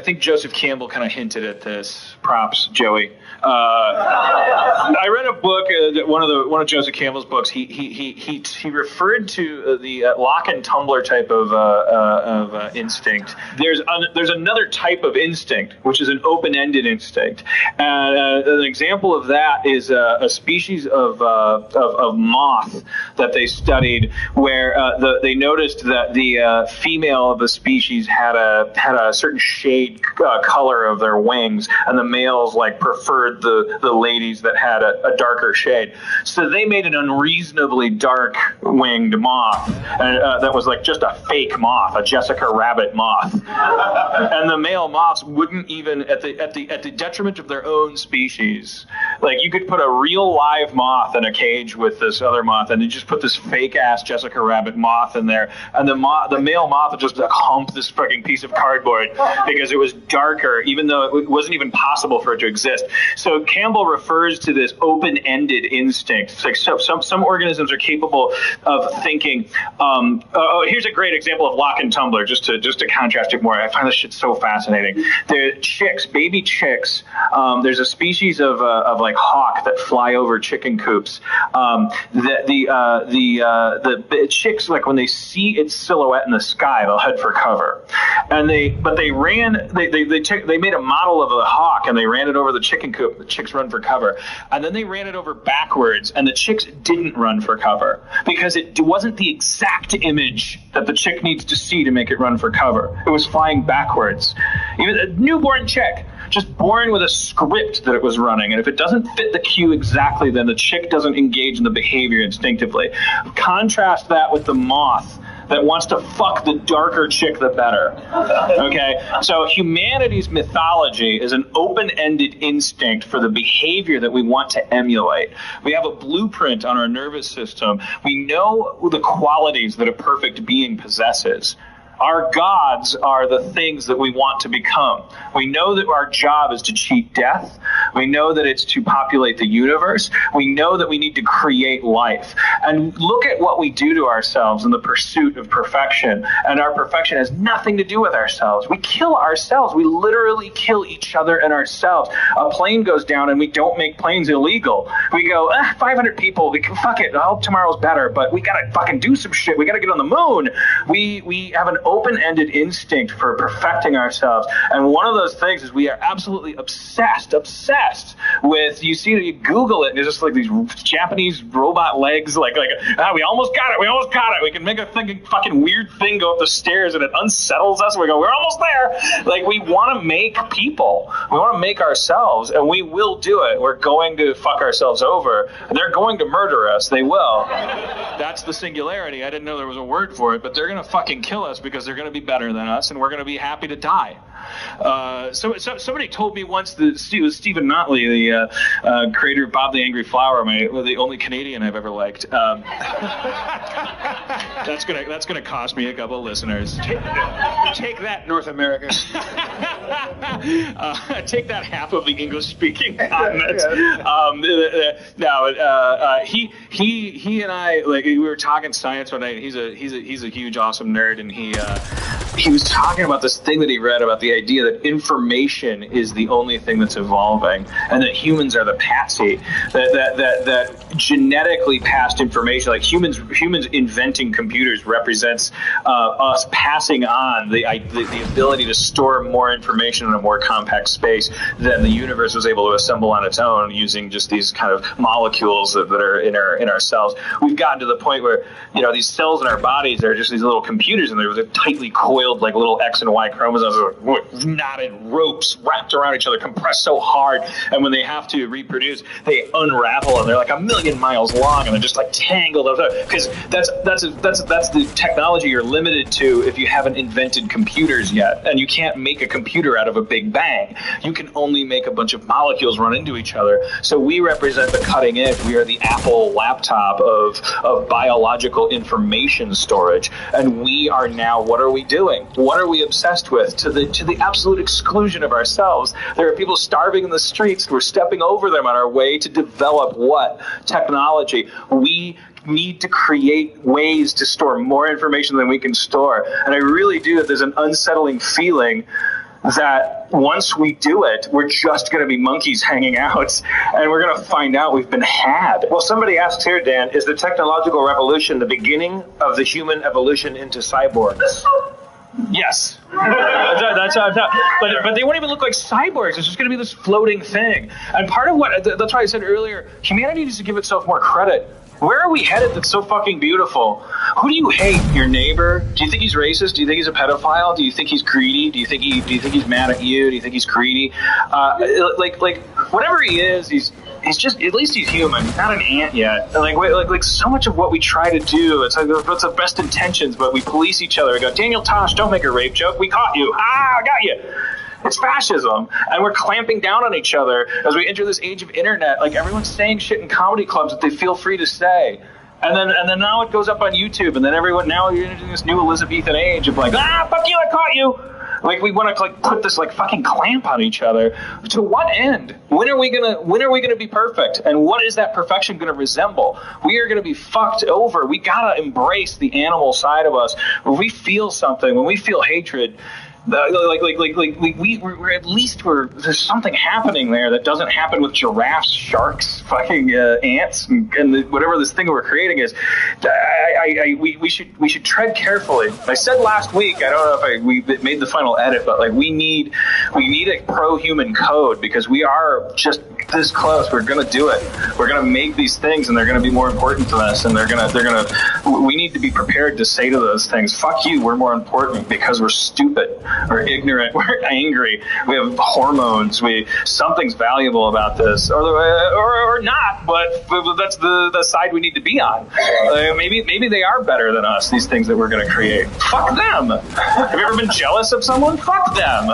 think Joseph Campbell kind of hinted at this. Props, Joey. I read a book, one of Joseph Campbell's books. He referred to the lock and tumbler type of instinct. There's another type of instinct, which is an open-ended instinct. An example of that is a species of moth that they studied, where they noticed that the female of the species had a certain shade color of their wings, and the males preferred the ladies that had a darker shade. So they made an unreasonably dark winged moth that was just a fake moth, a Jessica Rabbit moth. And the male moths wouldn't even, at the detriment of their own species, you could put a real live moth in a cage with this other moth, and you just put this fake ass Jessica Rabbit moth in there, and the male moth would just hump this fucking piece of cardboard because it was darker, even though it wasn't even possible for it to exist. So Campbell refers to this open-ended instinct. Some organisms are capable of thinking. Here's a great example of lock and tumbler, just to contrast it more. I find this shit so fascinating. The chicks, baby chicks. There's a species of hawk that fly over chicken coops. The chicks, when they see its silhouette in the sky, they'll head for cover. And they made a model of a hawk, and they ran it over the chicken coop. The chicks run for cover. And then they ran it over backwards, and the chicks didn't run for cover because it wasn't the exact image that the chick needs to see to make it run for cover. It was flying backwards. Even a newborn chick, just born with a script that it was running, and if it doesn't fit the cue exactly, then the chick doesn't engage in the behavior instinctively. Contrast that with the moth that wants to fuck the darker chick the better. Okay? So humanity's mythology is an open-ended instinct for the behavior that we want to emulate. We have a blueprint on our nervous system. We know the qualities that a perfect being possesses. Our gods are the things that we want to become. We know that our job is to cheat death. We know that it's to populate the universe. We know that we need to create life. And look at what we do to ourselves in the pursuit of perfection. And our perfection has nothing to do with ourselves. We kill ourselves. We literally kill each other and ourselves. A plane goes down and we don't make planes illegal. We go, 500 people, fuck it, I hope tomorrow's better, but we gotta fucking do some shit. We gotta get on the moon. We have an open-ended instinct for perfecting ourselves, and one of those things is we are absolutely obsessed with, you Google it, and there's just these Japanese robot legs, we almost got it, we can make a fucking weird thing go up the stairs, and it unsettles us, and we go, we're almost there. We want to make people, we want to make ourselves, and we will do it. We're going to fuck ourselves over. They're going to murder us. They will. That's the singularity. I didn't know there was a word for it, but they're going to fucking kill us because they're going to be better than us, and we're going to be happy to die. Somebody told me once that Stephen Notley, the creator of Bob the Angry Flower, the only Canadian I've ever liked. That's gonna cost me a couple of listeners. Take that, North America. Take that, half of the English-speaking continent. He and I, we were talking science one night. He's a huge, awesome nerd, and he was talking about this thing that he read about the idea that information is the only thing that's evolving, and that humans are the patsy, that genetically passed information, humans inventing computers represents us passing on the ability to store more information in a more compact space than the universe was able to assemble on its own using just these kind of molecules that are in our cells. We've gotten to the point where these cells in our bodies are just these little computers, and they're tightly coiled little X and Y chromosomes, knotted ropes wrapped around each other, compressed so hard, and when they have to reproduce, they unravel, and they're 1,000,000 miles long, and they're just tangled up. Because that's the technology you're limited to if you haven't invented computers yet, and you can't make a computer out of a big bang. You can only make a bunch of molecules run into each other. So we represent the cutting edge. We are the Apple laptop of biological information storage, and we are now, what are we doing? doing? What are we obsessed with to the absolute exclusion of ourselves? There are people starving in the streets. We're stepping over them on our way to develop what? Technology. We need to create ways to store more information than we can store. And I really do. There's an unsettling feeling that once we do it, we're just going to be monkeys hanging out, and we're going to find out we've been had. Well, somebody asks here, Dan, is the technological revolution the beginning of the human evolution into cyborgs? Yes. That's how I'm talking. But they won't even look like cyborgs. It's just going to be this floating thing. And part of what, that's why I said earlier, humanity needs to give itself more credit. Where are we headed that's so fucking beautiful? Who do you hate? Your neighbor? Do you think he's racist? Do you think he's a pedophile? Do you think he's greedy? Do you think he's mad at you? Do you think he's greedy? Like whatever he is, he's just, at least he's human. He's not an ant yet. And like so much of what we try to do, it's like it's the best intentions, but we police each other. We go, Daniel Tosh, don't make a rape joke. We caught you. I got you. It's fascism, and we're clamping down on each other as we enter this age of internet. Like, everyone's saying shit in comedy clubs that they feel free to say, and then now it goes up on YouTube, and then now you're into this new Elizabethan age of like, fuck you, I caught you. Like, we want to like put this like fucking clamp on each other. To what end? When are we gonna be perfect? And what is that perfection gonna resemble? We are gonna be fucked over. We gotta embrace the animal side of us. When we feel something, when we feel hatred, we're at least there's something happening there that doesn't happen with giraffes, sharks, fucking ants, and whatever this thing we're creating is. We should tread carefully. I said last week, I don't know if we made the final edit, but like we need a pro-human code, because we are just this close. We're gonna do it. We're gonna make these things, and they're gonna be more important to us, and we need to be prepared to say to those things, fuck you, we're more important, because we're stupid, we're ignorant, we're angry, we have hormones, something's valuable about this, or not, but that's the side we need to be on. Maybe they are better than us, these things that we're gonna create. Fuck them. Have you ever been jealous of someone? Fuck them.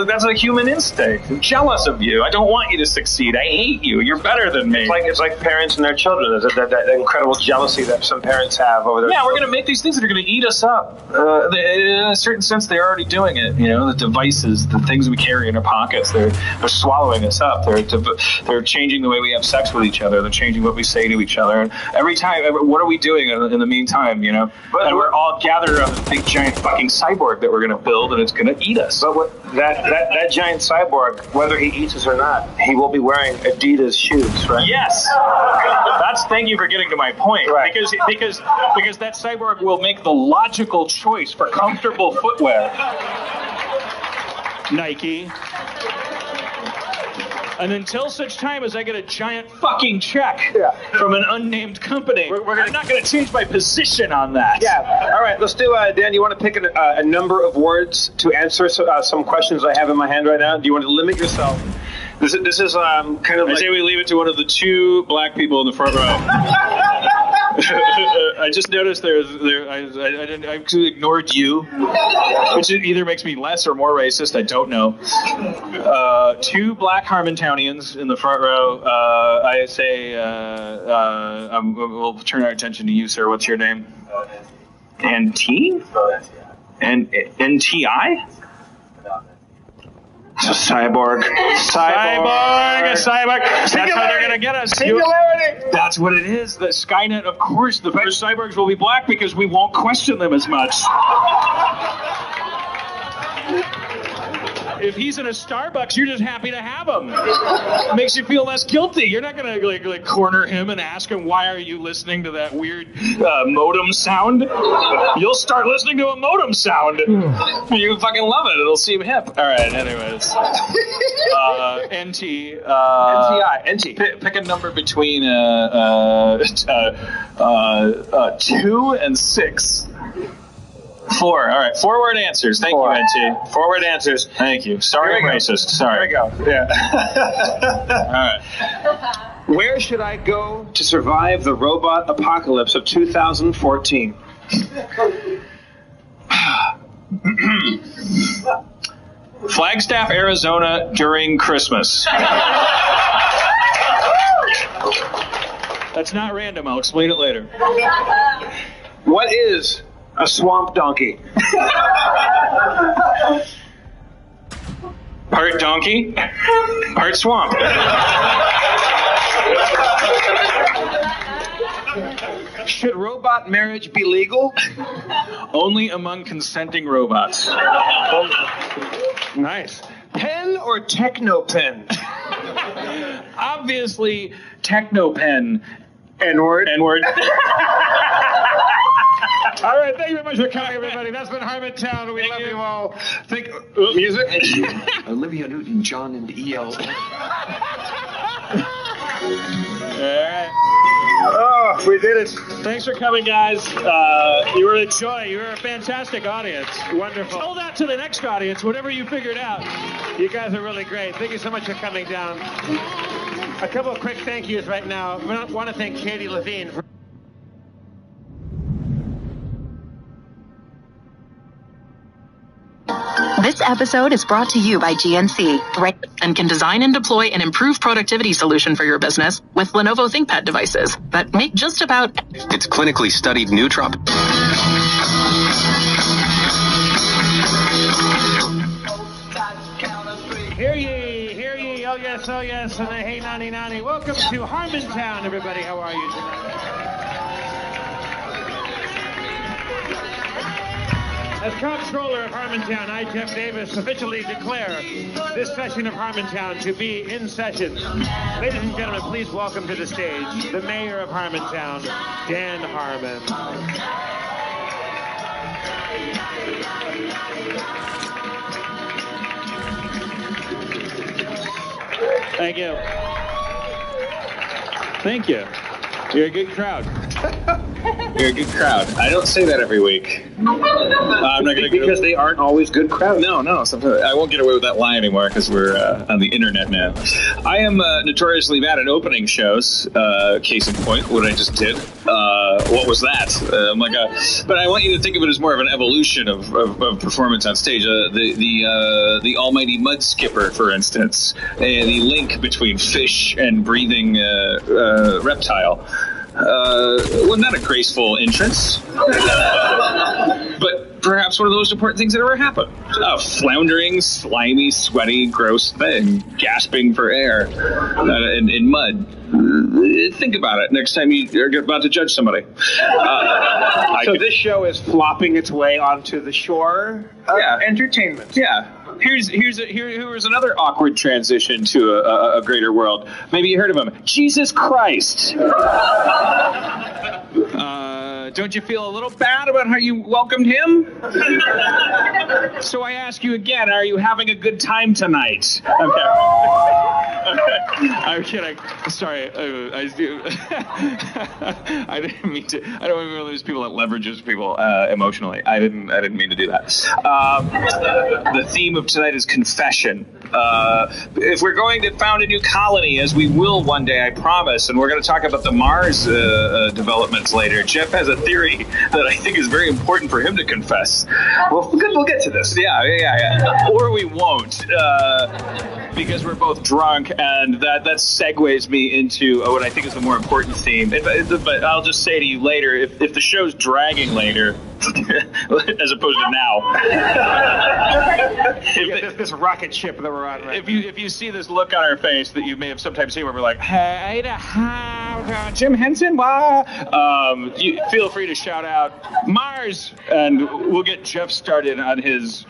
That's a human instinct. I'm jealous of you. I don't want you to succeed. I hate you. You're better than me. It's like parents and their children. There's that incredible jealousy that some parents have over their children. We're going to make these things that are going to eat us up. In a certain sense, they're already doing it. You know, the devices, the things we carry in our pockets, they're swallowing us up. They're changing the way we have sex with each other. They're changing what we say to each other. And every time, what are we doing in the meantime, you know? And we're all gathered around this big, giant fucking cyborg that we're going to build, and it's going to eat us. But that giant cyborg, whether he eats us or not, he will be wearing Adidas shoes, right? Yes. Thank you for getting to my point. Right. Because that cyborg will make the logical choice for comfortable footwear. Nike. And until such time as I get a giant fucking check from an unnamed company, I'm not going to change my position on that. Yeah. All right, let's do, Dan, you want to pick a number of words to answer some questions I have in my hand right now? Do you want to limit yourself? This is kind of I say we leave it to one of the two black people in the front row. I just noticed I actually ignored you, which either makes me less or more racist. I don't know. Two black Harmontownians in the front row. I say we'll turn our attention to you, sir. What's your name? NT? And NTI? It's a cyborg. Cyborg. That's how they're going to get us. Singularity. That's what it is. The Skynet, of course, the first cyborgs will be black because we won't question them as much. If he's in a Starbucks, you're just happy to have him. It makes you feel less guilty. You're not going to like corner him and ask him, why are you listening to that weird modem sound? You'll start listening to a modem sound. You fucking love it. It'll seem hip. All right, anyways. NT. NT. Pick a number between 2 and 6. 4. All right. 4-word answers. Thank you, NT. 4-word answers. Thank you. Sorry, I'm racist. Sorry. Here we go. Yeah. All right. Where should I go to survive the robot apocalypse of 2014? Flagstaff, Arizona during Christmas. That's not random. I'll explain it later. What is A swamp donkey. Part donkey, part swamp. Should robot marriage be legal? Only among consenting robots. Nice. Pen or techno-pen? Obviously, techno-pen. N-word. N-word. All right, thank you very much for coming, everybody. That's been Harmontown. We love you all. Music? Olivia Newton-John and E.L. All right. Oh, we did it. Thanks for coming, guys. You were a joy. You were a fantastic audience. Wonderful. Hold out to the next audience, whatever you figured out. You guys are really great. Thank you so much for coming down. A couple of quick thank yous right now. I want to thank Katie Levine for This episode is brought to you by GNC, and can design and deploy an improved productivity solution for your business with Lenovo ThinkPad devices that make just about... It's clinically studied nootropic. Hear ye, oh yes, and the hey, nani, nani. Welcome to Harmontown, everybody. How are you tonight? As comptroller of Harmontown, I, Jeff Davis, officially declare this session of Harmontown to be in session. Ladies and gentlemen, please welcome to the stage the mayor of Harmontown, Dan Harmon. Thank you. Thank you. You're a good crowd. You're a good crowd. I don't say that every week. I'm not going to because they aren't always good crowds. No. Sometimes I won't get away with that lie anymore because we're on the internet now. I am notoriously bad at opening shows. Case in point, what I just did. What was that? But I want you to think of it as more of an evolution of performance on stage. The almighty mud skipper, for instance, the link between fish and breathing reptile. Well, not a graceful entrance, but perhaps one of the most important things that ever happened. A floundering, slimy, sweaty, gross thing, gasping for air in mud. Think about it next time you're about to judge somebody. So this show is flopping its way onto the shore of entertainment. Yeah. Here's another awkward transition to a greater world. Maybe you heard of him. Jesus Christ. Don't you feel a little bad about how you welcomed him? So I ask you again, are you having a good time tonight? Okay. I'm kidding. Sorry. I didn't mean to. I don't want to lose people that leverages people emotionally. I didn't mean to do that. The theme of tonight is confession. If we're going to found a new colony, as we will one day, I promise, and we're going to talk about the Mars developments later, Jeff has a theory that I think is very important for him to confess. Well, we'll get to this. Yeah. Or we won't, because we're both drunk, and that segues me into what I think is the more important theme. But I'll just say to you later, if the show's dragging later, as opposed to now. This rocket ship that we're on right now. If you see this look on our face that you may have sometimes seen where we're like, hey, Jim Henson, you feel free to shout out Mars, and we'll get Jeff started on his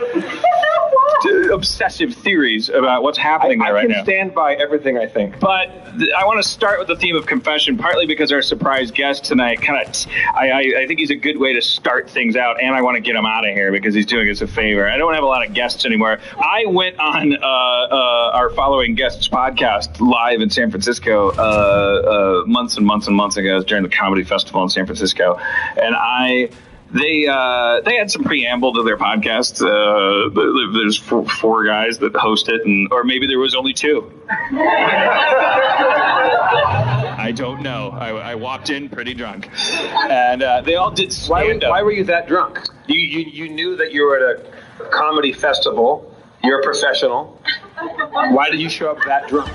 obsessive theories about what's happening there right now. I can stand by everything I think. But I want to start with the theme of confession, partly because our surprise guest tonight I think he's a good way to start things out, and I want to get him out of here because he's doing us a favor. I don't have a lot of guests anymore. I went on our following guests podcast live in San Francisco months and months and months ago during the comedy festival in San Francisco, and they had some preamble to their podcast. There's four guys that host it, or maybe there was only two. I don't know. I walked in pretty drunk, and they all did stand-up. Why were you that drunk? You knew that you were at a comedy festival. You're a professional. Why did you show up that drunk?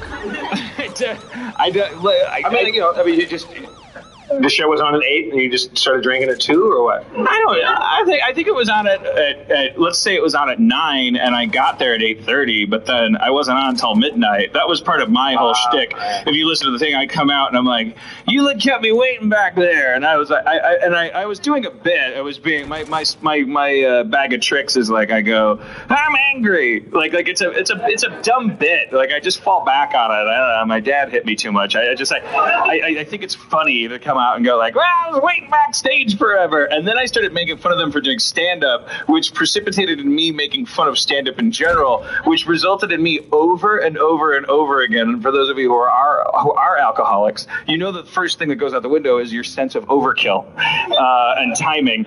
The show was on at 8, and you just started drinking at 2, or what? I think it was on at let's say it was on at 9, and I got there at 8:30, but then I wasn't on until midnight. That was part of my whole shtick. If you listen to the thing, I come out and I'm like, "You kept me waiting back there," and I was like, I was doing a bit. I was being my bag of tricks is like I go, "I'm angry," like it's a dumb bit. Like I just fall back on it. I don't know. My dad hit me too much. I think it's funny to come out and go like, "Well, I was waiting backstage forever," and then I started making fun of them for doing stand-up, which precipitated in me making fun of stand-up in general, which resulted in me over and over and over again. And for those of you who are alcoholics, you know the first thing that goes out the window is your sense of overkill and timing.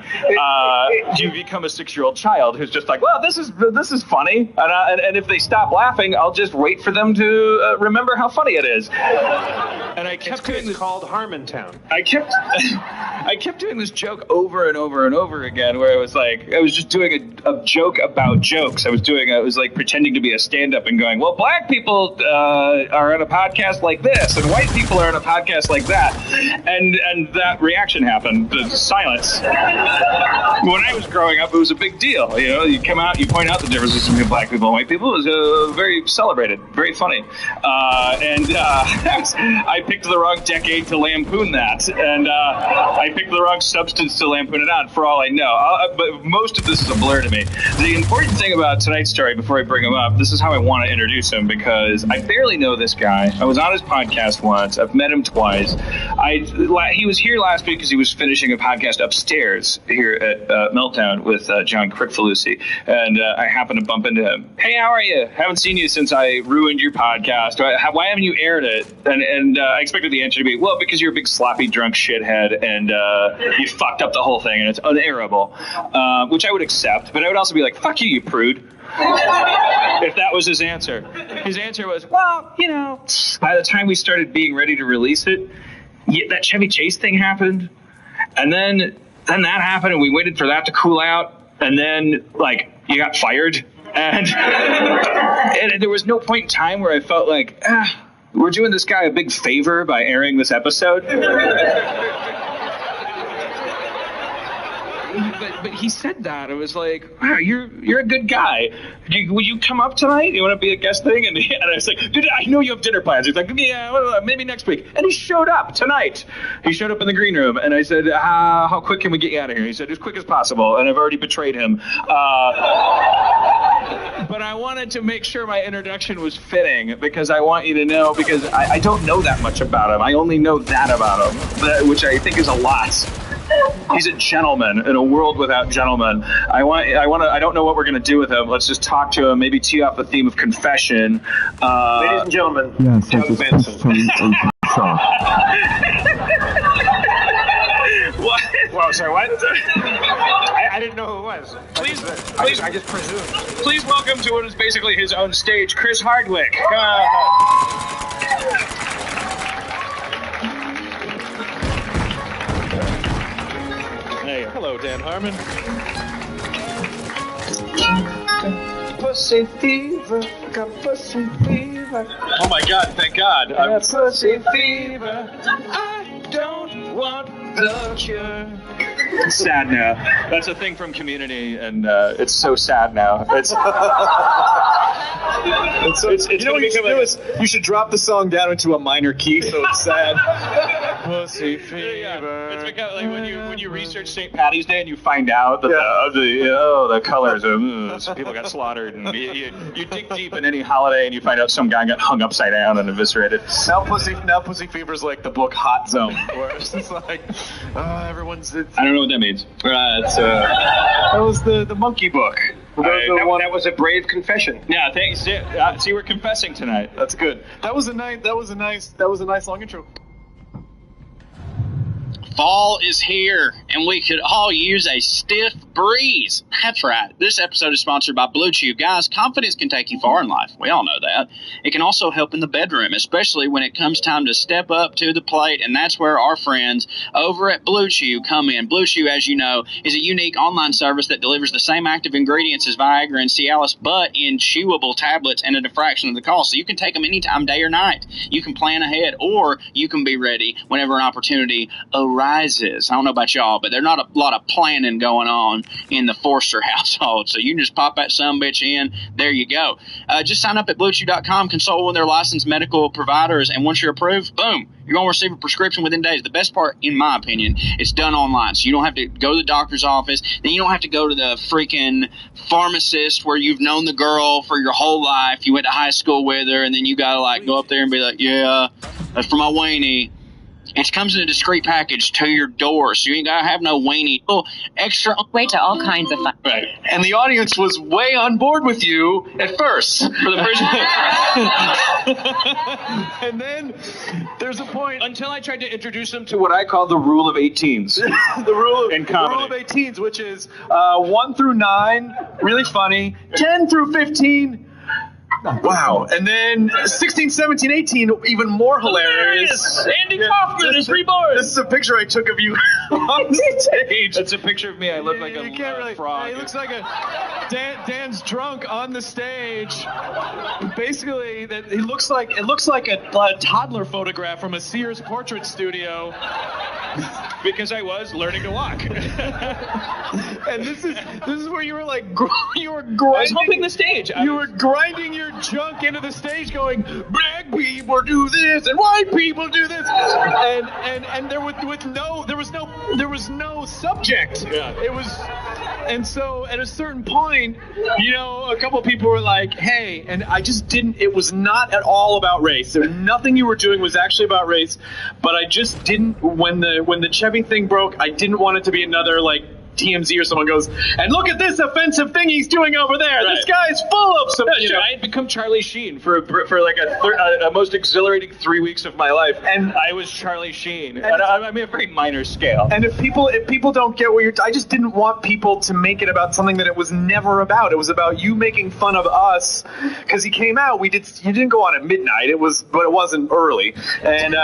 You become a 6-year-old child who's just like, well, this is funny, and if they stop laughing, I'll just wait for them to remember how funny it is. And I kept doing this. Called Harmontown. I kept doing this joke over and over and over again, where I was just doing a joke about jokes. I was like pretending to be a stand-up and going, well, black people are on a podcast like this, and white people are on a podcast like that, and that reaction happened. The silence. When I was growing up, it was a big deal. You know, you come out, you point out the differences between black people and white people. It was very celebrated, very funny, and I picked the wrong decade to lampoon that, and I picked the wrong substance to lampoon it on, for all I know. But most of this is a blur to me. The important thing about tonight's story, before I bring him up, this is how I want to introduce him, because I barely know this guy. I was on his podcast once. I've met him twice. He was here last week because he was finishing a podcast upstairs here at Meltdown with John Crickfalusi, and I happened to bump into him. Hey, how are you? Haven't seen you since I ruined your podcast. Why haven't you aired it? And I expected the answer to be, well, because you're a big sloppy drunk shithead, and you fucked up the whole thing, and it's unairable, which I would accept, but I would also be like, fuck you, you prude. If that was his answer. His answer was, well, you know, by the time we started being ready to release it, that Chevy Chase thing happened, and then that happened, and we waited for that to cool out, and then, like, you got fired, and there was no point in time where I felt like, we're doing this guy a big favor by airing this episode. But he said that. It was like, wow, you're a good guy. Will you come up tonight? You want to be a guest thing? And I was like, dude, I know you have dinner plans. He's like, yeah, maybe next week. And he showed up tonight. He showed up in the green room. And I said, how quick can we get you out of here? He said, as quick as possible. And I've already betrayed him. But I wanted to make sure my introduction was fitting, because I want you to know, because I don't know that much about him. I only know that about him, which I think is a lot. He's a gentleman in a world without gentlemen. I don't know what we're going to do with him. Let's just talk to him, maybe tee off a theme of confession. Ladies and gentlemen, yes, Doug Benson. What? Whoa, sorry, what? I didn't know who it was. I just presumed. Please welcome to what is basically his own stage, Chris Hardwick. Hey, hello, Dan Harmon. Pussy fever, got pussy fever. Oh my God, thank God. Got pussy fever. I don't want the cure. It's sad now. That's a thing from Community, and it's so sad now. It's you know what you should do is you should drop the song down into a minor key, so it's sad. Pussy fever. Yeah, it's because, like, when you research St. Patty's Day and you find out that the colors of people got slaughtered, and you dig deep in any holiday and you find out some guy got hung upside down and eviscerated. Now Pussy Fever's like the book Hot Zone, where it's just like everyone's. I don't know what that means. That was the monkey book. That was a brave confession. Yeah, thanks. See, we're confessing tonight. That's good. That was a nice long intro. Fall is here, and we could all use a stiff breeze. That's right. This episode is sponsored by Blue Chew. Guys, confidence can take you far in life. We all know that. It can also help in the bedroom, especially when it comes time to step up to the plate, and that's where our friends over at Blue Chew come in. Blue Chew, as you know, is a unique online service that delivers the same active ingredients as Viagra and Cialis, but in chewable tablets and at a fraction of the cost. So you can take them anytime, day or night. You can plan ahead, or you can be ready whenever an opportunity arises. I don't know about y'all, but there's not a lot of planning going on in the Forster household. So you can just pop that sumbitch in. There you go. Just sign up at BlueChew.com, consult with their licensed medical providers, and once you're approved, boom, you're going to receive a prescription within days. The best part, in my opinion, it's done online. So you don't have to go to the doctor's office. Then you don't have to go to the freaking pharmacist where you've known the girl for your whole life. You went to high school with her, and then you got to, like, go up there and be like, yeah, that's for my weenie. It comes in a discreet package to your door, so you ain't gotta have no weenie. Oh, extra. Wait to all kinds of fun. Right. And the audience was way on board with you at first. For the first And then there's a point until I tried to introduce them to what I call the rule of 18s. the rule of 18s, which is 1 through 9, really funny. 10 through 15. Wow. And then 16, 17, 18, even more hilarious. Andy Kaufman is reborn. This is a picture I took of you on stage. That's a picture of me. I look like a frog. He looks like Dan's drunk on the stage. Basically, it looks like a toddler photograph from a Sears portrait studio. Because I was learning to walk. And this is where you were like, you were grinding. I was humping the stage. You were grinding your junk into the stage, going, black people do this and white people do this, and there was no subject. Yeah. It was, and so at a certain point, a couple of people were like, hey, and I just didn't. It was not at all about race. Nothing you were doing was actually about race, but I just didn't. When the Chevy thing broke, I didn't want it to be another like TMZ or someone goes, and look at this offensive thing he's doing over there. Right. This guy's full of some. I had become Charlie Sheen for like a most exhilarating 3 weeks of my life, and I was Charlie Sheen. And I mean, a very minor scale. And if people don't get what I just didn't want people to make it about something that it was never about. It was about you making fun of us because he came out. You didn't go on at midnight. But it wasn't early. And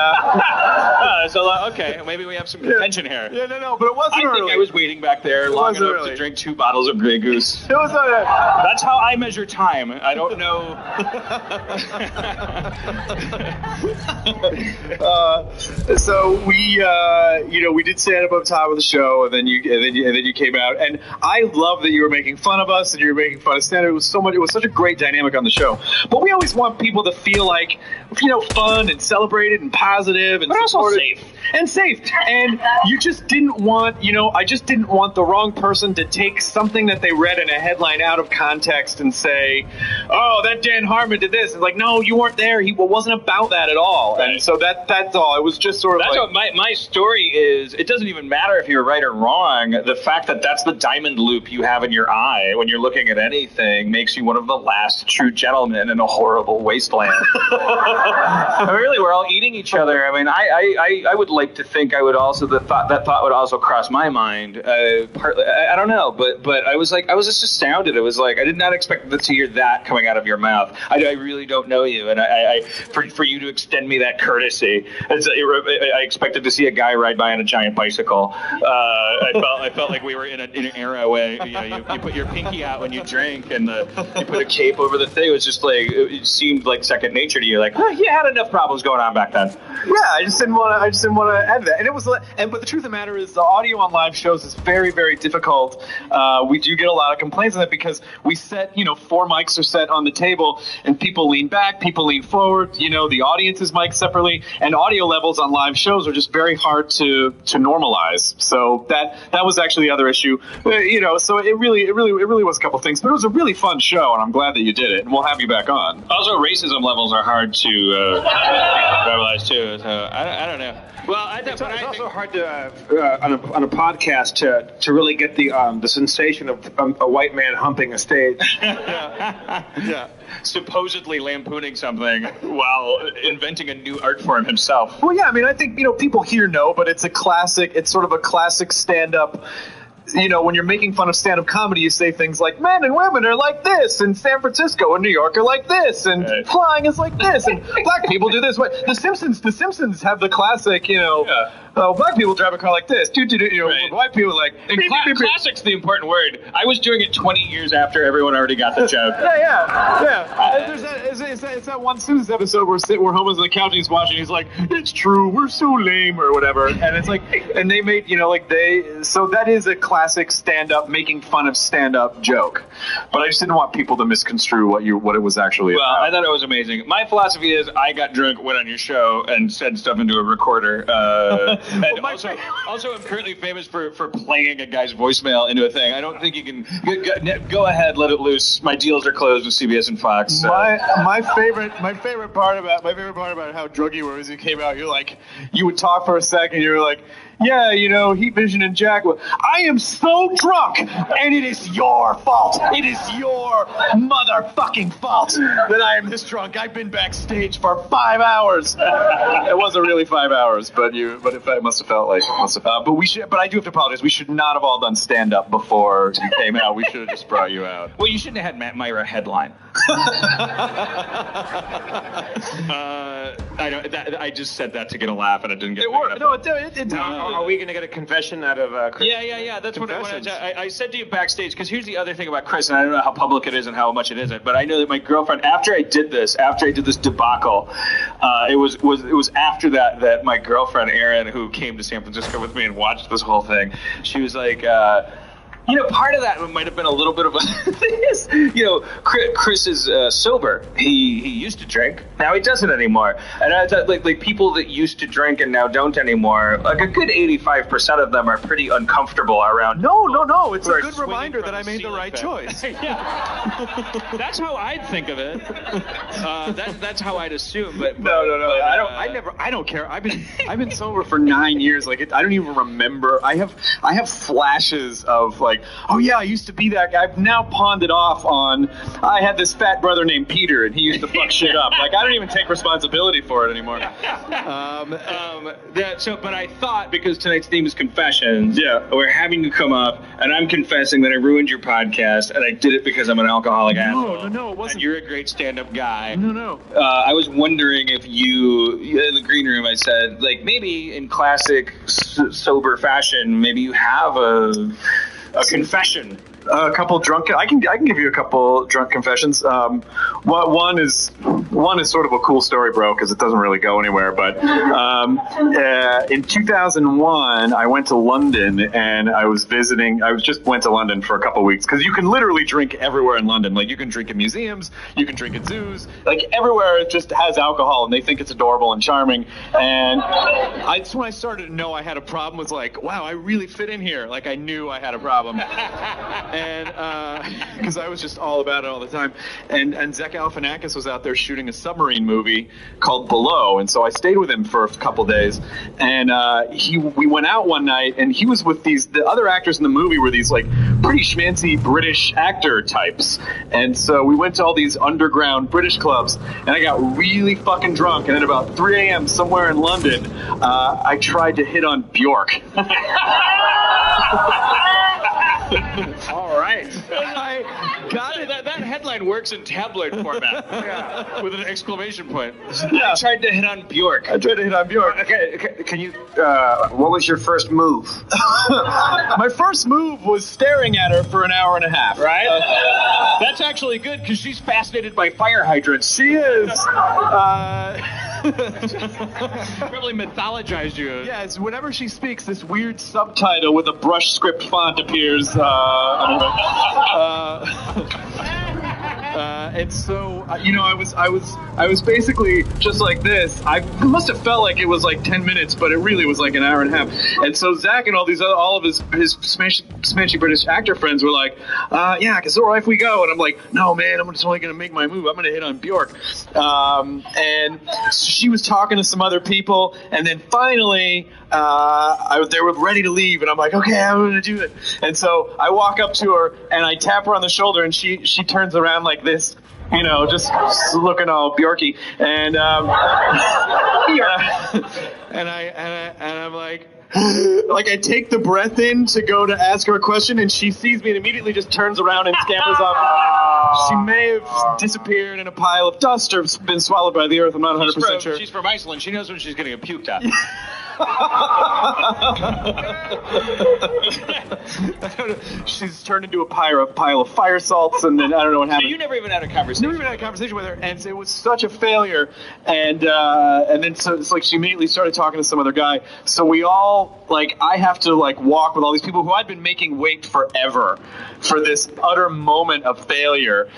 okay, maybe we have some contention here. Yeah, no, but it wasn't early. I think I was waiting back there long enough to drink 2 bottles of Grey Goose. It was That's how I measure time. I don't know. So we did stand up top of the show, and then you came out, and I love that you were making fun of us and you were making fun of stand up. It was such a great dynamic on the show. But we always want people to feel like fun and celebrated and positive and but also safe. And you just didn't want I just didn't want the wrong person to take something that they read in a headline out of context and say, oh, that Dan Harmon did this. It's like, no, you weren't there. It wasn't about that at all. Right. And so that's all. It was just sort of that's what my story is. It doesn't even matter if you're right or wrong. The fact that that's the diamond loop you have in your eye when you're looking at anything makes you one of the last true gentlemen in a horrible wasteland. Really, we're all eating each other. I mean, I would like to think I would also that thought would also cross my mind. Partly, I don't know, but I was just astounded. It was like I did not expect to hear that coming out of your mouth. I really don't know you, and for you to extend me that courtesy, I expected to see a guy ride by on a giant bicycle. I felt like we were in an era where you put your pinky out when you drink, and you put a cape over the thing. It was just like it seemed like second nature to you. Like, you had enough problems going on back then. Yeah, I just didn't want to add that. And it was, but the truth of the matter is, the audio on live shows is very, very difficult. We do get a lot of complaints on it because we set, 4 mics are set on the table, and people lean back, people lean forward. The audience is mic'd separately, and audio levels on live shows are just very hard to normalize. So that was actually the other issue. So it really was a couple things, but it was a really fun show, and I'm glad that you did it, and we'll have you back on. Also, racism levels are hard to normalize too. So I don't know. Well, it's also hard to on a podcast to really get the sensation of a white man humping a stage. Yeah. Supposedly lampooning something while inventing a new art form himself. Well, yeah, I mean, I think people here know, but it's sort of a classic stand-up when you're making fun of stand-up comedy, you say things like men and women are like this, and San Francisco and New York are like this, and flying is like this, and black people do this. The Simpsons have the classic, black people drive a car like this. White people like. And classic's the important word. I was doing it 20 years after everyone already got the joke. It's that one Simpsons episode where Homer's on the couch and he's watching. He's like, "It's true, we're so lame," or whatever. And it's like, and they made, so that is a classic stand-up, making fun of stand-up joke. But I just didn't want people to misconstrue what it was actually about. I thought it was amazing. My philosophy is I got drunk, went on your show, and said stuff into a recorder. And also, I'm currently famous for playing a guy's voicemail into a thing. I don't think you can go ahead, let it loose. My deals are closed with CBS and Fox. My favorite part about how drunk you were is you came out. You would talk for a second. You were like, yeah, Heat Vision and Jack. I am so drunk, and it is your fault. It is your motherfucking fault that I am this drunk. I've been backstage for 5 hours. It wasn't really 5 hours, but it must have felt like. But I do have to apologize. We should not have all done stand up before you came out. We should have just brought you out. Well, you shouldn't have had Matt Myra headline. I just said that to get a laugh, and it didn't get it worked. No, it did. Are we going to get a confession out of Chris? Yeah. That's what I said to you backstage, because here's the other thing about Chris, and I don't know how public it is and how much it isn't, but I know that my girlfriend, after I did this debacle, it was after that my girlfriend, Erin, who came to San Francisco with me and watched this whole thing, she was like, part of that might have been a little bit of a Chris is sober. He used to drink. Now he doesn't anymore. And I thought, like people that used to drink and now don't anymore, like a good 85% of them are pretty uncomfortable around. No. It's a good reminder that I made the right choice. Yeah. That's how I'd think of it. That's how I'd assume. But no. I don't care. I've been sober for 9 years. I don't even remember. I have flashes of oh yeah, I used to be that guy. I've now pawned it off on, I had this fat brother named Peter, and he used to fuck shit up. I don't even take responsibility for it anymore. But I thought, because tonight's theme is confessions, we're having you come up, and I'm confessing that I ruined your podcast, and I did it because I'm an alcoholic asshole. No, it wasn't. And you're a great stand-up guy. No. I was wondering if you, in the green room, I said, maybe in classic sober fashion, maybe you have a confession. A couple drunk. I can give you a couple drunk confessions. One is sort of a cool story, bro, because it doesn't really go anywhere. But in 2001, I went to London and I was visiting. Went to London for a couple weeks because you can literally drink everywhere in London. You can drink in museums, you can drink at zoos. Everywhere it just has alcohol, and they think it's adorable and charming. And that's when I started to know I had a problem. Was wow, I really fit in here. I knew I had a problem. And because I was just all about it all the time, and Zach Galifianakis was out there shooting a submarine movie called Below, and so I stayed with him for a couple days, and we went out one night, and he was with the other actors in the movie were these pretty schmancy British actor types, and so we went to all these underground British clubs, and I got really fucking drunk, and at about 3 a.m. somewhere in London, I tried to hit on Bjork. All right. I got it. That headline works in tabloid format. With an exclamation point. Yeah. I tried to hit on Bjork. Okay, can you, what was your first move? My first move was staring at her for an hour and a half. Right? That's actually good, because she's fascinated by fire hydrants. She is. Probably mythologized you. Yeah, it's whenever she speaks, this weird subtitle with a brush script font appears. And so, I was basically just like this. I must have felt like it was 10 minutes, but it really was an hour and a half. And so Zach and all of his smashy British actor friends were yeah, because so if we go, and I'm like, no man, I'm just only gonna make my move. I'm gonna hit on Bjork. And she was talking to some other people, and then finally, they were ready to leave, and I'm like, okay, I'm gonna do it. And so I walk up to her and I tap her on the shoulder, and she turns around like this, just looking all Bjorky, and and I'm like, like I take the breath in to go to ask her a question, and she sees me and immediately just turns around and scampers off. She may have disappeared in a pile of dust or been swallowed by the earth. I'm not 100% sure. She's from Iceland. She knows when she's going to get puked at. She's turned into a pile of fire salts, and then I don't know what happened. So you never even had a conversation. Never even had a conversation with her, and it was such a failure. And then so it's like she immediately started talking to some other guy. So we all I have to walk with all these people who I'd been making wait forever for this utter moment of failure.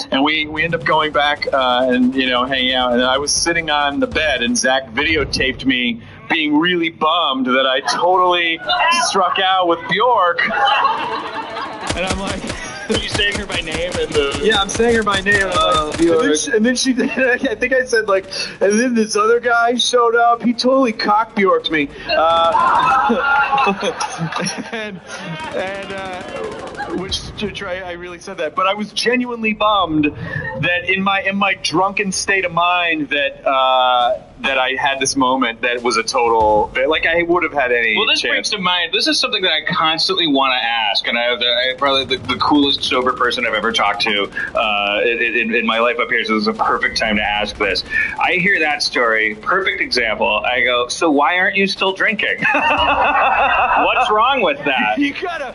And we end up going back and hanging out. And I was sitting on the bed, and Zach videotaped me being really bummed that I totally struck out with Bjork. And I'm like, are you saying her by name? Yeah, I'm saying her by name. And then she, I think I said and then this other guy showed up. He totally cock Bjorked me. I really said that, but I was genuinely bummed that in my drunken state of mind that I had this moment that was a total, I would have had any. Well, this chance. brings to mind. This is something that I constantly want to ask, and I probably the coolest sober person I've ever talked to in my life up here. So this is a perfect time to ask this. I hear that story, perfect example. I go, so why aren't you still drinking? What's wrong with that? You gotta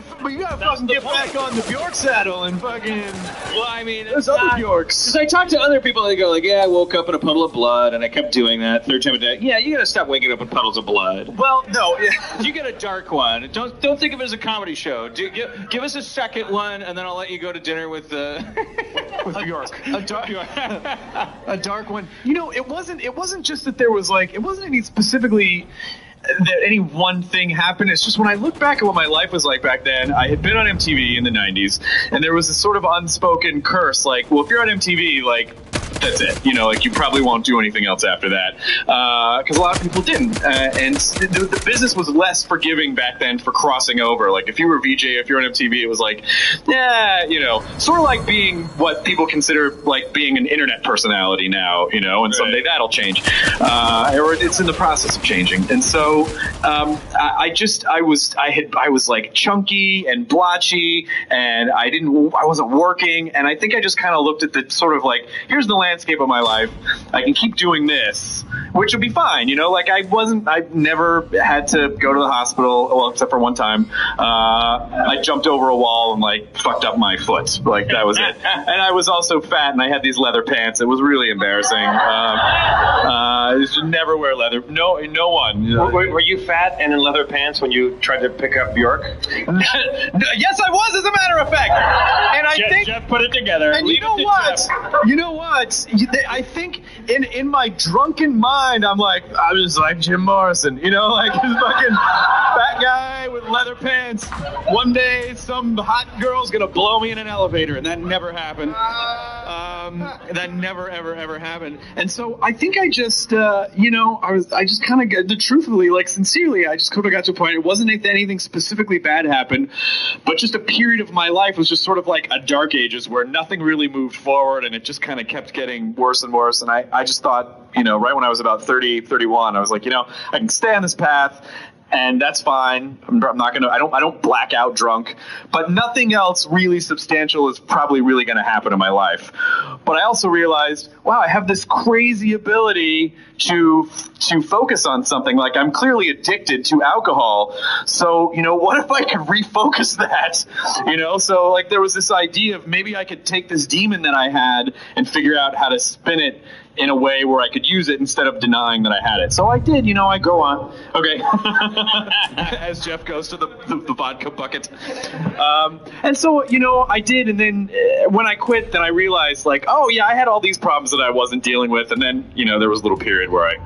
fucking get back on the Bjork saddle and fucking. Well, I mean, there's other Bjorks. Because I talked to other people, they go I woke up in a puddle of blood, and I kept doing that third time a day. Yeah, you gotta stop waking up in puddles of blood. Well, no, you get a dark one. Don't think of it as a comedy show. Give us a second one, and then I'll let you go to dinner with with Bjork. A dark one. It wasn't just that there was it wasn't any specifically that any one thing happened. It's just when I look back at what my life was like back then, I had been on MTV in the 90s, and there was this sort of unspoken curse, well, if you're on MTV, that's it. You probably won't do anything else after that. Because a lot of people didn't. And the business was less forgiving back then for crossing over. If you were VJ, if you're on MTV, it was sort of like being what people consider being an internet personality now, and someday that'll change. Or it's in the process of changing. And so I was chunky and blotchy, and I wasn't working, and I think I just kind of looked at the sort of here's the landscape of my life. I can keep doing this, which will be fine. I never had to go to the hospital, well, except for one time. I jumped over a wall and fucked up my foot. That was it. And I was also fat, and I had these leather pants. It was really embarrassing. You should never wear leather. No one. Were you fat and in leather pants when you tried to pick up Bjork? Yes, I was, as a matter of fact. And I think Jeff put it together. And you know what? I think in my drunken mind, I'm just like Jim Morrison, this fucking fat guy with leather pants. One day, some hot girl's gonna blow me in an elevator, and that never happened. That never, ever happened. And so I think I just, truthfully, sincerely, I just kind of got to a point. It wasn't anything specifically bad happened, but just a period of my life was just sort of a dark ages where nothing really moved forward, and it just kind of kept getting worse and worse. And I just thought, right when I was about 30, 31, I was like, I can stay on this path, and that's fine. I'm not gonna. I don't black out drunk, but nothing else really substantial is probably really going to happen in my life. But I also realized, wow, I have this crazy ability to focus on something. I'm clearly addicted to alcohol. So what if I could refocus that? So there was this idea of maybe I could take this demon that I had and figure out how to spin it in a way where I could use it instead of denying that I had it. So I did, I go on. Okay. As Jeff goes to the vodka bucket. And so, I did. And then when I quit, then I realized I had all these problems that I wasn't dealing with. And then, there was a little period where I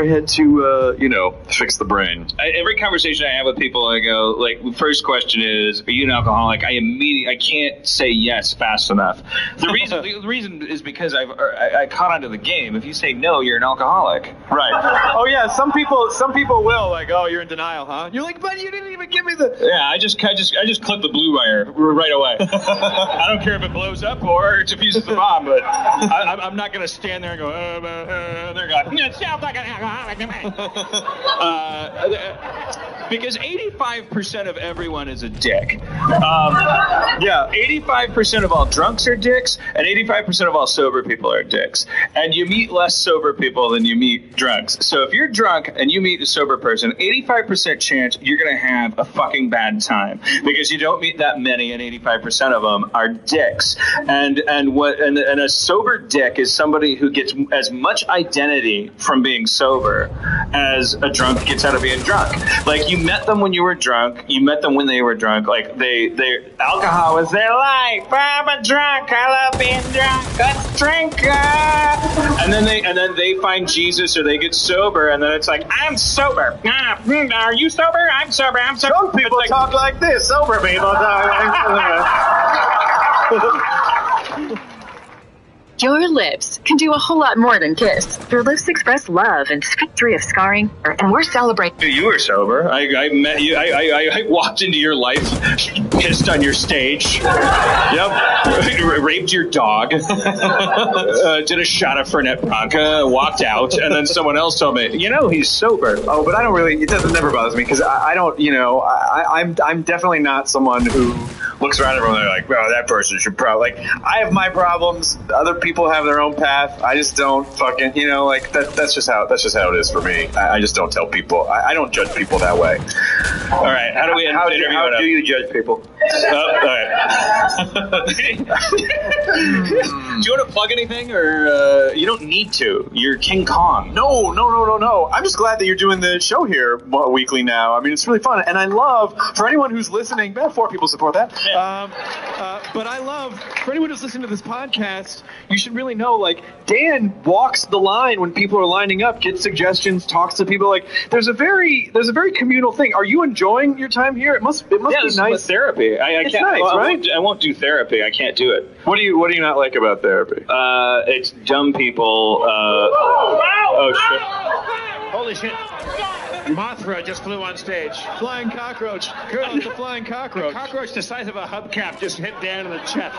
had to, fix the brain. Every conversation I have with people, I go, the first question is, are you an alcoholic? I can't say yes fast enough. The reason is because I caught onto the game. If you say no, you're an alcoholic. Right. Oh yeah, some people will like, oh, you're in denial, huh? You're like, but you didn't even give me the. Yeah, I just clip the blue wire right away. I don't care if it blows up or it diffuses the bomb, but I'm not gonna stand there and go, they're going, it sounds like an alcoholic to me. Because 85% of everyone is a dick. Yeah, 85% of all drunks are dicks, and 85% of all sober people are dicks. And you meet less sober people than you meet drunks. So if you're drunk and you meet a sober person, 85% chance you're going to have a fucking bad time because you don't meet that many, and 85% of them are dicks. And a sober dick is somebody who gets as much identity from being sober as a drunk gets out of being drunk. Like, you met them when you were drunk, you met them when they were drunk. Like, alcohol was their life. I'm a drunk. I love being drunk. Let's drink. And then they find Jesus, or they get sober, and then it's like, I'm sober. Are you sober? I'm sober. I'm sober. Drunk people talk like this. Sober people talk like this. Your lips can do a whole lot more than kiss. Your lips express love and speak free of scarring, and we're celebrating. You were sober. I met you. I walked into your life, pissed on your stage. Yep. Raped your dog. Did a shot of Fernet Branca. Walked out, and then someone else told me, he's sober. Oh, but I don't really. It never bothers me because I don't. I'm definitely not someone who looks around everyone and they're like, well, that person should probably, like, I have my problems, other people have their own path, I just don't fucking, that's just how it is for me. I just don't tell people, I don't judge people that way. All right, how do we end the interview? How do you judge people? All right. Do you want to plug anything, or you don't need to? You're King Kong. No. I'm just glad that you're doing the show here weekly now. I mean, it's really fun, and I love, for anyone who's listening, 4 people support that. Yeah. But I love, for anyone who's listening to this podcast, you should really know, like, Dan walks the line when people are lining up, gets suggestions, talks to people. Like, there's a very communal thing. Are you enjoying your time here? It must be nice. It's nice. I can't. Nice, right? I won't do therapy. I can't do it. What do you not like about therapy? It's dumb people. Oh shit! Holy shit! Mothra just flew on stage. Flying cockroach. It's a flying cockroach. A cockroach the size of a hubcap just hit Dan in the chest.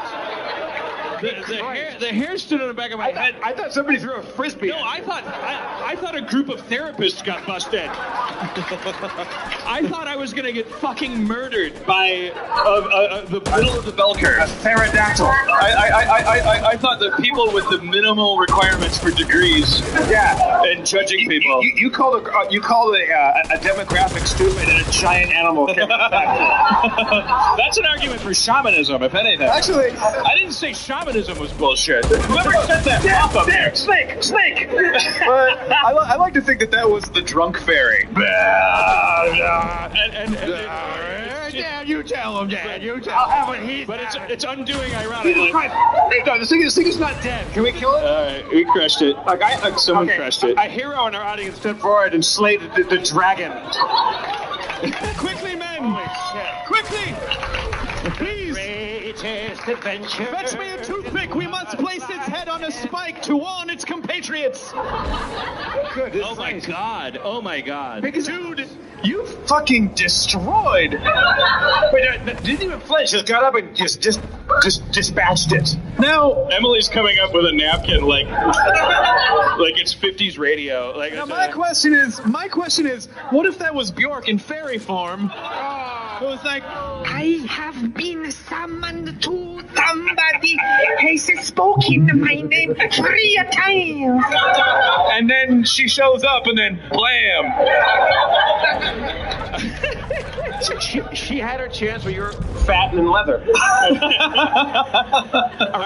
The hair stood on the back of my head. I thought somebody threw a frisbee. No, I thought a group of therapists got busted. I thought I was gonna get fucking murdered by the middle of the bell curve. A pterodactyl. I thought the people with the minimal requirements for degrees. Yeah. And judging people. You called a demographic stupid and a giant animal. That's an argument for shamanism, if anything. Actually, I didn't say shamanism was bullshit. Whoever said that, pop up there. Snake! But I like to think that was the drunk fairy. Dan, you tell him, Dan. You tell him. But it's undoing ironically. This thing is not dead. Can we kill it? All right, we crushed it. Someone crushed it. A hero in our audience stepped forward and slayed the dragon. Quickly, men! Holy shit. Quickly! Please! Greatest adventure. Fetch me a toothpick! We must place its head on a spike to warn its compatriots! Good. Oh my god. Oh my god. Dude, you fucking destroyed! Didn't even flinch. Just got up and just dispatched it. Now, Emily's coming up with a napkin like it's 50s radio. Like, now my question is, what if that was Bjork in fairy form? It was like, I have been summoned to somebody has spoken my name 3 times. And then she shows up and then blam. She had her chance where you're fat and in leather. A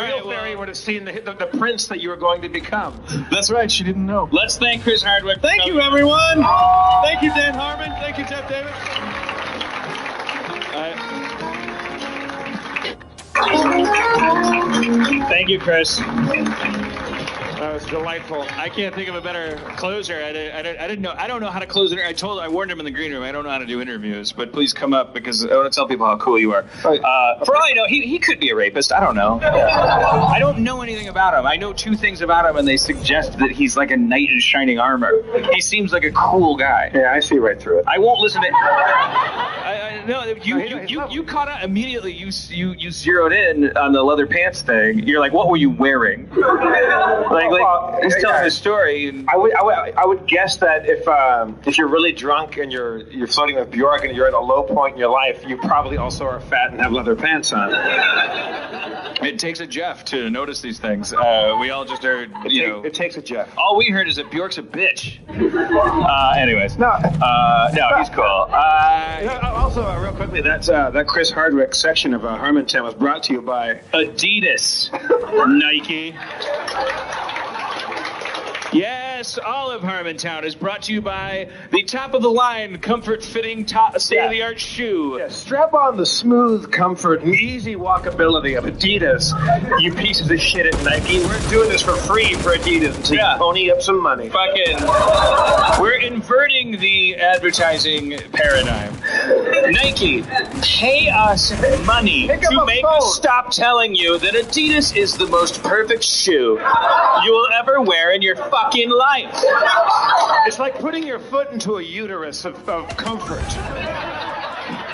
real fairy would have seen the prince that you were going to become. That's right, she didn't know. Let's thank Chris Hardwick. Thank you, everyone. Thank you, Dan Harmon. Thank you, Jeff Davis. Thank you, Chris. That was delightful. I can't think of a better closer. I didn't know. I don't know how to close it. I warned him in the green room. I don't know how to do interviews, but please come up because I want to tell people how cool you are. For all I know, he could be a rapist. I don't know. I don't know anything about him. I know two things about him, and they suggest that he's like a knight in shining armor. He seems like a cool guy. Yeah, I see right through it. I won't listen to. No, you caught out immediately. You zeroed in on the leather pants thing. You're like, what were you wearing? He's telling the story. And I would guess that if you're really drunk and you're floating with Bjork and you're at a low point in your life, you probably also are fat and have leather pants on. It takes a Jeff to notice these things. We all just heard, It takes a Jeff. All we heard is that Bjork's a bitch. Anyways. No, he's cool. Also, real quickly, that Chris Hardwick section of Harmontown was brought to you by Adidas. Nike. Yes, all of Harmontown is brought to you by the top-of-the-line, comfort-fitting, state-of-the-art shoe. Yeah, strap on the smooth comfort and easy walkability of Adidas, you pieces of shit at Nike. We're doing this for free for Adidas until you pony up some money. We're inverting the advertising paradigm. Nike, pay us money to make us stop telling you that Adidas is the most perfect shoe you will ever wear in your fucking life. It's like putting your foot into a uterus of comfort.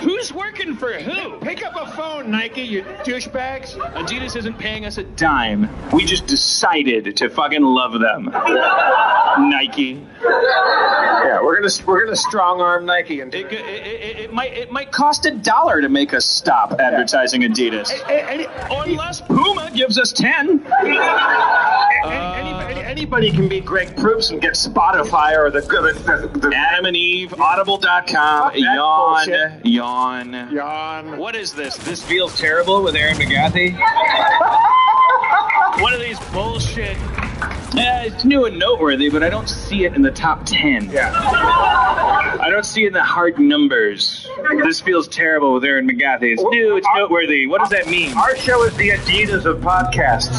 Who's working for who? Pick up a phone, Nike, you douchebags. Adidas isn't paying us a dime. We just decided to fucking love them. Nike. Yeah, we're gonna strong arm Nike and it might cost $1 to make us stop advertising Adidas. Unless Puma gives us 10. Anybody can be Greg Proops and get Spotify or the Adam and Eve, Audible.com, Yawn. What is this? This feels terrible with Aaron McGathy? One of these bullshit. It's new and noteworthy, but I don't see it in the top 10. Yeah. I don't see it in the hard numbers. This feels terrible with Aaron McGathy. It's new, it's noteworthy. What does that mean? Our show is the Adidas of podcasts.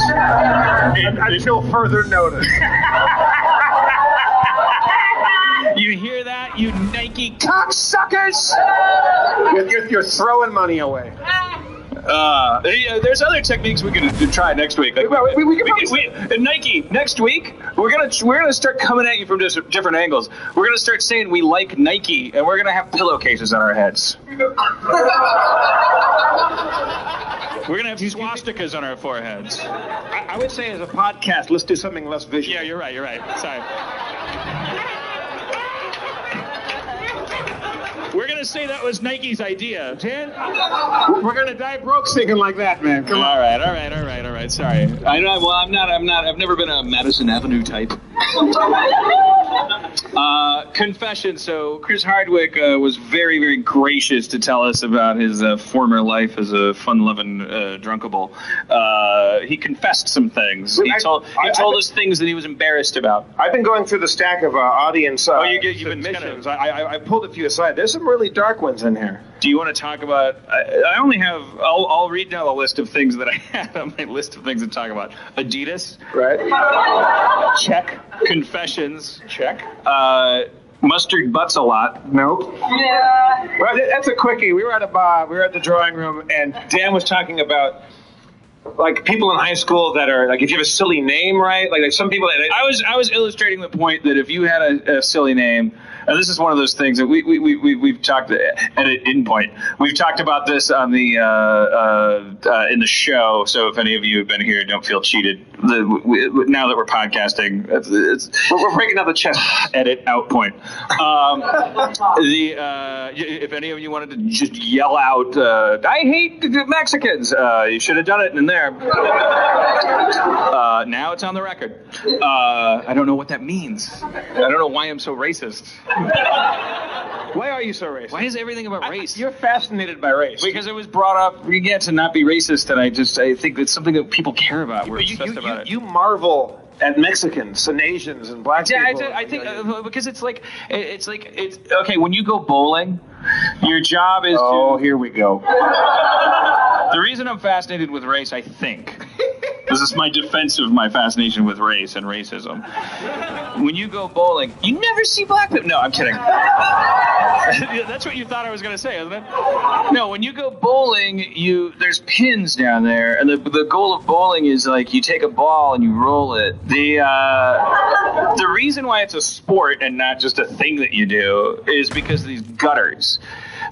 Until further notice. You hear that, you Nike cocksuckers? You're throwing money away. There's other techniques we can try next week. Nike, next week, we're gonna start coming at you from different angles. We're gonna start saying we like Nike, and we're gonna have pillowcases on our heads. We're gonna have swastikas on our foreheads. I would say as a podcast, let's do something less visual. Yeah, you're right. Sorry. We're going to say that was Nike's idea. Dan, we're going to die broke singing like that, man. Come on. All right. Sorry. I know. Well, I'm not. I've never been a Madison Avenue type. Confession. So Chris Hardwick was very, very gracious to tell us about his former life as a fun-loving drunkable. He confessed some things. He told us things that he was embarrassed about. I've been going through the stack of audience you've been submissions. I pulled a few aside. There's some really dark ones in here. Do you want to talk about? I only have. I'll read down a list of things that I had on my list of things to talk about. Adidas, right? Check. Confessions, check. Mustard butts a lot. Nope. Yeah. Well, that's a quickie. We were at a bar. We were at the drawing room, and Dan was talking about like people in high school that are like if you have a silly name, right? Like some people. I was illustrating the point that if you had a silly name. And this is one of those things that we've talked at an endpoint. We've talked about this on the in the show. So if any of you have been here, don't feel cheated. Now that we're podcasting, we're breaking out the chest. Edit out point. If any of you wanted to just yell out, "I hate Mexicans," you should have done it in there. Now it's on the record. I don't know what that means. I don't know why I'm so racist. Why are you so racist? Why is everything about race? You're fascinated by race. Because it was brought up, to not be racist, and I think it's something that people care about. We're obsessed about it. You marvel at Mexicans and Asians and black people. I think because it's okay when you go bowling, your job is to. Here we go. The reason I'm fascinated with race, I think. This This is my defense of my fascination with race and racism. When you go bowling, you never see black people. No, I'm kidding. That's what you thought I was going to say, isn't it? No, when you go bowling, there's pins down there, and the goal of bowling is like you take a ball and you roll it. The reason why it's a sport and not just a thing that you do is because of these gutters.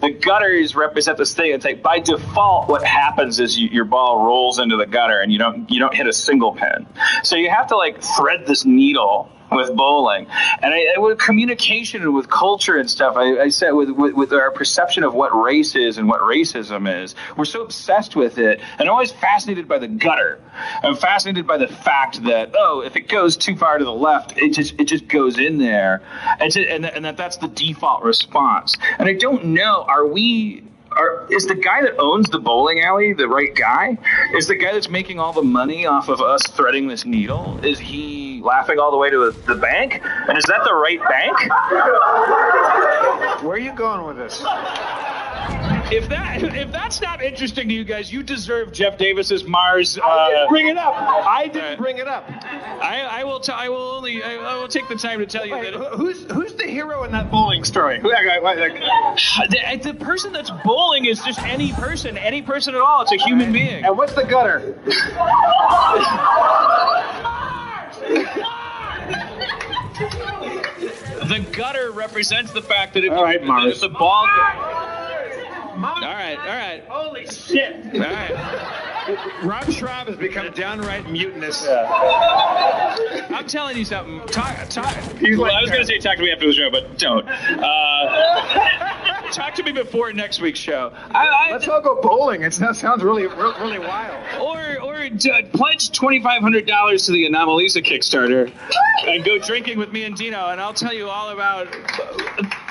The gutters represent this thing. It's like by default, what happens is your ball rolls into the gutter and you don't hit a single pin. So you have to like thread this needle with bowling, and with communication and with culture and stuff. I said with our perception of what race is and what racism is, we're so obsessed with it, and I'm always fascinated by the gutter. I'm fascinated by the fact that if it goes too far to the left, it just goes in there, and that's the default response. And I don't know, is the guy that owns the bowling alley the right guy? Is the guy that's making all the money off of us threading this needle, is he laughing all the way to the bank? And is that the right bank? Where are you going with this? If that's not interesting to you guys, you deserve Jeff Davis's Mars. I didn't bring it up. I didn't bring it up. I will take the time to tell you that. Who's the hero in that bowling story? The person that's bowling is just any person at all. It's a human being. And what's the gutter? The gutter represents the fact that if the ball. All right. Holy shit. All right. Rob Schraub has become downright mutinous. I'm telling you something. I was going to say talk to me after the show, but don't. Talk to me before next week's show. Let's all go bowling. It sounds really wild. Or pledge $2,500 to the Anomalisa Kickstarter and go drinking with me and Dino, and I'll tell you all about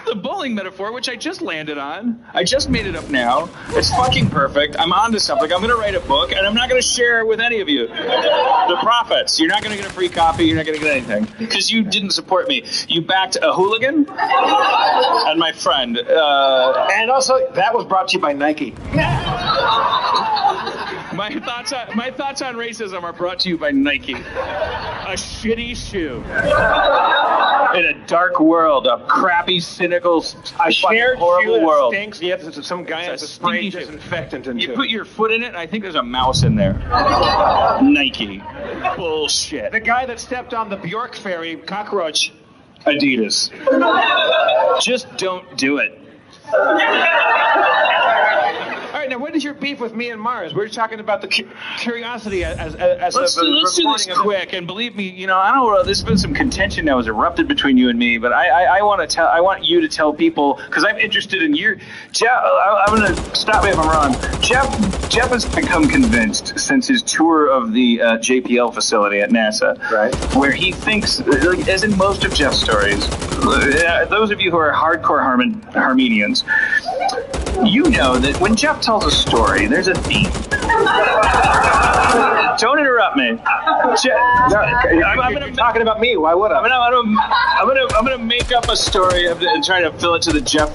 the bowling metaphor, which I just landed on. I just made it up now. It's fucking perfect. I'm onto something. I'm going to write a book, and I'm not going to share it with any of you. The profits. You're not going to get a free copy. You're not going to get anything because you didn't support me. You backed a hooligan and my friend. And also, that was brought to you by Nike. My thoughts on racism are brought to you by Nike. A shitty shoe. In a dark world, a crappy, cynical, horrible world. Stinks. You have some guy has a spray disinfectant into it. You put your foot in it, I think there's a mouse in there. Nike. Bullshit. The guy that stepped on the Bjork ferry, cockroach. Adidas. Just don't do it. All right, now what is your beef with me and Mars? We're talking about the curiosity as let's do this quick. And believe me, I don't know. There's been some contention that was erupted between you and me, but I want you to tell people because I'm interested in your. Jeff, I'm going to stop me if I'm wrong. Jeff has become convinced since his tour of the JPL facility at NASA, right, where he thinks, as in most of Jeff's stories, those of you who are hardcore Harmenians, you know that when Jeff tells a story, there's a theme. Don't interrupt me. You're talking about me. Why would I? I'm gonna make up a story and try to fill it to the Jeff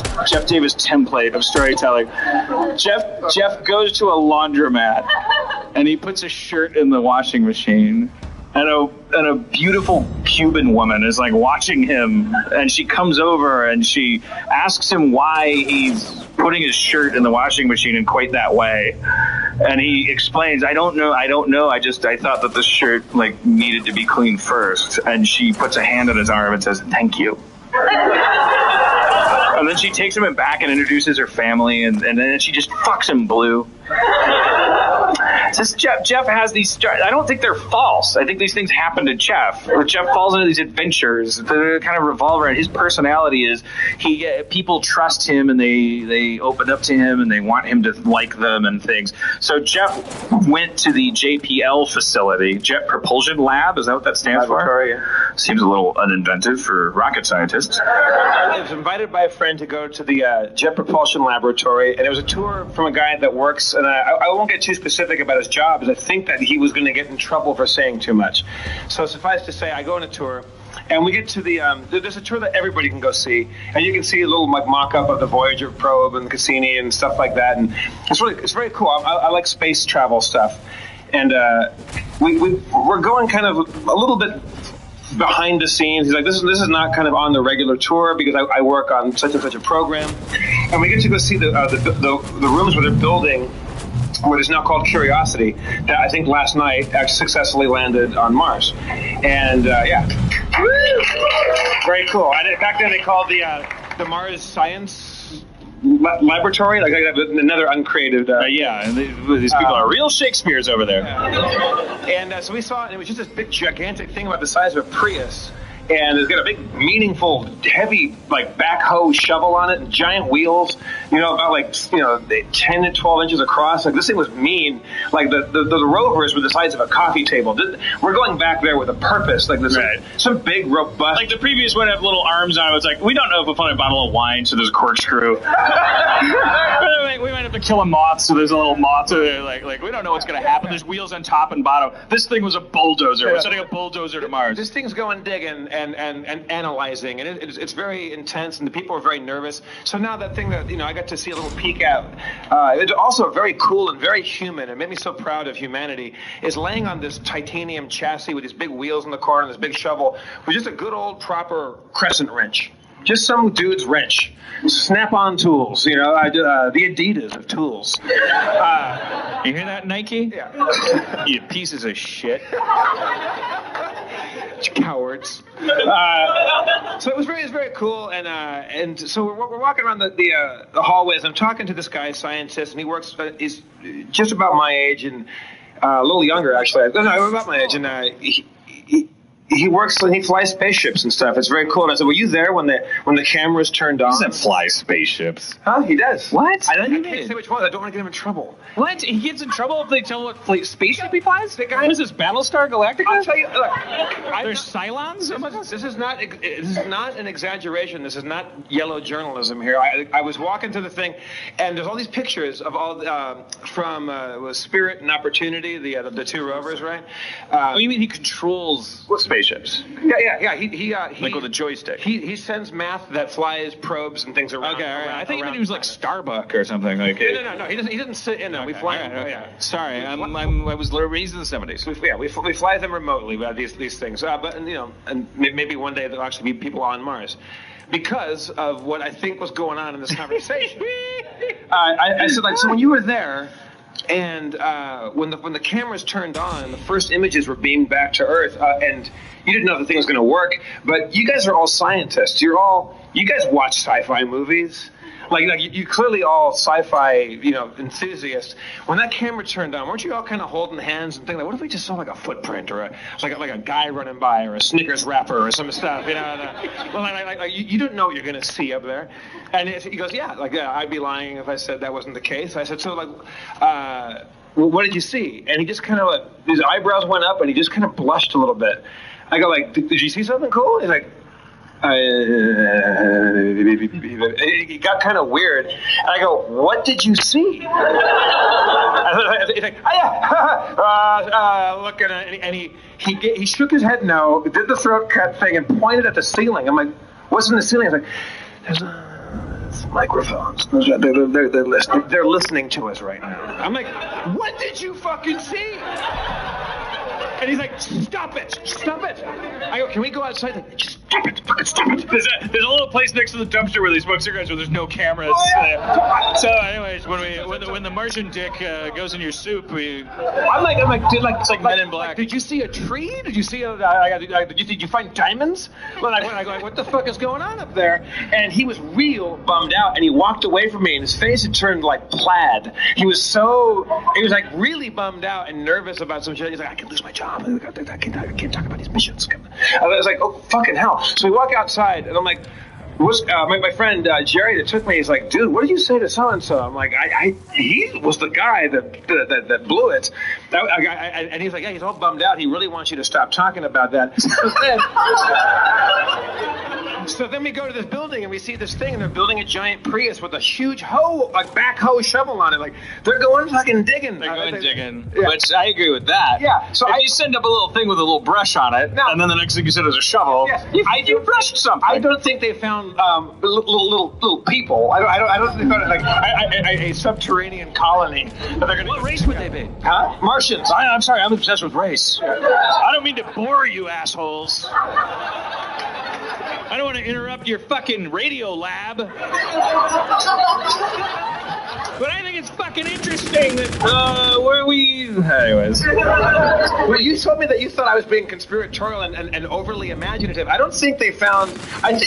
Davis template of storytelling. Jeff goes to a laundromat and he puts a shirt in the washing machine. And a beautiful Cuban woman is like watching him, and she comes over and she asks him why he's putting his shirt in the washing machine in quite that way. And he explains, I don't know. I thought that the shirt needed to be cleaned first. And she puts a hand on his arm and says, "Thank you." And then she takes him back and introduces her family, and then she just fucks him blue. Says Jeff has these. I don't think they're false. I think these things happen to Jeff. Or Jeff falls into these adventures that kind of revolve around his personality. Is people trust him and they open up to him and they want him to like them and things. So Jeff went to the JPL facility, Jet Propulsion Lab. Is that what that stands for? Yeah. Seems a little uninventive for rocket scientists. I was invited by a friend to go to the Jet Propulsion Laboratory, and it was a tour from a guy that works. And I won't get too specific about his job, as I think that he was going to get in trouble for saying too much. So suffice to say, I go on a tour, and we get to the there's a tour that everybody can go see, and you can see a little mock-up of the Voyager probe and Cassini and stuff like that, and it's very cool. I like space travel stuff. and we're going kind of a little bit behind the scenes. He's like, this is not kind of on the regular tour because I work on such and such a program, and we get to go see the rooms where they're building what is now called Curiosity, that I think last night actually successfully landed on Mars. And very cool. Back then they called the Mars Science Laboratory, like another uncreated. And these people are real Shakespeare's over there. And so we saw it, and it was just this big, gigantic thing about the size of a Prius. And it's got a big, meaningful, heavy, like, backhoe shovel on it and giant wheels, about 10 to 12 inches across. Like, this thing was mean. Like, the rovers were the size of a coffee table. We're going back there with a purpose. Like, this some big, robust. Like, the previous one had little arms on it. It's like, we don't know if we'll find a bottle of wine, so there's a corkscrew. We might have to kill a moth, so there's a little moth. So like, we don't know what's going to happen. There's wheels on top and bottom. This thing was a bulldozer. We're sending a bulldozer to Mars. This thing's going digging and analyzing, and it's very intense, and the people are very nervous. So now that thing that I got to see a little peek out, it's also very cool and very human. It made me so proud of humanity. Is laying on this titanium chassis with these big wheels in the car and this big shovel with just a good old proper crescent wrench. Just some dude's wrench. Snap-on tools, the Adidas of tools. You hear that, Nike? Yeah. You pieces of shit. Cowards. So it was very cool, and so we're walking around the hallways. I'm talking to this guy, a scientist, and he works. He's just about my age and a little younger, actually. No, about my age, and he works and he flies spaceships and stuff. It's very cool. And I said, "Were you there when the cameras turned on?" He doesn't fly spaceships. Huh? He does. What? I can't say which one. I don't want to get him in trouble. What? He gets in trouble if they tell him what spaceship he flies? What is this, Battlestar Galactica? I'll tell you. Look, there's Cylons? This is not an exaggeration. This is not yellow journalism here. I was walking to the thing, and there's all these pictures of all from Spirit and Opportunity, the two rovers, right? You mean he controls spaceships? Yeah. He like with a joystick. He sends math that flies probes and things around. Okay, all right. I think he was like Starbuck or something. Like no. He didn't sit in them. We fly. Sorry, I was raised in the 70s. We fly them remotely. We have these things. And maybe one day there'll actually be people on Mars. Because of what I think was going on in this conversation. I said, so when you were there, and when the cameras turned on, the first images were beamed back to Earth, and you didn't know if the thing was going to work, but you guys are all scientists. You guys watch sci-fi movies. Like you clearly all sci-fi, enthusiasts. When that camera turned on, weren't you all kind of holding hands and thinking, what if we just saw like a footprint or like a guy running by or a Snickers wrapper or some stuff, you don't know what you're going to see up there. And he goes, I'd be lying if I said that wasn't the case. I said, so what did you see? And he just kind of his eyebrows went up and he just kind of blushed a little bit. I go did you see something cool? He's like, it got kind of weird, and I go, "What did you see?" He's like, looking at it, and he shook his head no, did the throat cut thing, and pointed at the ceiling. I'm like, "What's in the ceiling?" He's like, "There's microphones. They're listening to us right now." I'm like, "What did you fucking see?" And he's like, stop it. I go, can we go outside? Like, just stop it, fucking stop it. There's a little place next to the dumpster where they smoke cigarettes where there's no cameras. So anyways, when the Martian dick goes in your soup, I'm like, dude, it's like Men in Black. Did you see a tree? Did you see did you find diamonds? I go, what the fuck is going on up there? And he was real bummed out, and he walked away from me, and his face had turned like plaid. He was like really bummed out and nervous about some shit. He's like, I could lose my job. I can't talk about these missions. I was like, oh, fucking hell. So we walk outside, and I'm like, my friend Jerry that took me, he's like, dude, what did you say to so-and-so? I'm like, he was the guy that blew it. And he's like, yeah, he's all bummed out. He really wants you to stop talking about that. So then we go to this building and we see this thing, and they're building a giant Prius with a huge hoe, like backhoe shovel on it. Like they're going fucking digging. They're going digging. Yeah. Which I agree with that. Yeah. So if you send up a little thing with a little brush on it, and then the next thing you said is a shovel, you brushed something. I don't think they found little people. I don't think they found like a subterranean colony. That they're gonna. What race would they be? Huh? Martians. I'm sorry, I'm obsessed with race. I don't mean to bore you, assholes. I don't want to interrupt your fucking radio lab. But I think it's fucking interesting that, where we... Anyways. Well, you told me that you thought I was being conspiratorial and overly imaginative. I don't think they found...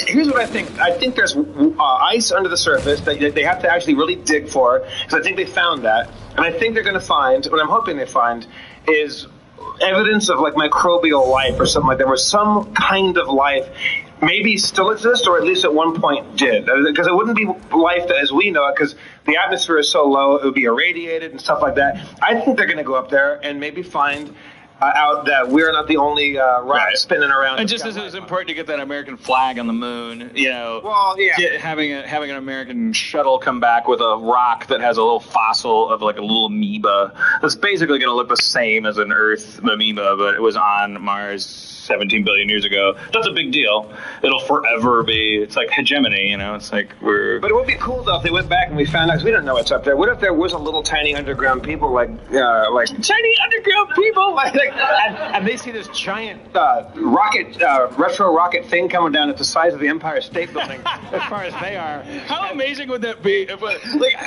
Here's what I think. I think there's ice under the surface that they have to actually really dig for, because I think they found that. And I think they're going to find, what I'm hoping they find, is evidence of like microbial life or something like that, where some kind of life maybe still exists, or at least at one point did. Because it wouldn't be life as we know it, because the atmosphere is so low, it would be irradiated and stuff like that. I think they're going to go up there and maybe find out that we're not the only rock spinning around. And just as it was important to get that American flag on the moon, you know, having an American shuttle come back with a rock that has a little fossil of like a little amoeba that's basically going to look the same as an Earth amoeba, but it was on Mars 17 billion years ago. That's a big deal. It'll forever be, it's like hegemony, you know, it's like we're... But it would be cool, though, if they went back and we found out, because we don't know what's up there. What if there was a little tiny underground people, like tiny underground people? And they see this giant retro rocket thing coming down at the size of the Empire State Building, as far as they are. How amazing would that be? If, like,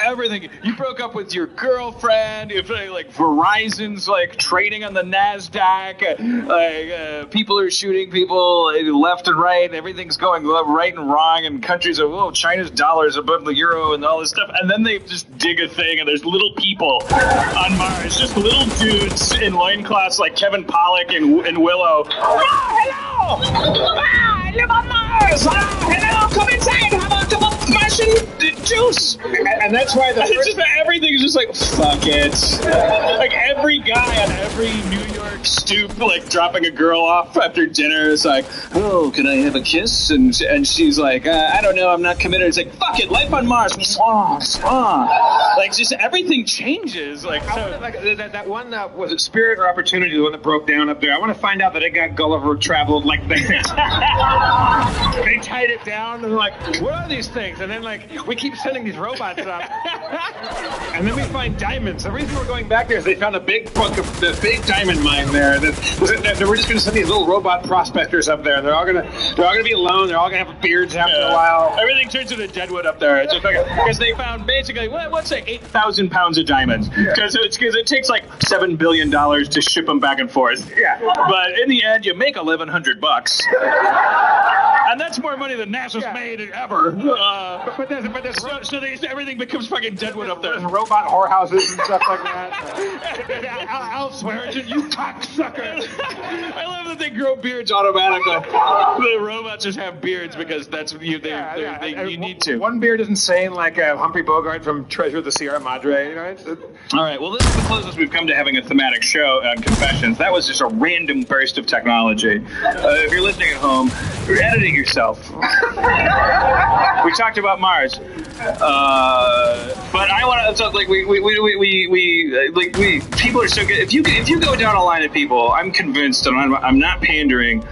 everything, you broke up with your girlfriend, if like Verizon's like trading on the NASDAQ, people are shooting people left and right, and everything's going right and wrong, and countries are, China's dollar is above the euro and all this stuff, and then they just dig a thing, and there's little people on Mars, just little dudes in loincloths like Kevin Pollak and Willow. Oh, hello! I live on Mars! Hello! Come inside! How about a cup of Martian juice? And that's why everything's just like, fuck it. Like every guy on every New York stoop, like dropping a girl off after dinner is like, oh, can I have a kiss? And she's like, I don't know, I'm not committed. It's like, fuck it, life on Mars. Like just everything changes. Like, so, that one, was it Spirit or Opportunity, the one that broke down up there? I want to find out that it got Gulliver traveled like that. They tied it down and like, what are these things? And then like, we keep sending these robots up. And then we find diamonds. The reason we're going back there is they found a big diamond mine there. We're just going to send these little robot prospectors up there. They're all going to be alone. They're all going to have beards after a while. Everything turns into Deadwood up there. It's just like, because they found basically, what's like 8,000 pounds of diamonds? Because it takes like $7 billion to ship them back and forth. Yeah. But in the end, you make $1,100. And that's more money than NASA's made ever. So everything becomes fucking Deadwood up there. There's robot whorehouses and stuff like that. I'll swear it, you cocksucker. I love that they grow beards automatically. The robots just have beards because that's what you need to. One beard is insane, like Humphrey Bogart from Treasure of the Sierra Madre. You know, all right, well, this is the closest we've come to having a thematic show on Confessions. That was just a random burst of technology. If you're listening at home, you're editing yourself. We talked about Mars. But I want to, so like people are so good. If you go down a line of people, I'm convinced, and I'm not pandering,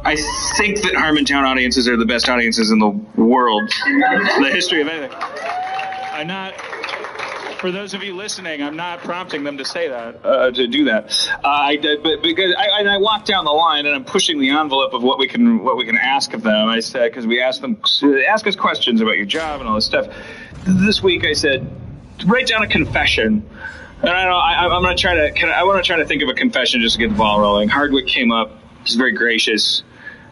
I think that Harmontown audiences are the best audiences in the world, in the history of anything. I'm not, for those of you listening, I'm not prompting them to say that, to do that. But because I walk down the line and I'm pushing the envelope of what we can ask of them. I said, because we asked them, ask us questions about your job and all this stuff. This week I said, write down a confession. And I want to try to think of a confession just to get the ball rolling. Hardwick came up. He's very gracious.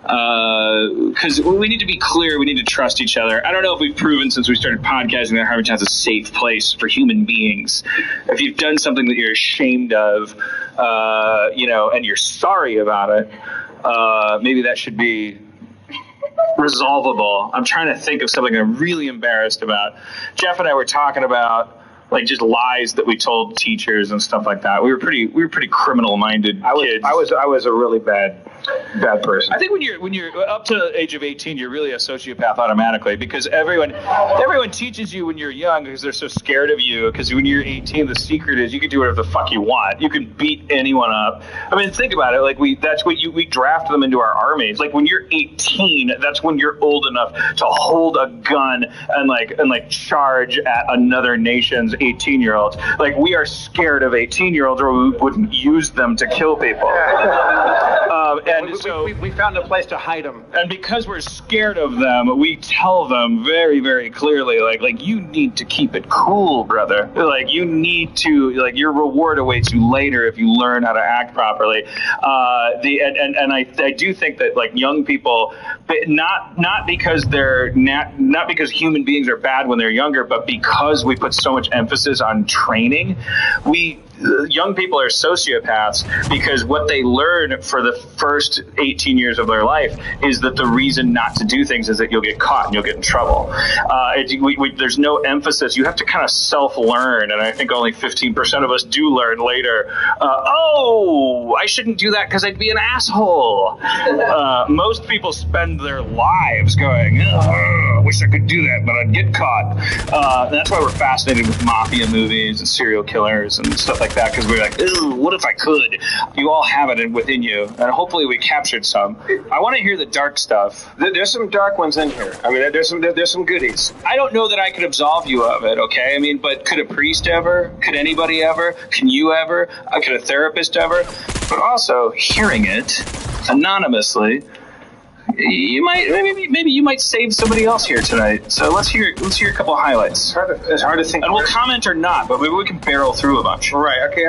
Because we need to be clear. We need to trust each other. I don't know if we've proven since we started podcasting that Harmontown's a safe place for human beings. If you've done something that you're ashamed of, and you're sorry about it, maybe that should be resolvable. I'm trying to think of something I'm really embarrassed about. Jeff and I were talking about like just lies that we told teachers and stuff like that. We were pretty criminal-minded kids. I was a really bad bad person. I think when you're up to the age of 18, you're really a sociopath automatically, because everyone teaches you when you're young, because they're so scared of you. Because when you're 18, the secret is you can do whatever the fuck you want. You can beat anyone up. I mean, think about it. Like we draft them into our armies. Like when you're 18, that's when you're old enough to hold a gun and charge at another nation's 18-year-olds. Like we are scared of 18-year-olds, or we wouldn't use them to kill people. We found a place to hide them. And because we're scared of them, we tell them very, very clearly, like you need to keep it cool, brother. Like you need to, like your reward awaits you later if you learn how to act properly. I do think that like young people, not because not because human beings are bad when they're younger, but because we put so much emphasis on training, young people are sociopaths because what they learn for the first 18 years of their life is that the reason not to do things is that you'll get caught and you'll get in trouble. There's no emphasis. You have to kind of self-learn, and I think only 15% of us do learn later. I shouldn't do that because I'd be an asshole. Most people spend their lives going, I wish I could do that, but I'd get caught. That's why we're fascinated with mafia movies and serial killers and stuff like that, because we're like, ooh, what if I could? You all have it within you, and hopefully we captured some. I want to hear the dark stuff. There's some dark ones in here. I mean, there's some goodies. I don't know that I could absolve you of it, okay? I mean, but could a priest ever? Could anybody ever? Can you ever? Could a therapist ever? But also, hearing it anonymously, you might maybe you might save somebody else here tonight. So let's hear a couple of highlights. It's hard to think. And we'll comment or not, but maybe we can barrel through a bunch. Right. Okay.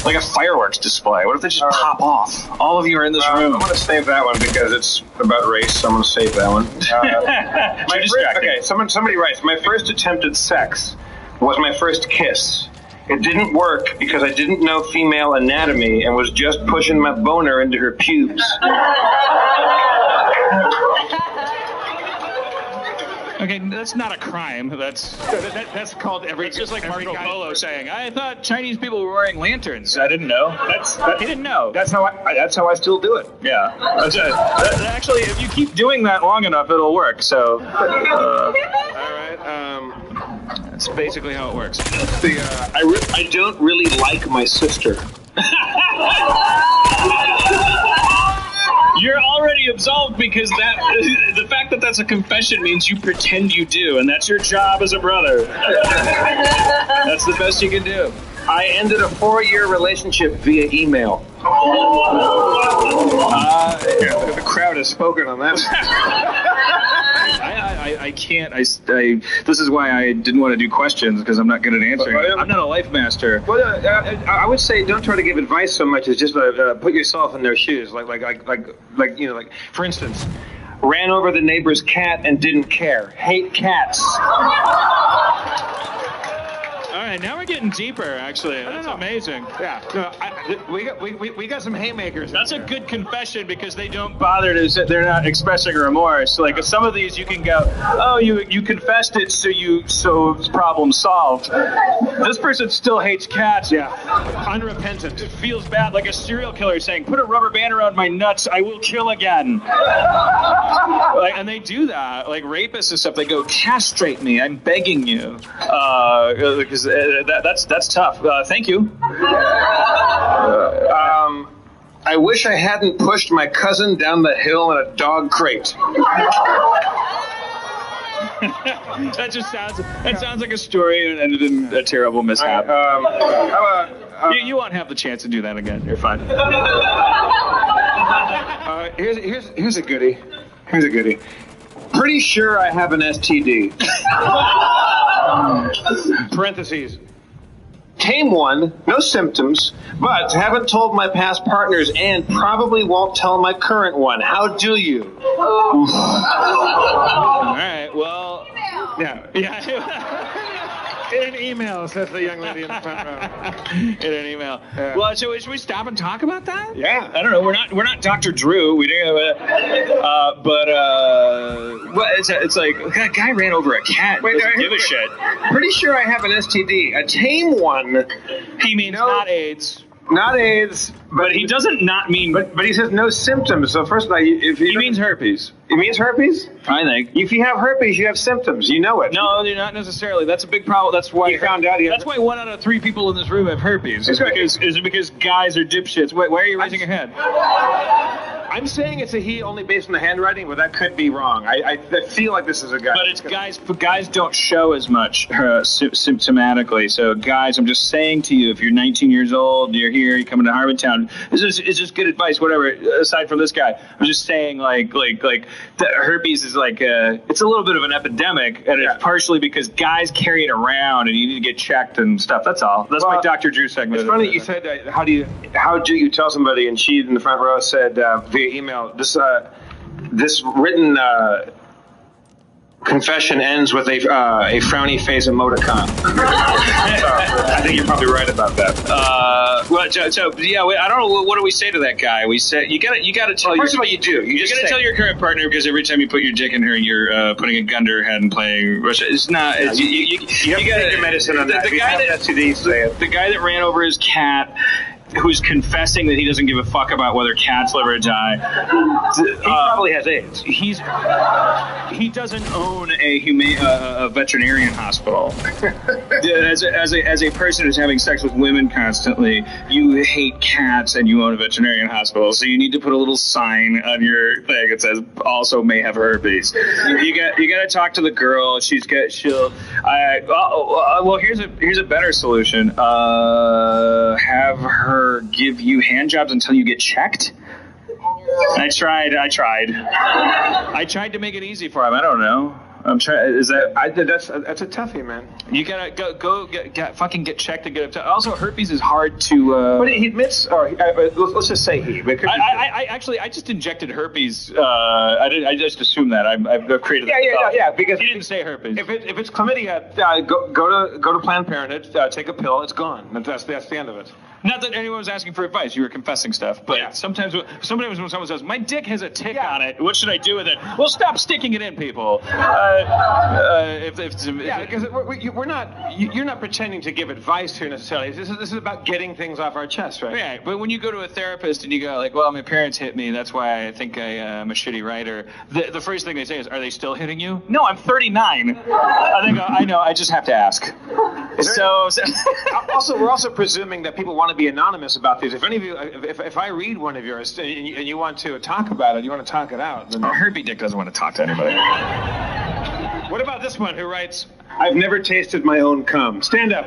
Like a fireworks display. What if they just pop off? All of you are in this room. I'm going to save that one because it's about race. So I'm going to save that one. Somebody writes, my first attempt at sex was my first kiss. It didn't work because I didn't know female anatomy and was just pushing my boner into her pubes. Okay, that's not a crime. That's called It's just like Marco Polo saying, I thought Chinese people were wearing lanterns. I didn't know. He didn't know. That's how I still do it. Yeah. Actually, if you keep doing that long enough, it'll work. So. All right. That's basically how it works. I don't really like my sister. You're already absolved because the fact that that's a confession means you pretend you do, and that's your job as a brother. That's the best you can do. I ended a 4-year relationship via email. The crowd has spoken on that. I can't. This is why I didn't want to do questions, because I'm not good at answering. I'm not a life master. Well, I would say don't try to give advice so much as just put yourself in their shoes. Like for instance, ran over the neighbor's cat and didn't care. Hate cats. All right, now we're getting deeper, actually. That's amazing. Yeah. No, we got some haymakers. That's a good confession because they don't bother to say, they're not expressing remorse. Like some of these you can go, oh, you confessed it, so it's problem solved. This person still hates cats. Yeah. Unrepentant. It feels bad, like a serial killer saying, put a rubber band around my nuts, I will kill again. And they do that. Like rapists and stuff, they go, castrate me, I'm begging you. Because that's tough. Thank you. I wish I hadn't pushed my cousin down the hill in a dog crate. That sounds like a story and ended in a terrible mishap. You won't have the chance to do that again. You're fine. Here's a goodie. Pretty sure I have an STD. Parentheses. Tame one, no symptoms, but haven't told my past partners and probably won't tell my current one. How do you? All right, well... Yeah. In an email, says the young lady in the front row. In an email. Yeah. Well, should we stop and talk about that? Yeah. I don't know. We're not Dr. Drew. We didn't. It's like that guy ran over a cat. Wait, doesn't give a shit. Pretty sure I have an STD. A tame one. He means not AIDS. Not AIDS, but he doesn't not mean. But he says no symptoms. So first of all, if he means herpes. It means herpes? I think. If you have herpes, you have symptoms. You know it. No, not necessarily. That's a big problem. That's why you found out. That's why 1 out of 3 people in this room have herpes. Is it because guys are dipshits? Why are you raising your hand? I'm saying it's a he only based on the handwriting, but that could be wrong. I feel like this is a guy. But it's guys. But guys don't show as much symptomatically. So guys, I'm just saying to you, if you're 19 years old, you're here, you're coming to Harmontown. It's just good advice. Whatever. Aside from this guy, I'm just saying like the herpes is like it's a little bit of an epidemic, and it's partially because guys carry it around, and you need to get checked and stuff. That's all. That's my Dr. Drew segment. It's funny you said how do you tell somebody, and she in the front row said via email this written confession ends with a frowny face emoticon. I think you're probably right about that. I don't know. What do we say to that guy? We say you gotta tell. First of all, you do. You gotta tell your current partner, because every time you put your dick in her, you're putting a gun to her head and playing Russia. It's not. You gotta take your medicine on that. The guy that ran over his cat, who's confessing that he doesn't give a fuck about whether cats live or die. He probably has AIDS. He doesn't own a veterinarian hospital. as a person who's having sex with women constantly, you hate cats and you own a veterinarian hospital. So you need to put a little sign on your thing that says also may have herpes. You got to talk to the girl. Well, here's a better solution. Have her give you hand jobs until you get checked. I tried to make it easy for him. I don't know. I'm trying. Is that? That's a toughie, man. You gotta go fucking get checked and get up. Also, herpes is hard to. But he admits, or let's just say he. I just injected herpes. I just assumed that. I've created. Yeah. Because he didn't say herpes. If it's chlamydia, go to Planned Parenthood. Take a pill. It's gone. That's the end of it. Not that anyone was asking for advice. You were confessing stuff. But sometimes when someone says, my dick has a tick on it, what should I do with it? Well, stop sticking it in, people. Because you're not pretending to give advice here necessarily. This is about getting things off our chest, right? Yeah, but when you go to a therapist and you go like, well, my parents hit me, that's why I think I'm a shitty writer. The first thing they say is, are they still hitting you? No, I'm 39. I know, I just have to ask. Also, we're also presuming that people want to be anonymous about these. If any of you, if I read one of yours and you want to talk about it, you want to talk it out. Then Herbie Dick doesn't want to talk to anybody. What about this one who writes, I've never tasted my own cum. Stand up.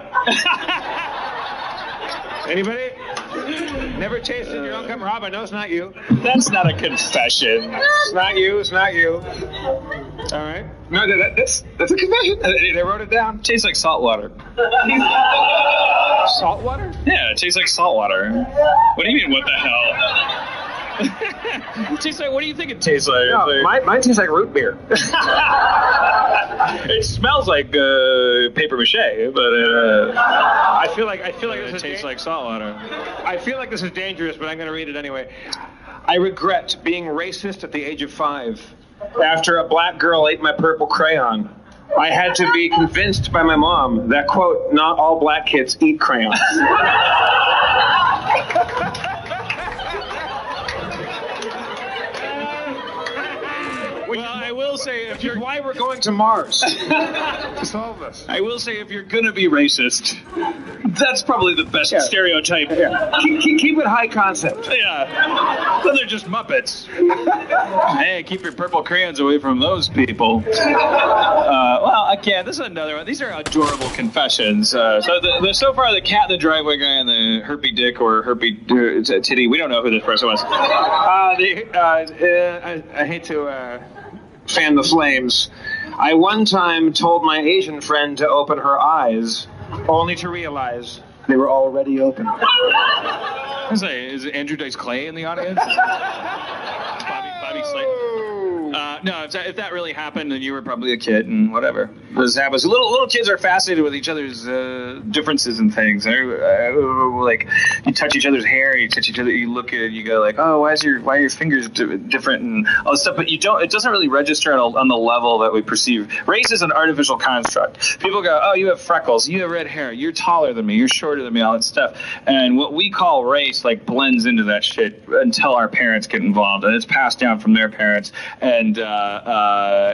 Anybody? Never tasted your own cum? Rob, I know it's not you. That's not a confession. It's not you. All right. No, that's a confession. They wrote it down. It tastes like salt water. Salt water? Yeah, it tastes like salt water. What do you mean, what the hell? It tastes like, what do you think it tastes like? No, mine tastes like root beer. It smells like paper mache, but I feel like this tastes like salt water. I feel like this is dangerous, but I'm going to read it anyway. I regret being racist at the age of 5. After a black girl ate my purple crayon, I had to be convinced by my mom that, quote, not all black kids eat crayons. Well, I will say, if you're why we're going to Mars to solve this. I will say, if you're gonna be racist, that's probably the best stereotype. Yeah. Keep it high concept. Yeah. Then they're just Muppets. Hey, keep your purple crayons away from those people. Well, again, this is another one. These are adorable confessions. So far, the cat in the driveway guy and the herpy dick or herpy titty, we don't know who this person was. I hate to fan the flames. I one time told my Asian friend to open her eyes, only to realize they were already open. I was like, is Andrew Dice Clay in the audience? Bobby Slade? No, if that really happened, then you were probably a kid and whatever. This happens. Little kids are fascinated with each other's differences and things. Like you touch each other's hair, you touch each other, you look at it, you go like, oh, why are your fingers different and all this stuff. But it doesn't really register on the level that we perceive. Race is an artificial construct. People go, oh, you have freckles, you have red hair, you're taller than me, you're shorter than me, all that stuff. And what we call race like blends into that shit until our parents get involved, and it's passed down from their parents. And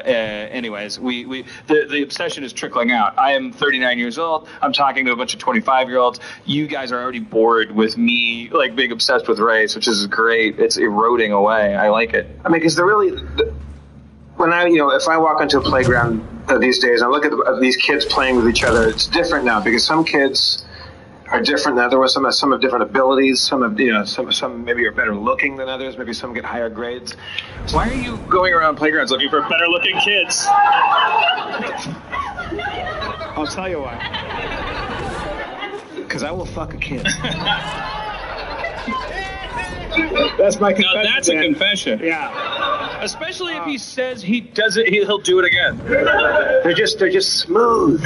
anyways, the obsession is trickling out. I am 39 years old. I'm talking to a bunch of 25-year-olds. You guys are already bored with me like being obsessed with race, which is great. It's eroding away. I like it. I mean, because when if I walk onto a playground these days, I look at these kids playing with each other. It's different now because some kids are different than others. Some have different abilities. Some maybe are better looking than others. Maybe some get higher grades. Why are you going around playgrounds looking for better looking kids? I'll tell you why. Because I will fuck a kid. That's my confession. Now that's a confession. Yeah. Especially if he says he does it, he'll do it again. They're just smooth.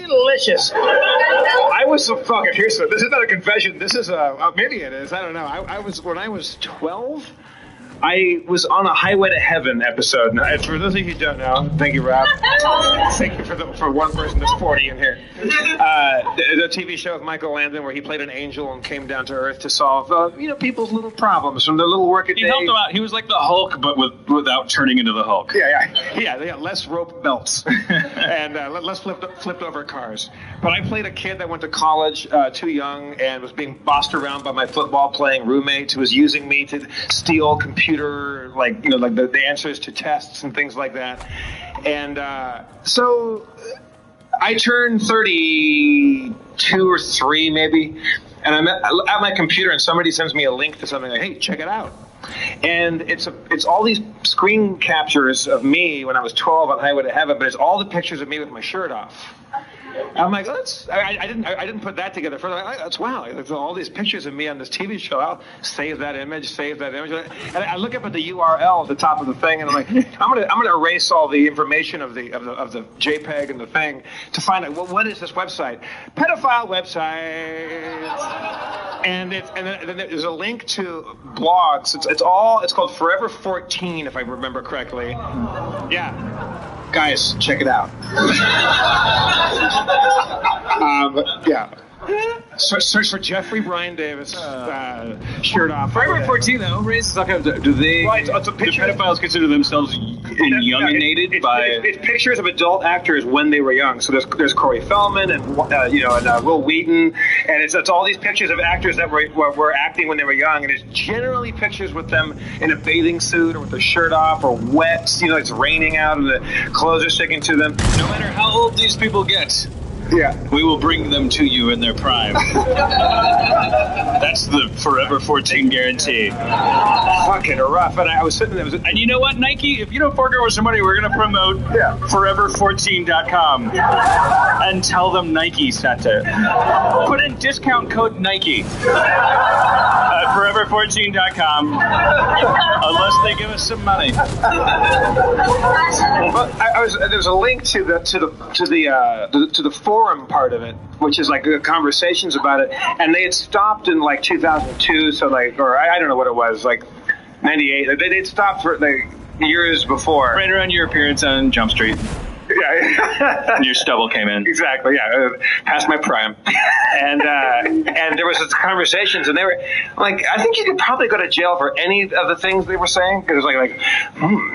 Delicious. I was so fucking. This is not a confession. This is maybe it is. I don't know. When I was 12. I was on a Highway to Heaven episode. Now, for those of you who don't know, thank you, Rob. Thank you for one person that's 40 in here. The TV show with Michael Landon where he played an angel and came down to Earth to solve, people's little problems from their little workaday. He helped them out. He was like the Hulk, but without turning into the Hulk. Yeah. They got less rope belts and less flipped over cars. But I played a kid that went to college too young and was being bossed around by my football playing roommate who was using me to steal computer, the answers to tests and things like that. And so I turned 32 or 3 maybe, and I'm at my computer and somebody sends me a link to something like, hey, check it out. And it's all these screen captures of me when I was 12 on Highway to Heaven, but it's all the pictures of me with my shirt off. I'm like, I didn't put that together first. I'm like, wow, there's all these pictures of me on this TV show. I'll save that image. And I look up at the URL at the top of the thing, and I'm like, I'm gonna erase all the information of the JPEG and the thing to find out what is this website? Pedophile website. And then there's a link to blogs. It's called Forever 14, if I remember correctly. Yeah. Guys, check it out. Yeah. Search for Jeffrey Brian Davis shirt off. Forever 14 though, race do they? Well, it's a picture. Do pedophiles consider themselves younginated by? It's pictures of adult actors when they were young. So there's Corey Feldman and Will Wheaton, and it's all these pictures of actors that were acting when they were young, and it's generally pictures with them in a bathing suit or with their shirt off or wet. It's raining out and the clothes are sticking to them. No matter how old these people get. Yeah. We will bring them to you in their prime. That's the Forever 14 guarantee. Fucking rough. And I was sitting there. And you know what, Nike? If you don't fork over some money, we're going to promote Forever14.com and tell them Nike sent it. Put in discount code Nike at Forever14.com unless they give us some money. Well, there's a link to the forum part of it, which is like conversations about it, and they had stopped in like 2002, or I don't know what it was, like 98. They'd stopped for years before. Right around your appearance on Jump Street. Yeah. Your stubble came in. Exactly, yeah. Past my prime. And there was this conversations, and they were like, I think you could probably go to jail for any of the things they were saying, because it was like,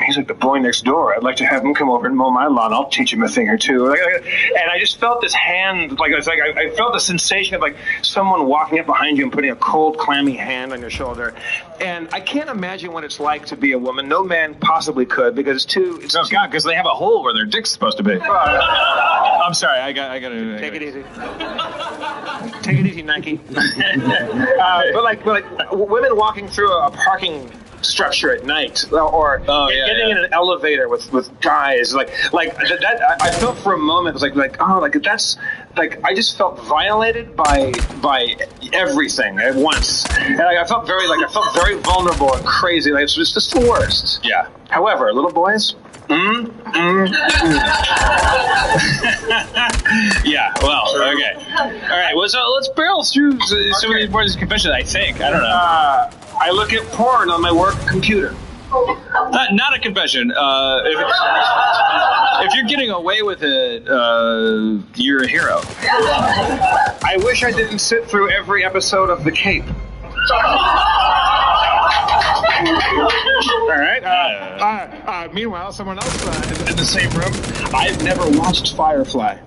he's like the boy next door. I'd like to have him come over and mow my lawn. I'll teach him a thing or two. And I just felt this hand, I felt the sensation of like someone walking up behind you and putting a cold, clammy hand on your shoulder. And I can't imagine what it's like to be a woman. No man possibly could, because because they have a hole where their dick's supposed to be. I'm sorry, I got to take it easy. Take it easy, Nike. But like women walking through a parking structure at night, or getting in an elevator with guys, like that. I felt for a moment, it was like that's like I just felt violated by everything at once, and I felt very vulnerable and crazy. Like it's just the worst. Yeah. However, little boys. Yeah, well, okay. All right, well, so let's barrel through some of these boys' confessions, I think. I don't know. I look at porn on my work computer. Not a confession. If you're getting away with it, you're a hero. I wish I didn't sit through every episode of The Cape. All right. Meanwhile, someone else in the same room. I've never watched Firefly.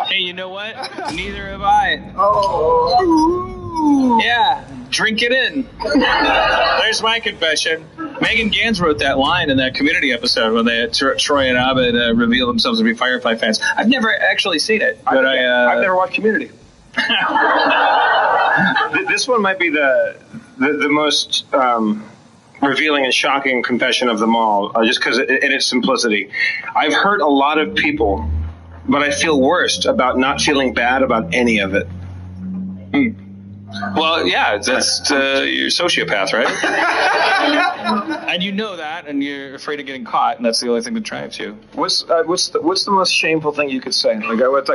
Hey, you know what? Neither have I. Oh. Yeah, drink it in. There's my confession. Megan Gans wrote that line in that Community episode when they Troy and Abed revealed themselves to be Firefly fans. I've never actually seen it, but I've never watched Community. This one might be the most revealing and shocking confession of them all, just because in its simplicity. I've hurt a lot of people, but I feel worst about not feeling bad about any of it. Well, yeah, that's you're a sociopath, right? And you know that, and you're afraid of getting caught, and that's the only thing that drives you. What's the most shameful thing you could say? What's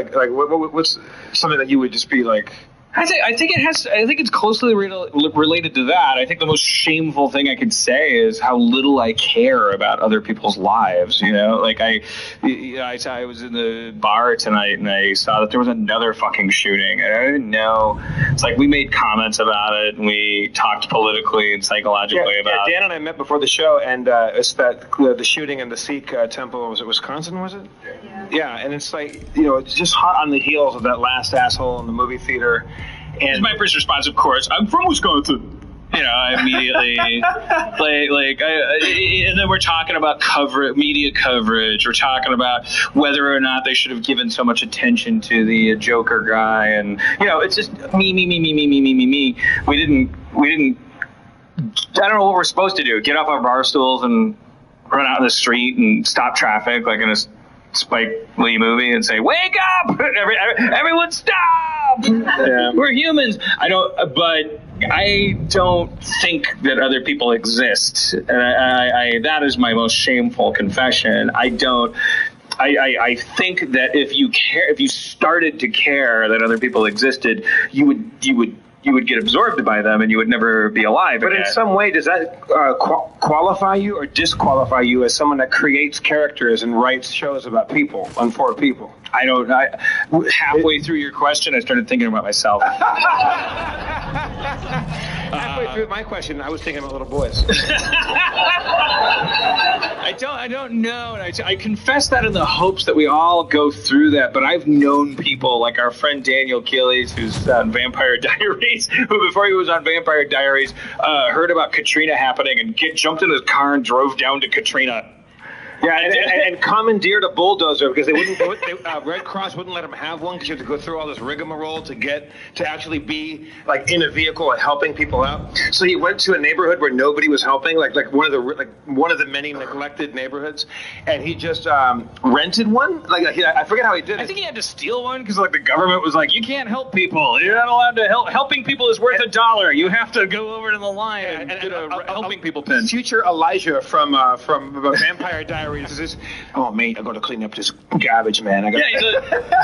something that you would just be like? I think it's closely related to that. I think the most shameful thing I could say is how little I care about other people's lives. You know, like I was in the bar tonight and I saw that there was another fucking shooting, and I didn't know. It's like we made comments about it and we talked politically and psychologically about it. Dan and I met before the show, and it's that the shooting in the Sikh temple. Was it Wisconsin? Was it? Yeah, and it's like, it's just hot on the heels of that last asshole in the movie theater. And my first response, of course, I'm from Wisconsin. I immediately and then we're talking about media coverage. We're talking about whether or not they should have given so much attention to the Joker guy, and it's just me. We didn't. I don't know what we're supposed to do. Get off our bar stools and run out in the street and stop traffic like in a Spike Lee movie and say, "Wake up! Everyone stop! Yeah. We're humans." I don't think that other people exist, and I that is my most shameful confession. I think that if you started to care that other people existed, you would get absorbed by them and you would never be alive But again. In some way, does that qualify you or disqualify you as someone that creates characters and writes shows about people and for people? Halfway through your question, I started thinking about myself. Halfway through my question, I was thinking about little boys. I don't know. And I confess that in the hopes that we all go through that. But I've known people like our friend Daniel Gillies, who's on Vampire Diaries, who before he was on Vampire Diaries, heard about Katrina happening and jumped in his car and drove down to Katrina. Yeah, and commandeered a bulldozer because Red Cross wouldn't let him have one because you have to go through all this rigmarole to actually be like in a vehicle and helping people out. So he went to a neighborhood where nobody was helping, like one of the many neglected neighborhoods, and he just rented one. I forget how he did it. I think he had to steal one because the government was like, you can't help people. You're not allowed to help. Helping people is worth $1. You have to go over to the line and get a helping people pin. Future Elijah from Vampire Diaries. Oh, mate, I got to clean up this garbage, man.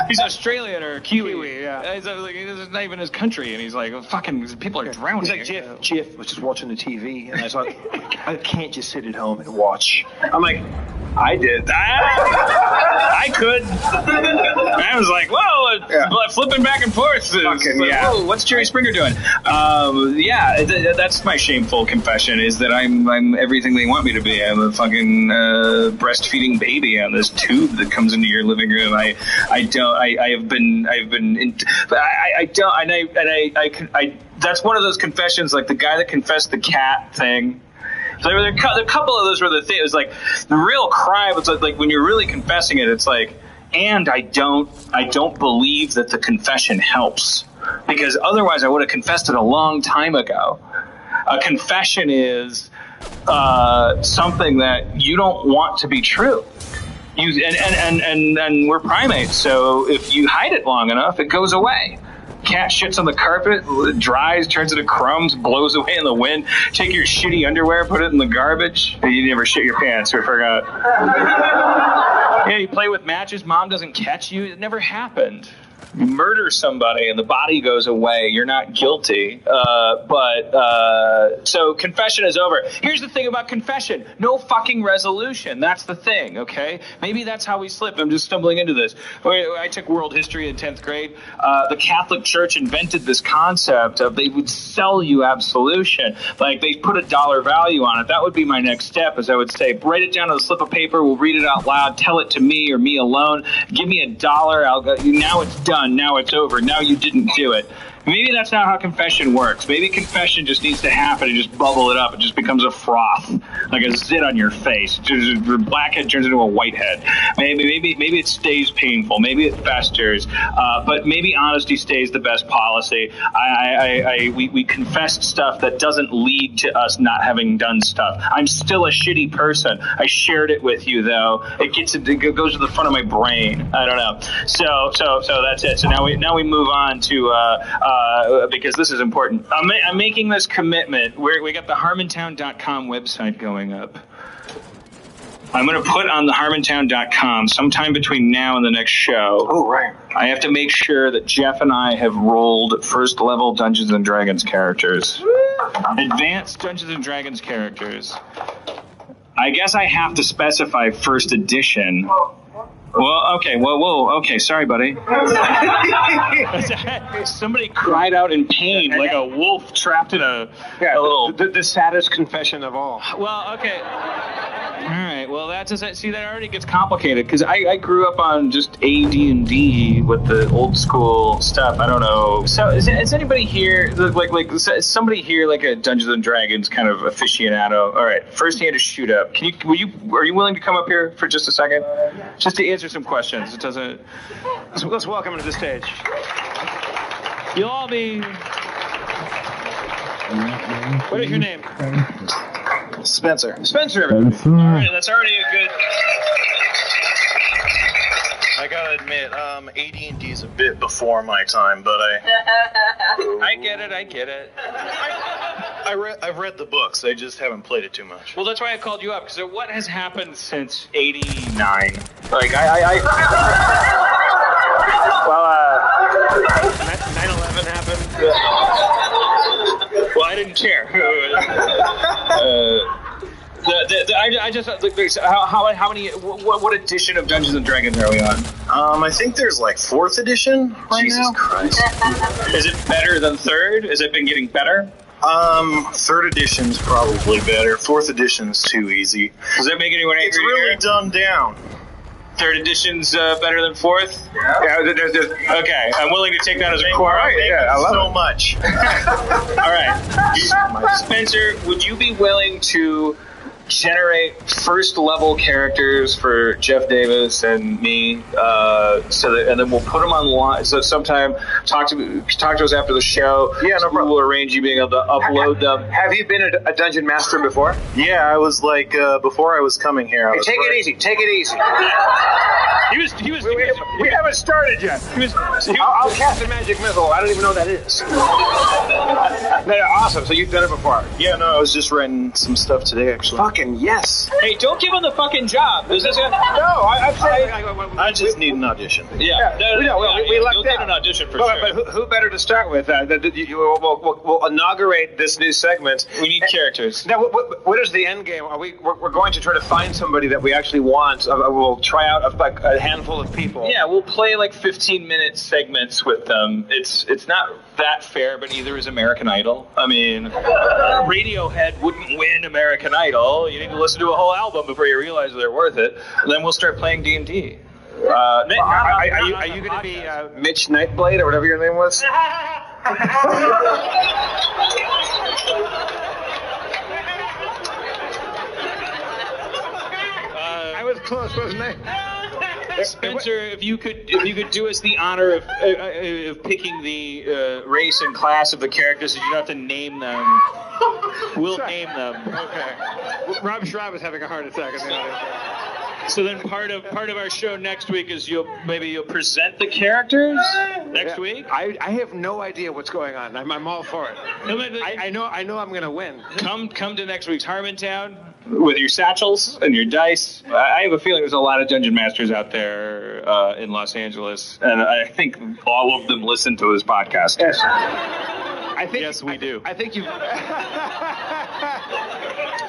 He's Australian or Kiwi. Yeah. He's not even his country, and he's like, fucking people are drowning. He's like, Jeff was just watching the TV, and I was like, I can't just sit at home and watch. I'm like, I did. I could. I was like, whoa, flipping back and forth. Whoa, what's Jerry Springer doing? That's my shameful confession, is that I'm everything they want me to be. I'm a fucking breastfeeding baby on this tube that comes into your living room. That's one of those confessions, like the guy that confessed the cat thing. So there are a couple of those where the thing is like the real crime. It's like when you're really confessing it, it's like, and I don't believe that the confession helps. because otherwise I would have confessed it a long time ago. A confession is something that you don't want to be true. And we're primates, so if you hide it long enough, it goes away. Cat shits on the carpet, dries, turns into crumbs, blows away in the wind. Take your shitty underwear, put it in the garbage. You never shit your pants, I forgot. Yeah, you play with matches, mom doesn't catch you. It never happened. You murder somebody and the body goes away. You're not guilty. So confession is over. Here's the thing about confession. No fucking resolution. That's the thing, okay? Maybe that's how we slip. I'm just stumbling into this. I took world history in 10th grade. The Catholic Church invented this concept of they would sell you absolution. Like they put $1 value on it. That would be my next step, as I would say, write it down on a slip of paper. We'll read it out loud. Tell it to me or me alone. Give me $1. I'll go. Now it's done. Now it's over. Now you didn't do it. Maybe that's not how confession works. Maybe confession just needs to happen and just bubble it up. It just becomes a froth, like a zit on your face. Your blackhead turns into a whitehead. Maybe it stays painful. Maybe it festers. But maybe honesty stays the best policy. We confessed stuff that doesn't lead to us not having done stuff. I'm still a shitty person. I shared it with you though. It goes to the front of my brain. I don't know. So that's it. So now we move on to. Because this is important. I'm making this commitment. We got the Harmontown.com website going up. I'm going to put on the Harmontown.com sometime between now and the next show. Oh, right. I have to make sure that Jeff and I have rolled first level Dungeons and Dragons characters. Advanced Dungeons and Dragons characters. I guess I have to specify first edition. Well, okay. Okay. Sorry, buddy. Somebody cried out in pain like a wolf trapped in a little... The saddest confession of all. Well, okay. All right. Well, that already gets complicated because I grew up on just AD&D with the old school stuff. I don't know. So is anybody here is somebody here like a Dungeons and Dragons kind of aficionado? All right. First hand to shoot up. Are you willing to come up here for just a second? Just to answer some questions. It doesn't. Let's welcome him to the stage. You'll all be. What is your name? Spencer. Everybody. All right, that's already a good. I gotta admit, AD&D is a bit before my time, but I get it. I've read the books. I just haven't played it too much. Well, that's why I called you up. So what has happened since '89? Like 9/11 happened. Well, I didn't care. How many? What edition of Dungeons and Dragons are we on? I think there's like 4th edition right Jesus now. Christ! Is it better than 3rd? Has it been getting better? 3rd edition's probably better. 4th edition's too easy. Does that make anyone angry? It's really dumbed down. 3rd edition's better than 4th? Yeah. Okay, I'm willing to take that as a core. Right, yeah, I love so it. much. All right. Spencer, would you be willing to generate first level characters for Jeff Davis and me, and then we'll put them online. So sometime talk to us after the show. Yeah, no problem. We'll arrange you being able to upload them. Have you been a dungeon master before? Yeah, I was like before I was coming here. Hey, take it easy. We haven't started yet. I'll cast a magic missile. I don't even know what that is. Awesome. So you've done it before? Yeah, no, I was just writing some stuff today, actually. Fucking yes. Hey, don't give him the fucking job. Is this No, I just need an audition. Yeah. We lucked get out. an audition for But sure. who better to start with? We'll inaugurate this new segment. We need characters. Now, what is the end game? We're going to try to find somebody that we actually want. We'll try out a handful of people. Yeah, we'll play like 15-minute segments with them. It's not that fair, but neither is American Idol. I mean, Radiohead wouldn't win American Idol. You need to listen to a whole album before you realize they're worth it. And then we'll start playing D&D. Are you going to be Mitch Nightblade or whatever your name was? I was close, wasn't I? Spencer, if you could do us the honor of picking the race and class of the characters, you don't have to name them. We'll name them. Okay. Rob Schraub is having a heart attack in the audience. So then part of our show next week is you'll present the characters next week. I have no idea what's going on. I'm all for it. I know I'm going to win. Come to next week's Harmontown with your satchels and your dice. I have a feeling there's a lot of dungeon masters out there in Los Angeles, and I think all of them listen to this podcast. Yes. Yes, we do. I think you.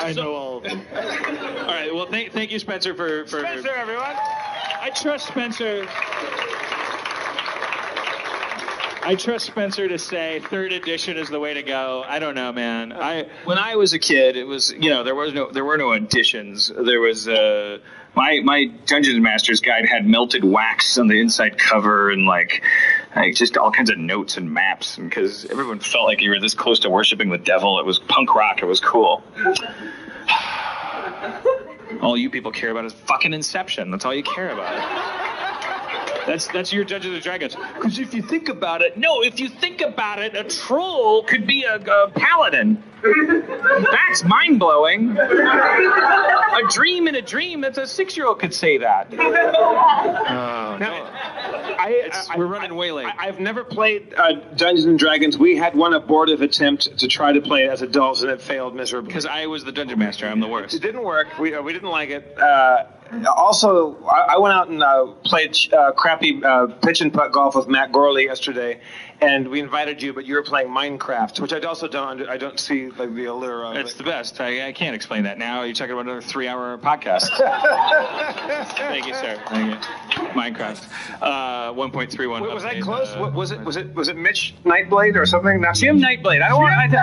I know all of them. All right. Well, thank you, Spencer, for Spencer, everyone. I trust Spencer. I trust Spencer to say 3rd edition is the way to go. I don't know, man. When I was a kid, it was there were no editions. There was my Dungeons Master's guide had melted wax on the inside cover and like just all kinds of notes and maps, because everyone felt like you were this close to worshiping the devil. It was punk rock. It was cool. All you people care about is fucking Inception. That's all you care about. That's your Dungeons and Dragons. Because if you think about it, a troll could be a paladin. That's mind-blowing. A dream in a dream, that's a 6-year-old could say that. We're running way late. I've never played Dungeons and Dragons. We had one abortive attempt to try to play it as adults, and it failed miserably. Because I was the Dungeon Master. I'm the worst. It didn't work. We didn't like it. Also, I went out and played crappy pitch and putt golf with Matt Gorley yesterday, and we invited you, but you were playing Minecraft, which I also don't see like the allure of. It's the best. I can't explain that now. You're talking about another 3-hour podcast. Thank you, sir. Thank you. Minecraft, 1.31. Was that close? Was it Mitch Nightblade or something? Not Jim Nightblade. I don't want.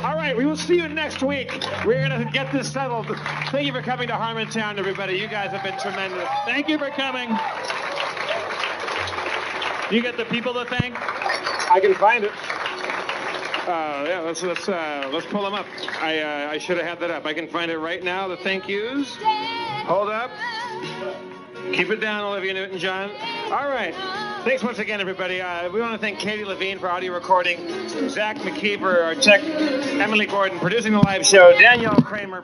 All right, we will see you next week. We're going to get this settled. Thank you for coming to Harmontown, everybody. You guys have been tremendous. Thank you for coming. You get the people to thank? I can find it. Yeah, let's pull them up. I should have had that up. I can find it right now. The thank yous. Hold up. Keep it down, Olivia Newton-John. All right. Thanks once again, everybody. We want to thank Katie Levine for audio recording, Zach McKeever, our tech, Emily Gordon producing the live show, Danielle Kramer.